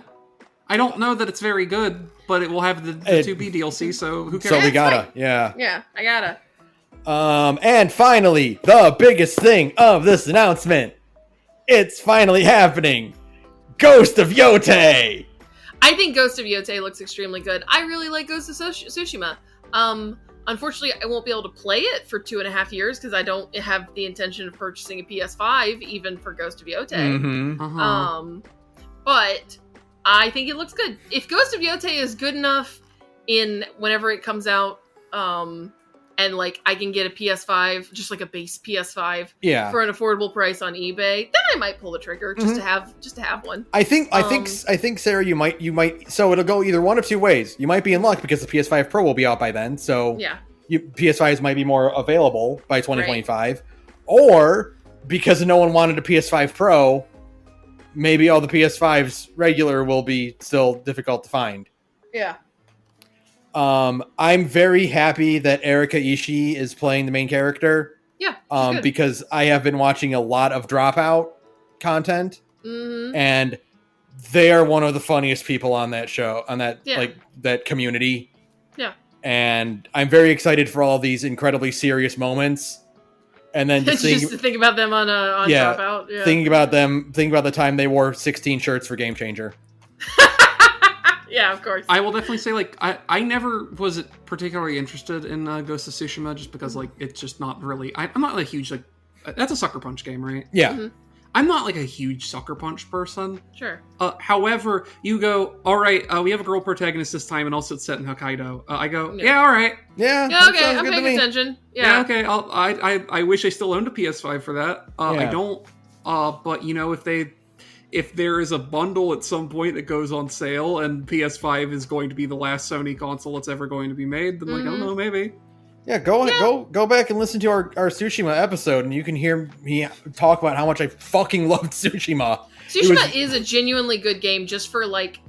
S3: I don't know that it's very good, but it will have the 2B DLC, so who cares?
S1: So we gotta. Yeah.
S2: Yeah, I gotta.
S1: And finally, the biggest thing of this announcement. It's finally happening. Ghost of Yotei.
S2: I think Ghost of Yotei looks extremely good. I really like Ghost of Tsushima. Unfortunately, I won't be able to play it for 2.5 years because I don't have the intention of purchasing a PS5 even for Ghost of Yotei.
S1: Mm-hmm.
S2: But I think it looks good. If Ghost of Yotei is good enough in whenever it comes out, and I can get a PS5, just like a base PS5, for an affordable price on eBay, then I might pull the trigger just to have one.
S1: I think Sarah, you might. So it'll go either one of two ways. You might be in luck because the PS5 Pro will be out by then. So PS5s might be more available by 2025, or because no one wanted a PS5 Pro, maybe all the PS5s regular will be still difficult to find.
S2: Yeah.
S1: I'm very happy that Erika Ishii is playing the main character.
S2: Yeah.
S1: Because I have been watching a lot of Dropout content, and they are one of the funniest people on that show, on that that community.
S2: Yeah.
S1: And I'm very excited for all these incredibly serious moments. And then just
S2: to think about them on Dropout. Yeah.
S1: Thinking about the time they wore 16 shirts for Game Changer.
S2: Yeah, of course.
S3: I will definitely say, I never was particularly interested in Ghost of Tsushima just because, it's just not really... I'm not a huge, that's a Sucker Punch game, right?
S1: Yeah. Mm-hmm.
S3: I'm not, a huge Sucker Punch person.
S2: Sure.
S3: However, you go, all right, we have a girl protagonist this time, and also it's set in Hokkaido. I go, all right.
S2: Yeah, okay, I'm paying attention. Yeah,
S3: okay, I wish I still owned a PS5 for that. I don't, but, if there is a bundle at some point that goes on sale and PS5 is going to be the last Sony console that's ever going to be made, then I don't know, maybe.
S1: Yeah, go back and listen to our Tsushima episode, and you can hear me talk about how much I fucking loved Tsushima.
S2: Tsushima is a genuinely good game just for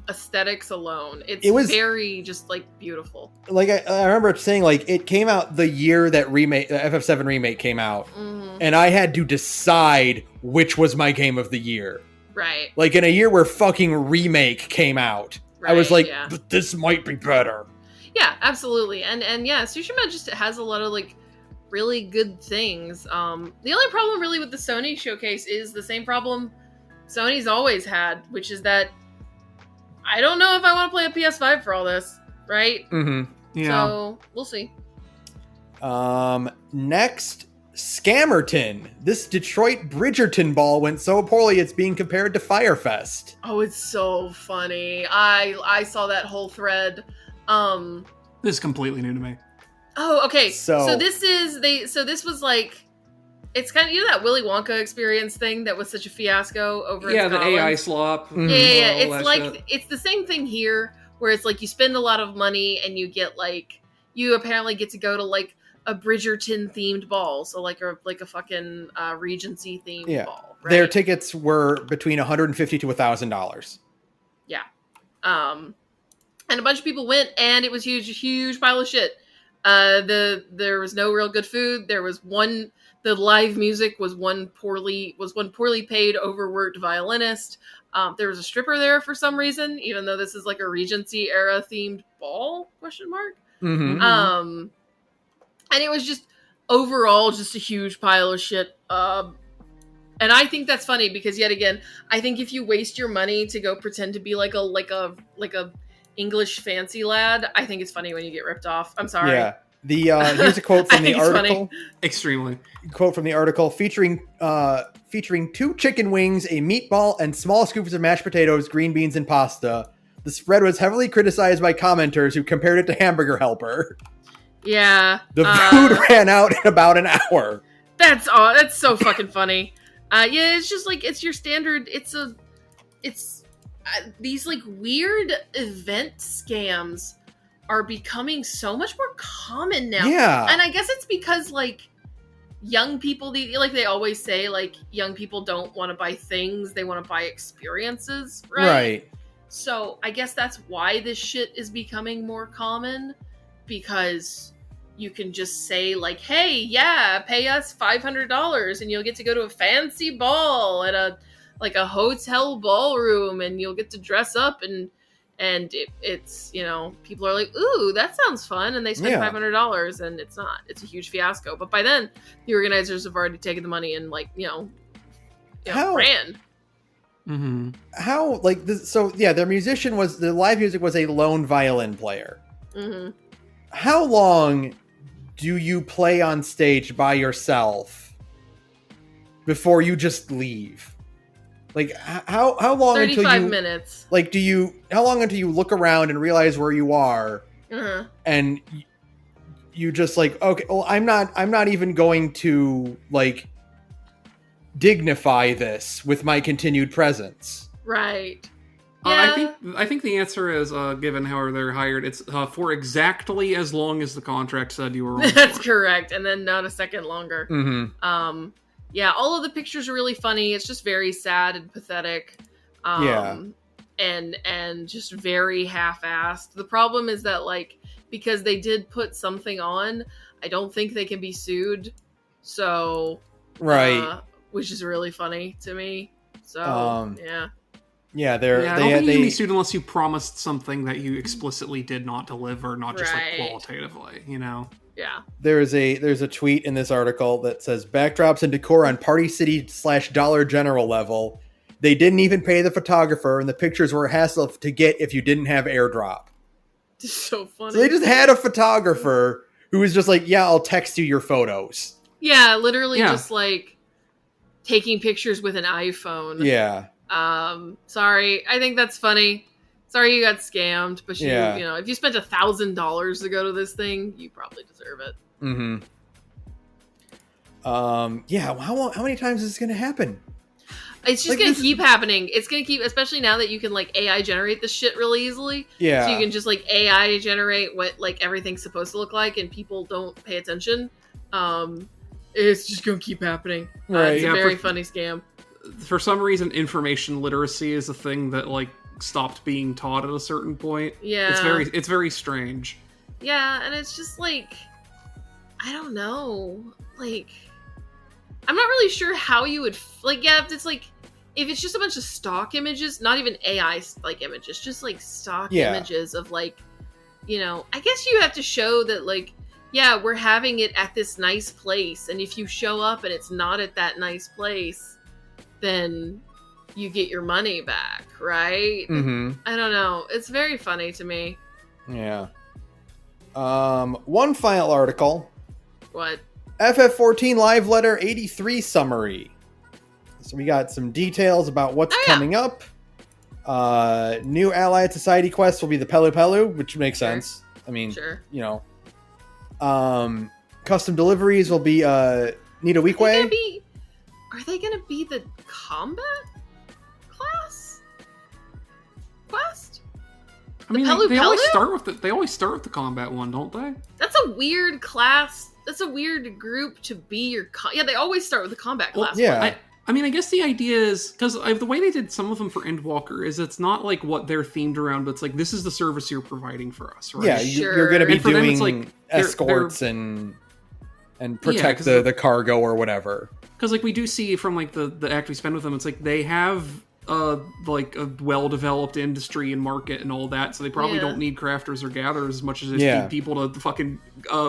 S2: aesthetics alone. It was very just beautiful.
S1: I remember saying it came out the year that the FF7 remake came out, and I had to decide which was my game of the year.
S2: Right.
S1: In a year where fucking Remake came out, I was like, but this might be better.
S2: Yeah, absolutely. And Tsushima just has a lot of really good things. The only problem really with the Sony showcase is the same problem Sony's always had, which is that I don't know if I want to play a PS5 for all this, right?
S1: Mm-hmm.
S3: Yeah.
S2: So we'll see.
S1: Next, Scammerton. This Detroit Bridgerton ball went so poorly it's being compared to Firefest.
S2: Oh, it's so funny. I saw that whole thread.
S3: This is completely new to me.
S2: Oh, okay. So this was it's kind of that Willy Wonka experience thing that was such a fiasco over in Scotland.
S3: The AI slop.
S2: Mm-hmm. Yeah. It's the same thing here where it's you spend a lot of money and you get you apparently get to go to a Bridgerton themed ball, so like a fucking Regency themed ball. Right?
S1: Their tickets were between $150 to $1,000.
S2: Yeah. And a bunch of people went, and it was huge pile of shit. There was no real good food. There was the live music was one poorly paid, overworked violinist. There was a stripper there for some reason, even though this is like a Regency era themed ball ?
S1: Mm-hmm.
S2: And it was just overall just a huge pile of shit. And I think that's funny because yet again, I think if you waste your money to go pretend to be like a English fancy lad, I think it's funny when you get ripped off. I'm sorry.
S1: Yeah. Here's a quote from the article.
S3: Extremely.
S1: Quote from the article featuring 2 chicken wings, a meatball, and small scoops of mashed potatoes, green beans, and pasta. The spread was heavily criticized by commenters who compared it to Hamburger Helper.
S2: Yeah.
S1: The food ran out in about an hour.
S2: That's so fucking funny. Yeah, it's just like, it's your standard, these like weird event scams are becoming so much more common now.
S1: Yeah.
S2: And I guess it's because like young people, like they always say, like young people don't want to buy things, they want to buy experiences, right?
S1: Right.
S2: So I guess that's why this shit is becoming more common, because you can just say like, hey, yeah, pay us $500 and you'll get to go to a fancy ball at a hotel ballroom, and you'll get to dress up, and it's, you know, people are like, ooh, that sounds fun, and they spend $500, and it's a huge fiasco. But by then the organizers have already taken the money and like, ran.
S1: Mm-hmm. How, like, their live music was a lone violin player.
S2: Mm-hmm.
S1: How long do you play on stage by yourself before you just leave? Like, how long
S2: 35 minutes.
S1: Like, how long until you look around and realize where you are, and you just like, okay, well, I'm not even going to like dignify this with my continued presence.
S2: Right. Yeah.
S3: I think the answer is, given how they're hired, it's for exactly as long as the contract said you were on.
S2: That's correct, and then not a second longer.
S1: Mm-hmm.
S2: Yeah, all of the pictures are really funny. It's just very sad and pathetic. And just very half-assed. The problem is that, like, because they did put something on, I don't think they can be sued. So,
S1: right,
S2: which is really funny to me. So, yeah.
S1: Yeah,
S3: I don't think you can be sued unless you promised something that you explicitly did not deliver, not just like qualitatively, you know?
S2: Yeah.
S1: There's a tweet in this article that says backdrops and decor on Party City / Dollar General level. They didn't even pay the photographer, and the pictures were a hassle to get if you didn't have airdrop.
S2: It's so funny.
S1: So they just had a photographer who was just like, yeah, I'll text you your photos.
S2: Yeah, literally just like taking pictures with an iPhone.
S1: Yeah.
S2: Sorry. I think that's funny. Sorry you got scammed, but you know, if you spent $1,000 to go to this thing, you probably deserve it.
S1: Mm-hmm. Yeah. How many times is this going to happen?
S2: It's just going to keep happening. It's going to keep, especially now that you can like AI generate this shit really easily.
S1: Yeah.
S2: So you can just like AI generate what like everything's supposed to look like, and people don't pay attention. It's just going to keep happening.
S1: Right.
S2: It's a very funny scam.
S3: For some reason, information literacy is a thing that like stopped being taught at a certain point.
S2: Yeah.
S3: It's very strange.
S2: Yeah, and it's just like, I don't know. Like, I'm not really sure how you would if it's just a bunch of stock images, not even AI like images, just like stock images of like, you know, I guess you have to show that like, yeah, we're having it at this nice place, and if you show up and it's not at that nice place, then you get your money back, right?
S1: Mm-hmm.
S2: I don't know. It's very funny to me.
S1: Yeah. One final article.
S2: What?
S1: FF14 Live Letter 83 summary. So we got some details about what's coming up. New Allied Society quest will be the Pelu Pelu, which makes sense. I mean, you know. Custom deliveries will be Nidawikwe.
S2: Are they gonna be the combat class quest?
S3: I mean, they always start with the combat one, don't they?
S2: That's a weird class. That's a weird group to be your... yeah, they always start with the combat class.
S1: Yeah.
S3: I mean, I guess the idea is, because the way they did some of them for Endwalker is it's not like what they're themed around, but it's like, this is the service you're providing for us, right?
S1: Yeah,
S2: Sure.
S1: you're going to be
S3: And for them,
S1: doing
S3: it's like,
S1: escorts and protect the cargo or whatever.
S3: Because like we do see from like the act we spend with them, it's like they have like a well-developed industry and market and all that, so they probably don't need crafters or gatherers as much as they need people to fucking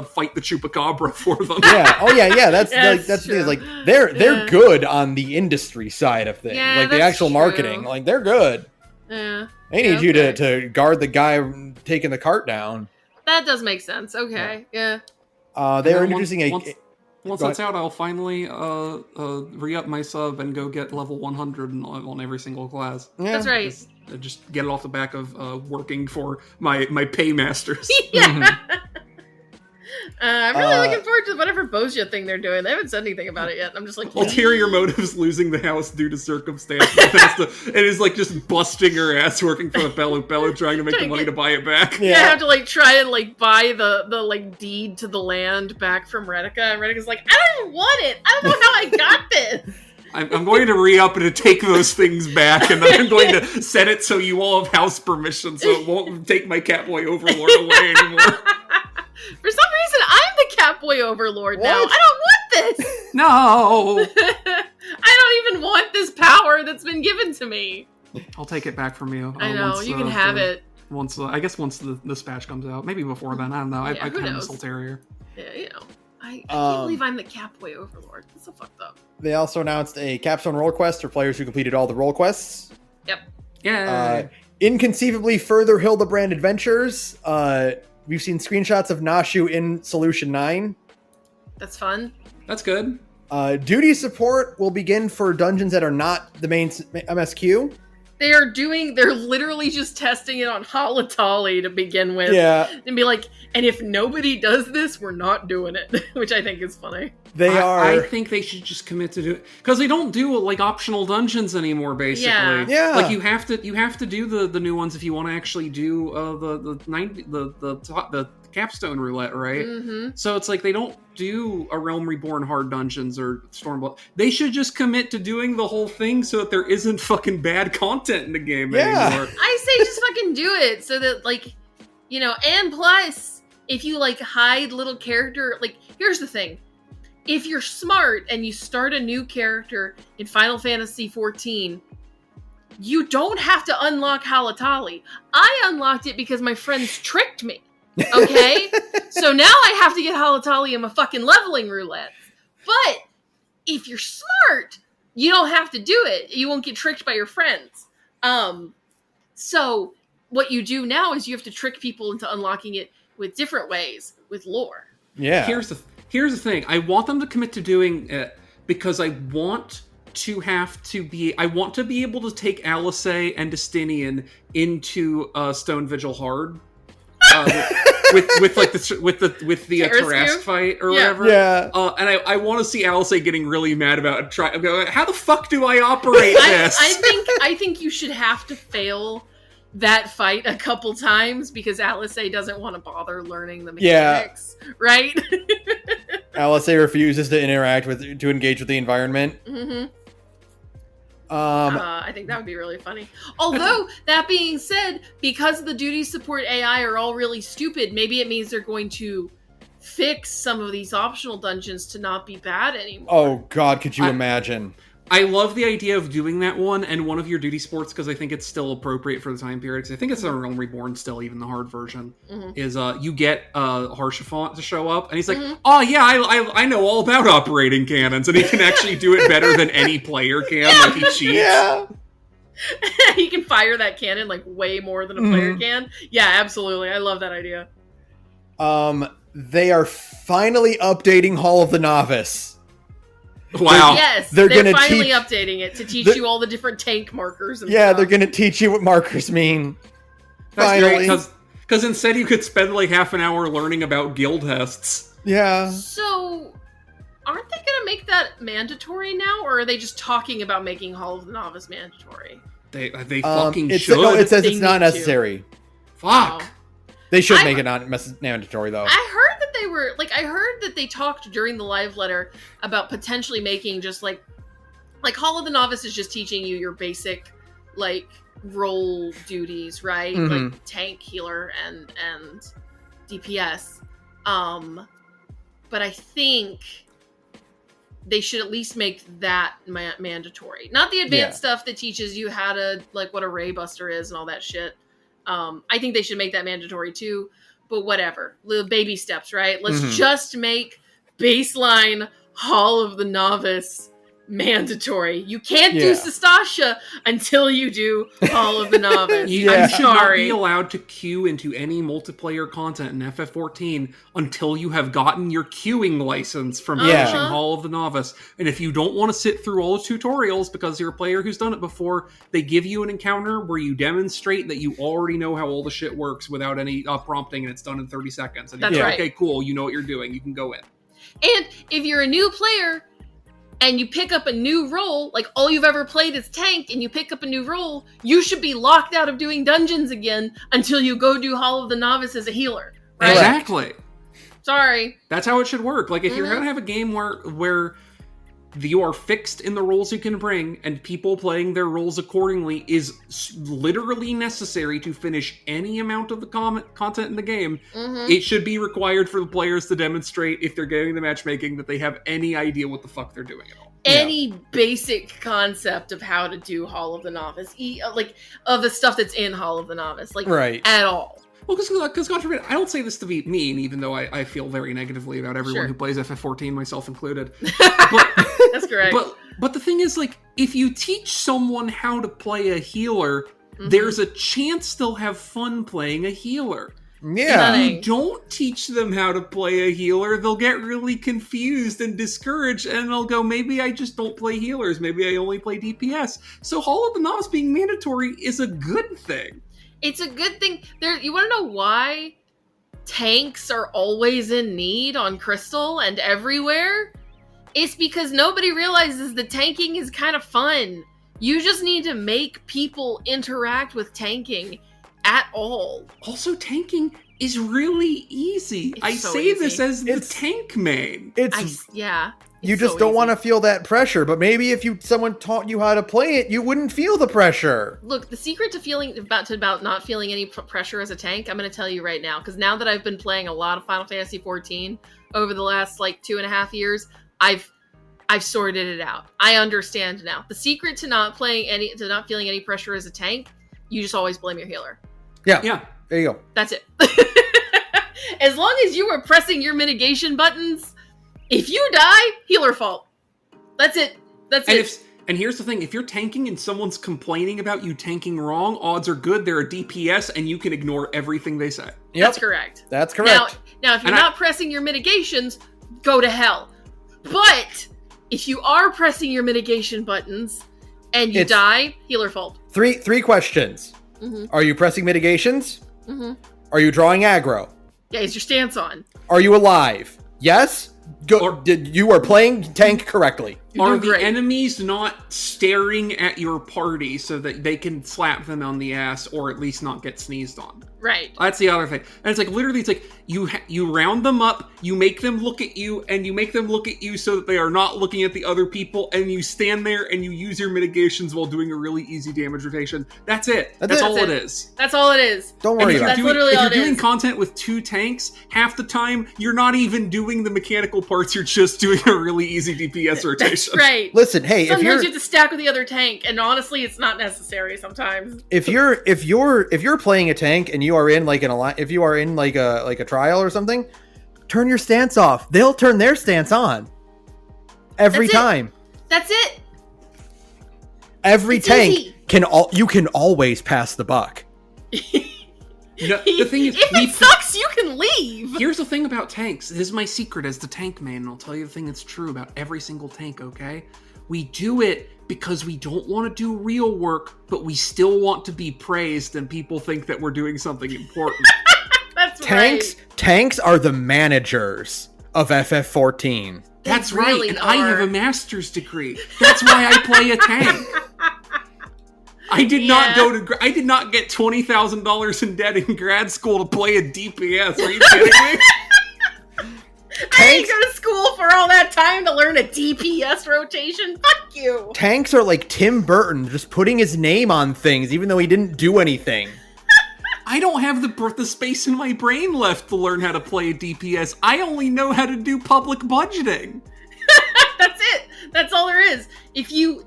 S3: fight the chupacabra for them.
S1: Yeah. Oh yeah. That's that's the thing. Is like they're good on the industry side of things, like the actual marketing. Like they're good.
S2: Yeah.
S1: They need you to guard the guy taking the cart down.
S2: That does make sense. Okay. Yeah.
S1: They are introducing
S3: Once that's out, I'll finally re-up my sub and go get level 100 on every single class.
S1: Yeah.
S2: That's right.
S3: Just get it off the back of working for my paymasters.
S2: Yeah. I'm really looking forward to whatever Bozia thing they're doing. They haven't said anything about it yet. I'm just like...
S3: Ulterior motives, losing the house due to circumstances. It is like just busting her ass working for the Bellu trying to make the money to buy it back.
S2: Yeah, I have to like try and like buy the like deed to the land back from Retica, and Retica's like, I don't even want it. I don't know how I got this.
S3: I'm going to re-up and to take those things back, and then I'm going to set it so you all have house permission, so it won't take my Catboy Overlord away anymore.
S2: For some reason, I'm the Catboy Overlord now. I don't want this.
S3: No.
S2: I don't even want this power that's been given to me.
S3: I'll take it back from you.
S2: I know, you can have it.
S3: Once I guess once this patch comes out, maybe before then. I don't know. I kind of miss Ulterior.
S2: Yeah, you know. I can't believe I'm the Catboy Overlord. That's so fucked up.
S1: They also announced a capstone role quest for players who completed all the role quests.
S2: Yep.
S3: Yeah.
S1: Inconceivably further Hildebrand adventures. We've seen screenshots of Nashu in Solution 9.
S2: That's fun.
S3: That's good.
S1: Duty support will begin for dungeons that are not the main MSQ.
S2: They're literally just testing it on Halatali to begin with.
S1: Yeah.
S2: And be like, and if nobody does this, we're not doing it. Which I think is funny.
S3: I think they should just commit to do it. Because they don't do like optional dungeons anymore, basically.
S2: Yeah.
S3: Like you have to do the new ones if you want to actually do the capstone roulette, right?
S2: Mm-hmm.
S3: So it's like they don't do a Realm Reborn hard dungeons or Stormblood. They should just commit to doing the whole thing so that there isn't fucking bad content in the game anymore.
S2: I say just fucking do it so that like, you know, and plus if you like hide little character, like here's the thing. If you're smart and you start a new character in Final Fantasy XIV, you don't have to unlock Halatali. I unlocked it because my friends tricked me. Okay? So now I have to get Halatali in my fucking leveling roulette. But if you're smart, you don't have to do it. You won't get tricked by your friends. So what you do now is you have to trick people into unlocking it with different ways, with lore.
S1: Yeah.
S3: Here's the thing. I want them to commit to doing it because I want to be able to take Alice and Destinian into Stone Vigil Hard. with the Tarask fight or whatever.
S1: Yeah.
S3: And I want to see Alice getting really mad about it. How the fuck do I operate this?
S2: I think you should have to fail that fight a couple times because Alice doesn't want to bother learning the mechanics. Yeah. Right?
S1: Alice refuses to engage with the environment.
S2: Mm-hmm. I think that would be really funny. Although, that being said, because the duty support AI are all really stupid, maybe it means they're going to fix some of these optional dungeons to not be bad anymore.
S1: Oh god, could you imagine?
S3: I love the idea of doing that one, and one of your duty sports, because I think it's still appropriate for the time period, because I think it's a Realm Reborn still, even the hard version, is you get Harshafont to show up, and he's like, oh yeah, I know all about operating cannons, and he can actually do it better than any player can, like he cheats.
S1: Yeah.
S2: He can fire that cannon like way more than a player can. Yeah, absolutely. I love that idea.
S1: They are finally updating Hall of the Novice.
S3: Wow.
S2: Yes, they're finally updating it to teach you all the different tank markers and stuff.
S1: They're going to teach you what markers mean.
S3: That's
S1: finally.
S3: Great, because instead you could spend like half an hour learning about guild hests.
S1: Yeah.
S2: So, aren't they going to make that mandatory now, or are they just talking about making Hall of the Novice mandatory?
S3: They fucking should.
S1: No, it says it's not necessary.
S3: Fuck.
S2: Wow.
S1: They should make it not mandatory, though.
S2: I heard that they were like, I heard that they talked during the live letter about potentially making just like Hall of the Novice is just teaching you your basic like role duties, right?
S1: Mhm.
S2: Like tank, healer, and DPS. But I think they should at least make that mandatory. Not the advanced stuff that teaches you how to like what a Ray Buster is and all that shit. I think they should make that mandatory too, but whatever. Little baby steps, right? Let's just make baseline Hall of the Novice mandatory. You can't do Sastasha until you do Hall of the Novice.
S3: You
S2: I'm
S3: should not
S2: sorry.
S3: be allowed to queue into any multiplayer content in FF14 until you have gotten your queuing license from finishing Hall of the Novice. And if you don't want to sit through all the tutorials because you're a player who's done it before, they give you an encounter where you demonstrate that you already know how all the shit works without any prompting, and it's done in 30 seconds. And
S2: That's right.
S3: Okay, cool, you know what you're doing. You can go in.
S2: And if you're a new player and you pick up a new role, like all you've ever played is tank, and you pick up a new role, you should be locked out of doing dungeons again until you go do Hall of the Novice as a healer. Right?
S3: Exactly.
S2: Sorry.
S3: That's how it should work. Like, if you're going to have a game where you are fixed in the roles you can bring, and people playing their roles accordingly is literally necessary to finish any amount of the content in the game, it should be required for the players to demonstrate, if they're getting the matchmaking, that they have any idea what the fuck they're doing at all.
S2: Any basic concept of how to do Hall of the Novice, like of the stuff that's in Hall of the Novice, like at all.
S3: Well, because God forbid, I don't say this to be mean, even though I feel very negatively about everyone who plays FF14, myself included. But,
S2: that's correct.
S3: But the thing is, like, if you teach someone how to play a healer, there's a chance they'll have fun playing a healer.
S1: Yeah.
S3: If you don't teach them how to play a healer, they'll get really confused and discouraged, and they'll go, maybe I just don't play healers, maybe I only play DPS. So Hall of the Novice being mandatory is a good thing. It's a good thing.
S2: You want to know why tanks are always in need on Crystal and everywhere? It's because nobody realizes that tanking is kind of fun. You just need to make people interact with tanking at all.
S3: Also, tanking is really easy. I say this as the tank main.
S1: You just don't want to feel that pressure, but maybe if someone taught you how to play it, you wouldn't feel the pressure.
S2: Look, the secret to about not feeling any pressure as a tank, I'm going to tell you right now, because now that I've been playing a lot of Final Fantasy XIV over the last 2.5 years, I've sorted it out. I understand now. The secret to not feeling any pressure as a tank, you just always blame your healer.
S1: Yeah. There you go.
S2: That's it. As long as you were pressing your mitigation buttons, if you die, healer fault. That's it.
S3: And here's the thing, if you're tanking and someone's complaining about you tanking wrong, odds are good they're a DPS and you can ignore everything they say.
S2: Yep. That's correct.
S1: That's correct.
S2: Now if you're not pressing your mitigations, go to hell. But if you are pressing your mitigation buttons and you die, healer fault.
S1: Three questions. Are you pressing mitigations? Are you drawing aggro?
S2: Yeah, is your stance on?
S1: Are you alive? Yes? You are playing tank correctly.
S3: Are the enemies not staring at your party so that they can slap them on the ass or at least not get sneezed on?
S2: Right.
S3: That's the other thing. And it's literally, you round them up, you make them look at you, and you make them look at you so that they are not looking at the other people, and you stand there and you use your mitigations while doing a really easy damage rotation. That's it. That's all it is.
S2: That's all it is.
S1: Don't worry about it.
S3: If you're doing content with 2 tanks, half the time, you're not even doing the mechanical parts, you're just doing a really easy DPS rotation.
S2: That's right.
S1: Listen, hey,
S2: sometimes you have to stack with the other tank, and honestly, it's not necessary sometimes.
S1: If you're playing a tank and you are in if you are in a trial or something, turn your stance off. They'll turn their stance on every time.
S2: That's it.
S1: Every tank you can always pass the buck.
S3: The thing is,
S2: if it sucks, you can leave.
S3: Here's the thing about tanks. This is my secret as the tank man, and I'll tell you the thing that's true about every single tank, okay? We do it because we don't want to do real work, but we still want to be praised, and people think that we're doing something important.
S2: That's
S1: right. Tanks are the managers of FF14.
S3: That's right, and I have a master's degree. That's why I play a tank. I did not go to. I did not get $20,000 in debt in grad school to play a DPS. Are you kidding me?
S2: I didn't go to school for all that time to learn a DPS rotation. Fuck you.
S1: Tanks are like Tim Burton, just putting his name on things, even though he didn't do anything.
S3: I don't have the space in my brain left to learn how to play a DPS. I only know how to do public budgeting.
S2: That's it. That's all there is. If you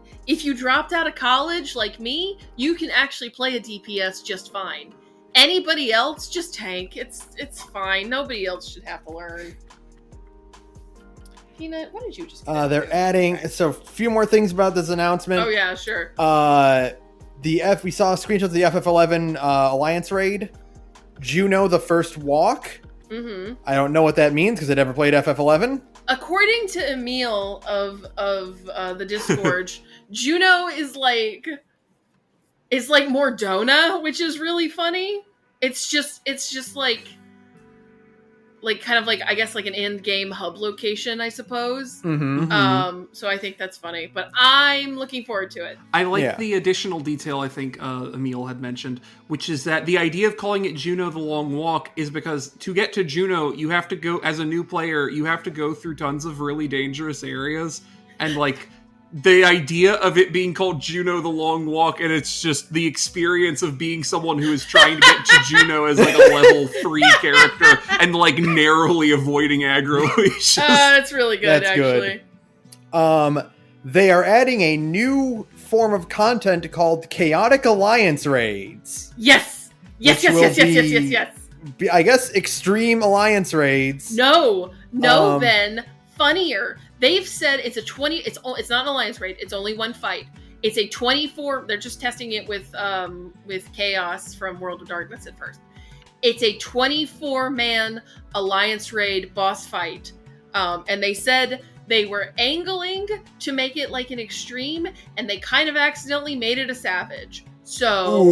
S2: dropped out of college like me, you can actually play a DPS just fine. Anybody else, just tank. It's fine. Nobody else should have to learn. Peanut, what did you just
S1: they're adding so a few more things about this announcement.
S2: Oh yeah, sure.
S1: We saw screenshots of the FF11 Alliance raid. Juno the first walk.
S2: Mm-hmm.
S1: I don't know what that means because I never played FF11.
S2: According to Emil of the Disgorge, Juno is like Mordona, which is really funny. It's just like kind of like, I guess, like an end game hub location, I suppose.
S1: Mm-hmm.
S2: So I think that's funny, but I'm looking forward to it.
S3: I like the additional detail I think Emil had mentioned, which is that the idea of calling it Juno the Long Walk is because to get to Juno, you have to go, as a new player, you have to go through tons of really dangerous areas, and like the idea of it being called Juno the Long Walk, and it's just the experience of being someone who is trying to get to Juno as like a level 3 character and like narrowly avoiding aggro leashes.
S2: It's really good,
S1: That's
S2: actually.
S1: Good. They are adding a new form of content called Chaotic Alliance Raids.
S2: Yes! Yes.
S1: I guess Extreme Alliance Raids.
S2: No, Ben. Funnier. They've said it's it's not an alliance raid, it's only one fight. It's a 24, they're just testing it with Chaos from World of Darkness at first. It's a 24-man alliance raid boss fight. And they said they were angling to make it like an extreme, and they kind of accidentally made it a savage. So,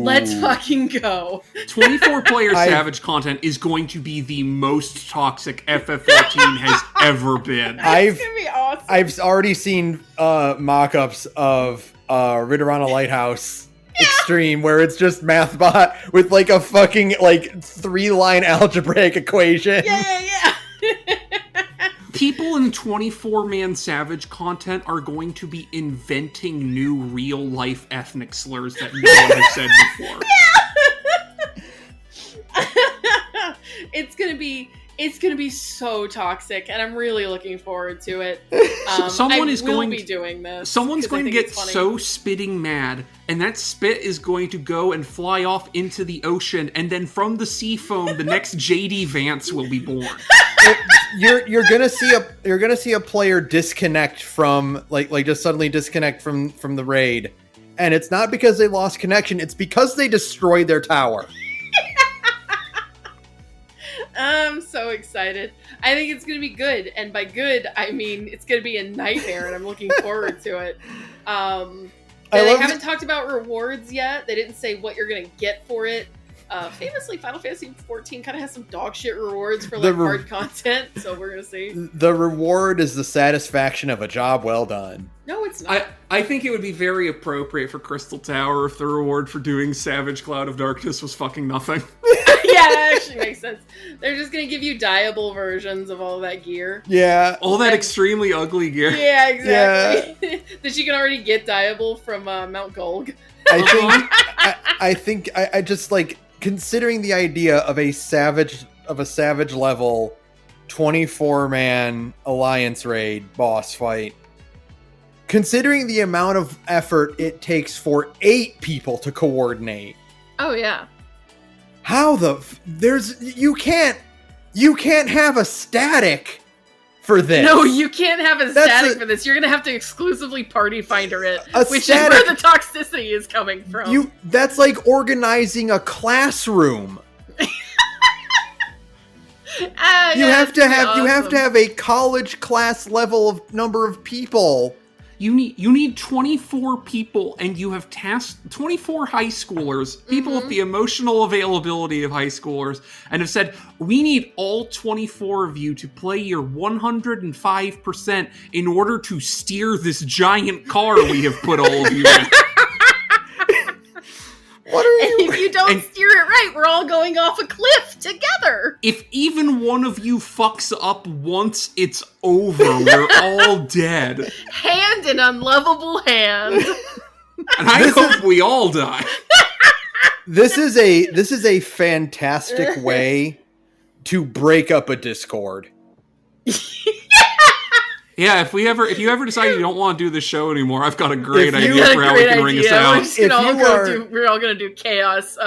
S2: let's fucking go.
S3: 24-player Savage content is going to be the most toxic FF14 has ever been.
S2: It's gonna be awesome.
S1: I've already seen mock-ups of Ridorana Lighthouse Extreme, where it's just MathBot with like a fucking like 3-line algebraic equation.
S2: Yeah.
S3: People in 24-man Savage content are going to be inventing new real-life ethnic slurs that no one has said before.
S2: Yeah. It's gonna be so toxic, and I'm really looking forward to it. Someone's going
S3: to get so spitting mad, and that spit is going to go and fly off into the ocean, and then from the sea foam, the next JD Vance will be born.
S1: You're gonna see a player disconnect from like just suddenly disconnect from the raid, and it's not because they lost connection, it's because they destroyed their tower.
S2: I'm so excited. I think it's gonna be good, and by good I mean it's gonna be a nightmare, and I'm looking forward to it. They haven't talked about rewards yet. They didn't say what you're gonna get for it. Famously, Final Fantasy XIV kind of has some dog shit rewards for like hard content, so we're gonna see.
S1: The reward is the satisfaction of a job well done.
S2: No, it's not.
S3: I think it would be very appropriate for Crystal Tower if the reward for doing Savage Cloud of Darkness was fucking nothing.
S2: Yeah, that actually makes sense. They're just gonna give you dyeable versions of all that gear.
S1: Yeah.
S3: All that extremely ugly gear.
S2: Yeah, exactly. Yeah. That you can already get dyeable from Mount Golg.
S1: I think I just like considering the idea of a savage level 24-man alliance raid boss fight. Considering the amount of effort it takes for 8 people to coordinate.
S2: Oh yeah.
S1: How you can't have a static for this.
S2: No, you can't have a static for this. You're gonna have to exclusively party finder it, which is where the toxicity is coming from.
S1: That's like organizing a classroom. You have to have a college class level of number of people.
S3: You need 24 people, and you have tasked 24 high schoolers, people with the emotional availability of high schoolers, and have said, we need all 24 of you to play your 105% in order to steer this giant car we have put all of you in.
S1: What are you?
S2: And if you don't steer it right, we're all going off a cliff together.
S3: If even one of you fucks up once, it's over. We're all dead.
S2: Hand in unlovable hand.
S3: And I hope we all die.
S1: This is a fantastic way to break up a Discord.
S3: Yeah, if you ever decide you don't want to do this show anymore, I've got a great idea for how we can ring us
S2: We're
S3: out.
S2: just we're all gonna do chaos,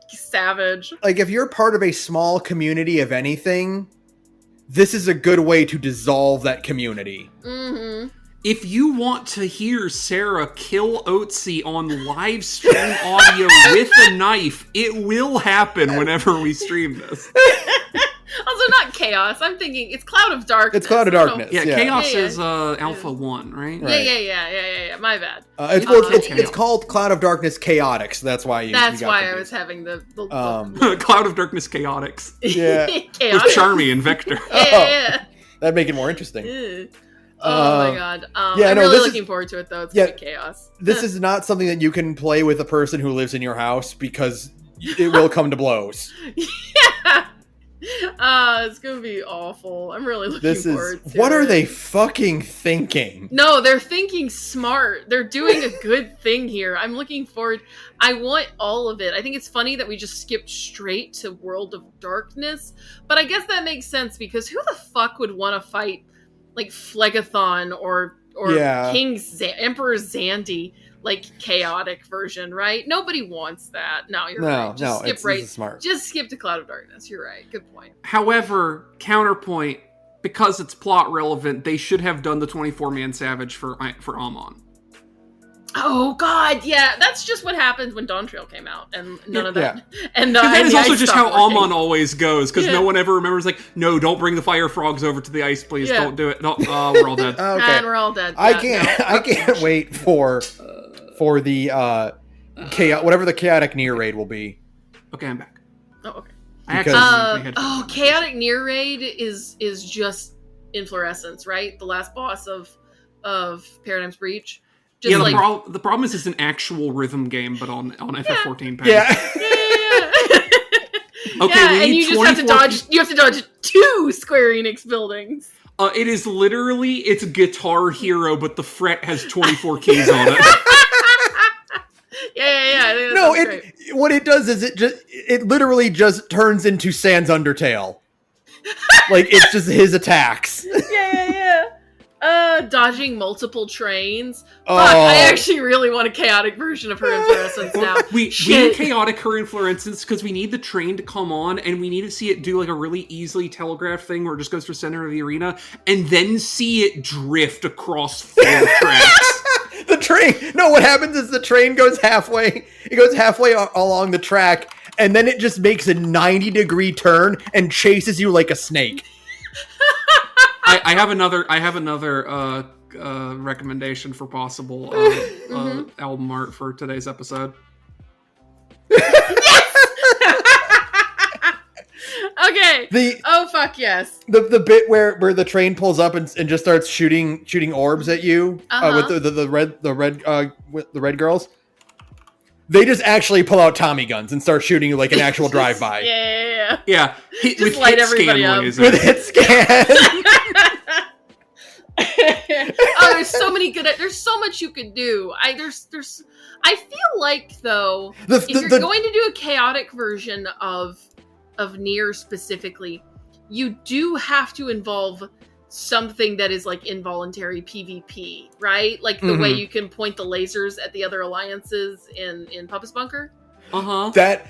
S2: savage.
S1: Like, if you're part of a small community of anything, this is a good way to dissolve that community.
S2: Mm-hmm.
S3: If you want to hear Sara kill Otzi on live stream audio with a knife, it will happen whenever we stream this.
S2: Also, not chaos. I'm thinking it's Cloud of Darkness.
S1: It's Cloud of Darkness.
S3: Yeah, Chaos is Alpha 1, right?
S2: Yeah. My bad.
S1: It's called Cloud of Darkness Chaotic, so that's why
S2: I was having the
S3: Cloud of Darkness Chaotix.
S1: Yeah.
S3: With Charmy and Vector.
S2: Yeah.
S1: That'd make it more interesting.
S2: Oh my god. I'm really looking forward to it, though. It's gonna be chaos.
S1: This is not something that you can play with a person who lives in your house, because it will come to blows.
S2: Yeah. It's gonna be awful. I'm really looking forward to it.
S1: What are they fucking thinking?
S2: No, they're thinking smart. They're doing a good thing here. I'm looking forward. I want all of it. I think it's funny that we just skipped straight to World of Darkness, but I guess that makes sense, because who the fuck would want to fight like Phlegathon or Emperor Xandy, like chaotic version, right? Nobody wants that. No, you're right. Just skip to Cloud of Darkness. You're right. Good point.
S3: However, counterpoint, because it's plot relevant, they should have done the 24-man Savage for Amon.
S2: Oh god, yeah, that's just what happens when Dawn Trail came out, and none of that.
S1: Yeah.
S2: And
S3: that is also just how Amon always goes, because no one ever remembers, like, no, don't bring the fire frogs over to the ice, please. Yeah. Don't do it. No, we're all dead.
S2: Okay. And we're all dead.
S1: I can't wait for the whatever the chaotic near raid will be.
S3: Okay, I'm back.
S2: Oh, okay. Chaotic near raid is just inflorescence, right? The last boss of Paradigm's Breach.
S3: Just the problem is it's an actual rhythm game, but on FF14 pad.
S1: Yeah.
S3: Okay,
S2: and you just have to dodge. You have to dodge 2 Square Enix buildings.
S3: It is literally it's Guitar Hero, but the fret has 24 keys on it.
S2: Yeah.
S1: What it does is it literally just turns into Sans Undertale. Like, it's just his attacks.
S2: Yeah. Dodging multiple trains. Fuck, I actually really want a chaotic version of her inflorescence now.
S3: We need chaotic her inflorescence because we need the train to come on, and we need to see it do like a really easily telegraphed thing where it just goes to the center of the arena, and then see it drift across 4 tracks.
S1: The train. No, what happens is the train goes halfway. It goes halfway along the track, and then it just makes a 90-degree turn and chases you like a snake.
S3: I have another recommendation for possible album art for today's episode.
S2: Okay. Fuck yes.
S1: The bit where the train pulls up and just starts shooting orbs at you with the red girls. They just actually pull out Tommy guns and start shooting you like an actual drive-by.
S2: Yeah.
S3: Just
S2: light everybody up.
S1: With hit scan.
S2: There's so many good. There's so much you could do. I feel like though, if you're going to do a chaotic version of Nier specifically, you do have to involve something that is like involuntary PvP, right? Like the way you can point the lasers at the other alliances in Puppet's Bunker.
S1: That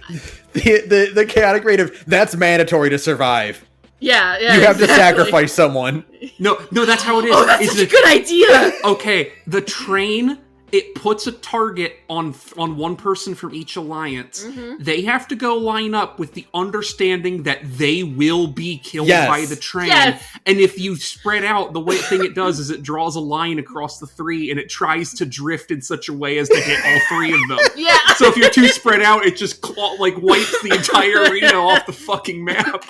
S1: the chaotic raid of that's mandatory to survive.
S2: Yeah.
S1: You have to sacrifice someone.
S3: No, that's how it is.
S2: Oh, that's such a good idea.
S3: Okay, the train, it puts a target on one person from each alliance. They have to go line up with the understanding that they will be killed by the train.
S2: Yes.
S3: And if you spread out, the thing it does is it draws a line across the 3 and it tries to drift in such a way as to hit all 3 of them.
S2: Yeah.
S3: So if you're too spread out, it just wipes the entire arena off the fucking map.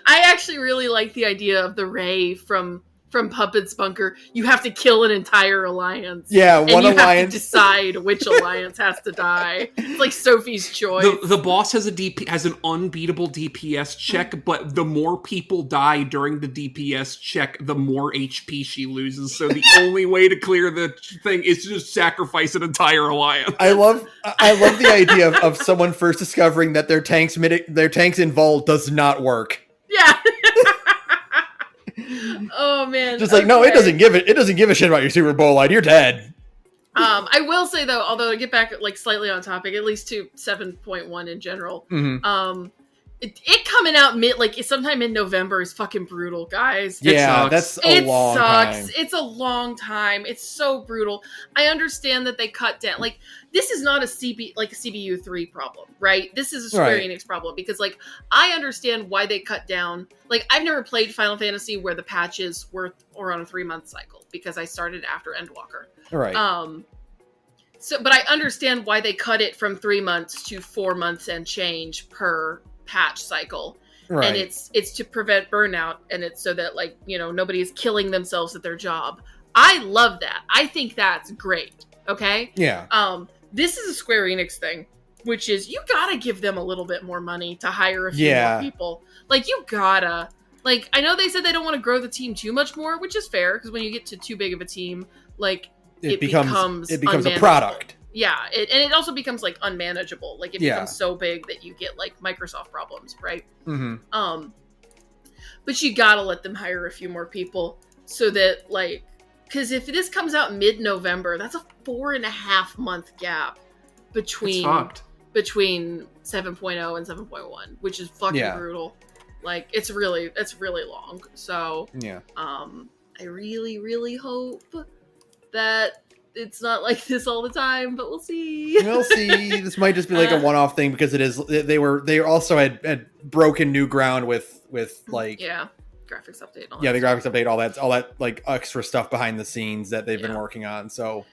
S2: I actually really like the idea of the ray from from Puppet's Bunker, you have to kill an entire alliance.
S1: Yeah,
S2: and
S1: one
S2: you
S1: alliance.
S2: have to decide which alliance has to die. It's like Sophie's Choice.
S3: The boss has an unbeatable DPS check, but the more people die during the DPS check, the more HP she loses. So the only way to clear the thing is to just sacrifice an entire alliance.
S1: I love the idea of someone first discovering that their tanks in Vault does not work.
S2: Yeah. Oh man.
S1: Just like, no, it doesn't give a shit about your Super Bowl light. You're dead.
S2: I will say though, although to get back like slightly on topic, at least to 7.1 in general, it coming out sometime in November is fucking brutal, guys.
S1: Yeah, that's a long time.
S2: It's a long time. It's so brutal. I understand that they cut down. Like, this is not a CBU 3 problem, right? This is a Square Enix problem because, like, I understand why they cut down. Like, I've never played Final Fantasy where the patches were on a 3-month cycle because I started after Endwalker.
S1: Right.
S2: But I understand why they cut it from 3 months to 4 months and change per patch cycle. Right. And it's to prevent burnout, and it's so that, like, you know, nobody is killing themselves at their job. I love that. I think that's great. Okay?
S1: Yeah.
S2: This is a Square Enix thing, which is you gotta give them a little bit more money to hire a few more people. Like, you gotta. Like, I know they said they don't want to grow the team too much more, which is fair, because when you get to too big of a team, like, it becomes
S1: a product.
S2: Yeah, and it also becomes, like, unmanageable. Like, it becomes so big that you get, like, Microsoft problems, right?
S1: Mm-hmm.
S2: But you gotta let them hire a few more people so that, like, because if this comes out mid-November, that's a 4.5 month gap between 7.0 and 7.1, which is fucking brutal. Like, it's really long. So, I really, really hope that it's not like this all the time, but we'll see.
S1: We'll see. This might just be like a one-off thing because they also had broken new ground with like
S2: graphics update.
S1: The graphics update, all that like extra stuff behind the scenes that they've been working on. So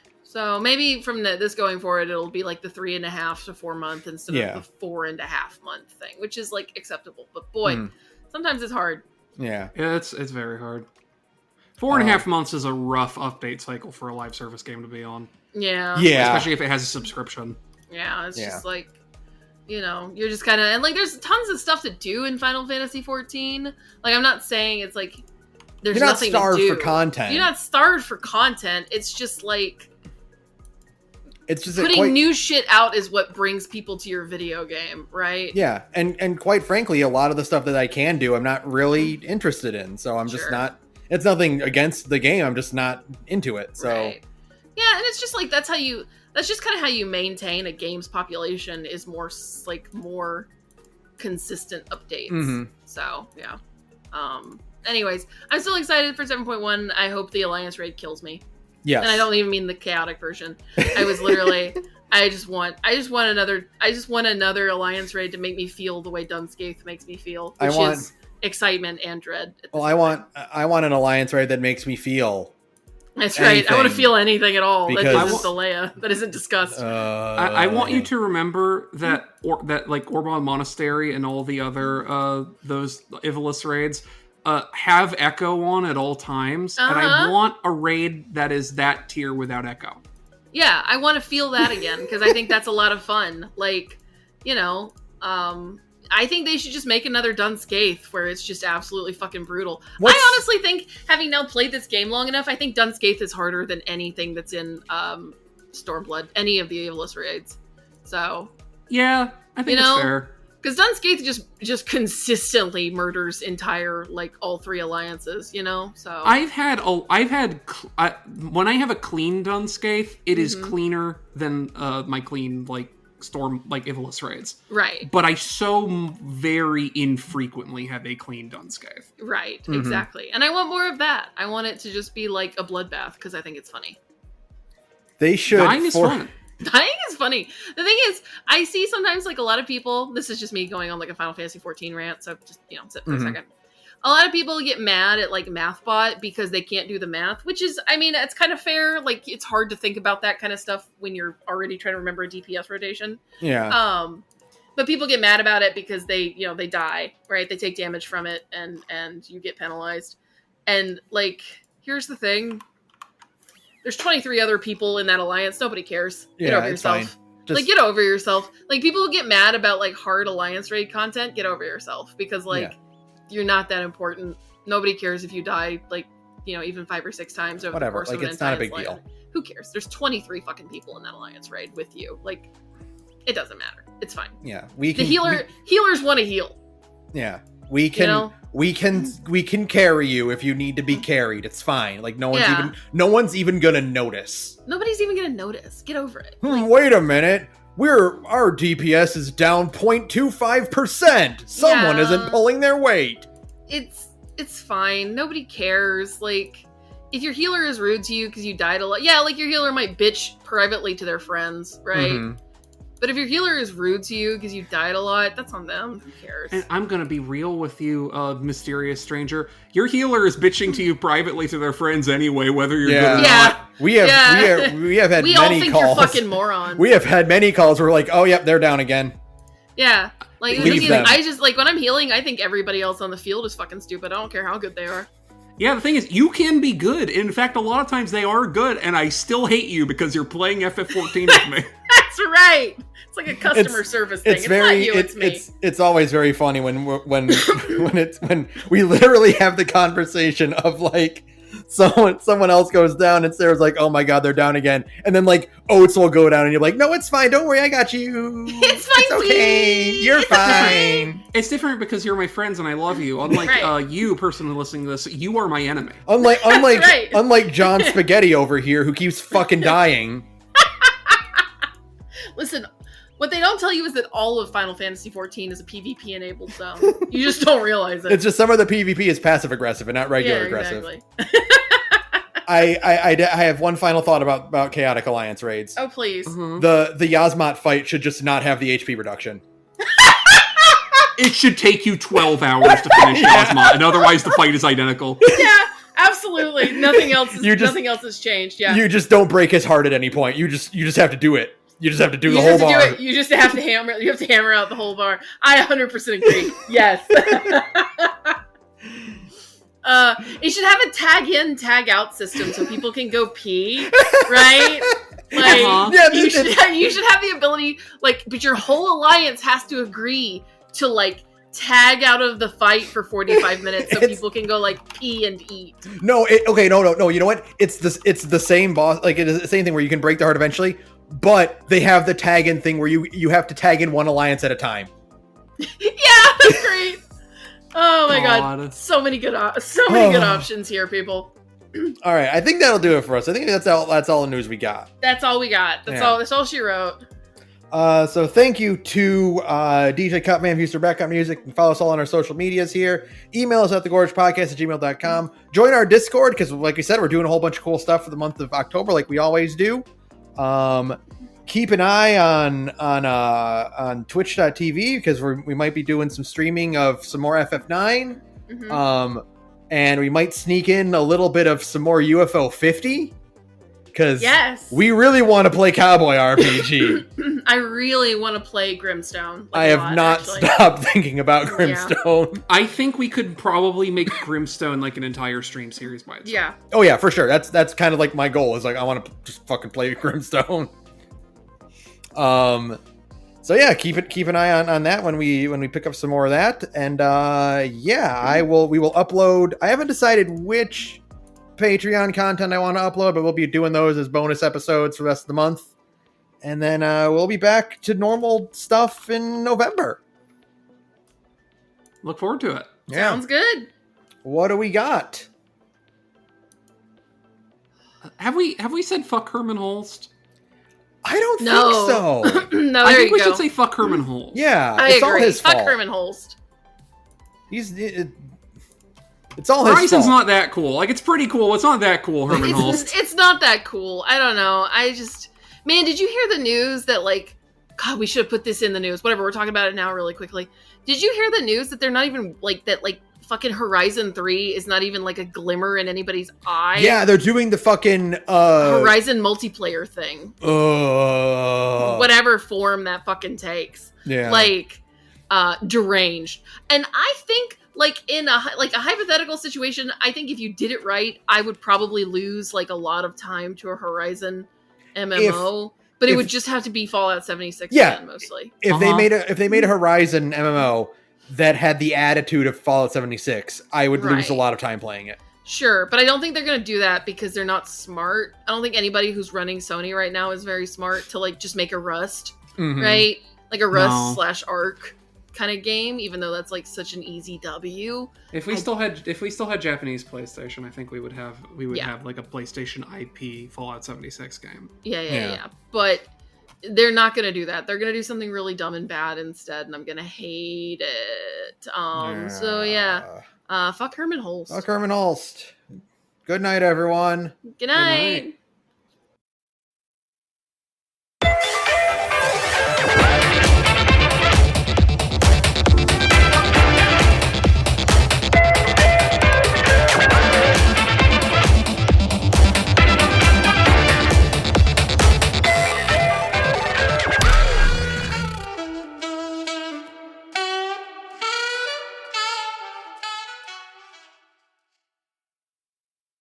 S2: maybe from this going forward, it'll be like the 3.5 to 4 month instead of the 4.5 month thing, which is like acceptable. But boy, sometimes it's hard.
S3: Yeah, it's very hard. 4.5 months is a rough update cycle for a live service game to be on.
S2: Yeah.
S3: Especially if it has a subscription.
S2: Yeah, it's just like, you know, you're just kind of, and like there's tons of stuff to do in Final Fantasy 14. Like, I'm not saying it's like there's nothing to do. You're not starved for content. You're not starved for content. It's just like it's just putting new shit out is what brings people to your video game, right?
S1: Yeah, and quite frankly, a lot of the stuff that I can do, I'm not really interested in. So I'm just not. It's nothing against the game. I'm just not into it. So,
S2: yeah, and it's just like that's just kind of how you maintain a game's population is more consistent updates. Mm-hmm. So yeah. Anyways, I'm still excited for 7.1. I hope the Alliance raid kills me. Yes. And I don't even mean the chaotic version. I was literally I just want another Alliance raid to make me feel the way Dunscaith makes me feel, which is excitement and dread.
S1: Well, I want an Alliance raid that makes me feel.
S2: That's right. Anything. I want to feel anything at all that isn't Leia, that isn't discussed.
S3: I want you to remember that like Orban Monastery and all the other those Ivalice raids have Echo on at all times, and I want a raid that is that tier without Echo.
S2: Yeah, I want to feel that again because I think that's a lot of fun. Like, you know, I think they should just make another Dunscaith where it's just absolutely fucking brutal. I honestly think, having now played this game long enough, I think Dunscaith is harder than anything that's in Stormblood, any of the Ivalice raids. So
S3: yeah, I think it's fair.
S2: Because Dunscaith just consistently murders entire, like, all 3 alliances, you know? So
S3: when I have a clean Dunscaith, it is cleaner than my clean, like, Storm, like, Ivalice raids.
S2: Right.
S3: But I so very infrequently have a clean Dunscaith.
S2: Right, exactly. And I want more of that. I want it to just be like a bloodbath, because I think it's funny.
S1: They should.
S3: Dying is fun.
S2: Dying is funny. The thing is, I see sometimes, like, a lot of people, this is just me going on, like, a Final Fantasy 14 rant, so just, you know, sit for a second. A lot of people get mad at, like, MathBot because they can't do the math, which is, I mean, it's kind of fair. Like, it's hard to think about that kind of stuff when you're already trying to remember a DPS rotation.
S1: Yeah.
S2: But people get mad about it because they die, right? They take damage from it and you get penalized. And, like, here's the thing. There's 23 other people in that alliance. Nobody cares. Get over yourself. Like, get over yourself. Like, people who get mad about, like, hard alliance raid content, get over yourself. Because, like, you're not that important. Nobody cares if you die, like, you know, even 5 or 6 times over the course of an
S1: it's not a big deal.
S2: Who cares? There's 23 fucking people in that alliance raid with you. Like, it doesn't matter. It's fine.
S1: Yeah.
S2: Healers want to heal.
S1: Yeah. We can carry you if you need to be carried. It's fine. Like, no one's even gonna notice.
S2: Nobody's even gonna notice. Get over it.
S1: Wait a minute. Our DPS is down 0.25%. Someone isn't pulling their weight.
S2: It's fine. Nobody cares. Like, if your healer is rude to you because you died a lot, like your healer might bitch privately to their friends, right? Mm-hmm. But if your healer is rude to you because you died a lot, that's on them. Who cares?
S3: And I'm gonna be real with you, mysterious stranger. Your healer is bitching to you privately to their friends anyway, whether you're good or not.
S1: We have had many calls.
S2: We all think you're fucking morons.
S1: We have had many calls where we're like, oh, yep, they're down again.
S2: Yeah. Like, the thing is, I just, like, when I'm healing, I think everybody else on the field is fucking stupid. I don't care how good they are.
S3: Yeah, the thing is, you can be good. In fact, a lot of times they are good, and I still hate you because you're playing FF14 with me.
S2: That's right. It's like a customer service thing. It's not you, it's me.
S1: It's always very funny when we literally have the conversation of, like, someone else goes down and Sarah's like, oh my god, they're down again, and then, like, Oates will go down and you're like, no, it's fine, don't worry, I got you.
S2: It's fine,
S1: it's okay, you're fine.
S3: It's different because you're my friends and I love you. Unlike you, person who listening to this, you are my enemy.
S1: Unlike John Spaghetti over here who keeps fucking dying.
S2: Listen, what they don't tell you is that all of Final Fantasy XIV is a PvP enabled zone. You just don't realize it.
S1: It's just some of the PvP is passive aggressive and not regular aggressive. Exactly. I have one final thought about Chaotic Alliance raids.
S2: Oh, please.
S1: Mm-hmm. The Yasmat fight should just not have the HP reduction.
S3: It should take you 12 hours to finish Yasmat, and otherwise the fight is identical.
S2: Yeah, absolutely. Nothing else has changed. Yeah.
S1: You just don't break his heart at any point. You just have to do it. You just have to do the whole bar.
S2: You just have to hammer. You have to hammer out the whole bar. I 100% agree. Yes. It should have a tag in, tag out system so people can go pee, right? Like, you should have the ability, like, but your whole alliance has to agree to, like, tag out of the fight for 45 minutes so people can go, like, pee and eat.
S1: No. You know what? It's the same boss. Like, it is the same thing where you can break the heart eventually. But they have the tag in thing where you have to tag in one alliance at a time.
S2: Yeah, that's great. Oh my god, so many good options here, people.
S1: All right, I think that'll do it for us. I think that's all the news we got.
S2: That's all we got. That's all she wrote.
S1: So thank you to DJ Cutman, Mr. Backup Music. You can follow us all on our social medias here. Email us at thegorgepodcast@gmail.com. Join our Discord because, like we said, we're doing a whole bunch of cool stuff for the month of October, like we always do. Keep an eye on twitch.tv because we might be doing some streaming of some more FF9. Mm-hmm. And we might sneak in a little bit of some more UFO 50 because we really want to play Cowboy RPG.
S2: I really want to play Grimstone.
S1: I have not stopped thinking about Grimstone.
S3: Yeah. I think we could probably make Grimstone like an entire stream series by itself.
S2: Yeah.
S1: Oh yeah, for sure. That's kind of like my goal. Is like I want to just fucking play Grimstone. So yeah, keep an eye on that when we pick up some more of that. And we will upload. I haven't decided which Patreon content I want to upload, but we'll be doing those as bonus episodes for the rest of the month. And then we'll be back to normal stuff in November.
S3: Look forward to it.
S1: Yeah.
S2: Sounds good.
S1: What do we got?
S3: Have we said fuck Herman Holst?
S1: I don't think so.
S2: No,
S3: I think we should say fuck Herman Holst.
S1: Yeah,
S2: I agree.
S1: All his fault.
S2: Fuck Herman Holst.
S1: It's all his
S3: Horizon's
S1: fault.
S3: not that cool. Like, it's pretty cool. It's not that cool, Herman Holst.
S2: It's not that cool. I don't know. Man, did you hear the news that, like, God, we should have put this in the news. Whatever, we're talking about it now really quickly. Did you hear the news that they're not even, like, that, like, fucking Horizon 3 is not even, like, a glimmer in anybody's eye?
S1: Yeah, they're doing the fucking
S2: Horizon multiplayer thing. Whatever form that fucking takes.
S1: Yeah.
S2: Like, deranged. And I think like in a hypothetical situation, I think if you did it right, I would probably lose like a lot of time to a Horizon MMO, but it would just have to be Fallout 76 again, mostly.
S1: If they made a Horizon MMO that had the attitude of Fallout 76, I would lose a lot of time playing it.
S2: Sure, but I don't think they're going to do that because they're not smart. I don't think anybody who's running Sony right now is very smart to like just make a Rust, right? Like a Rust / Arc kind of game, even though that's like such an easy W.
S3: If we still had Japanese PlayStation, I think we would have like a PlayStation IP Fallout 76 game.
S2: Yeah. But they're not going to do that. They're going to do something really dumb and bad instead, and I'm going to hate it. So yeah. Fuck Herman Holst.
S1: Fuck Herman Holst. Good night, everyone.
S2: Good night.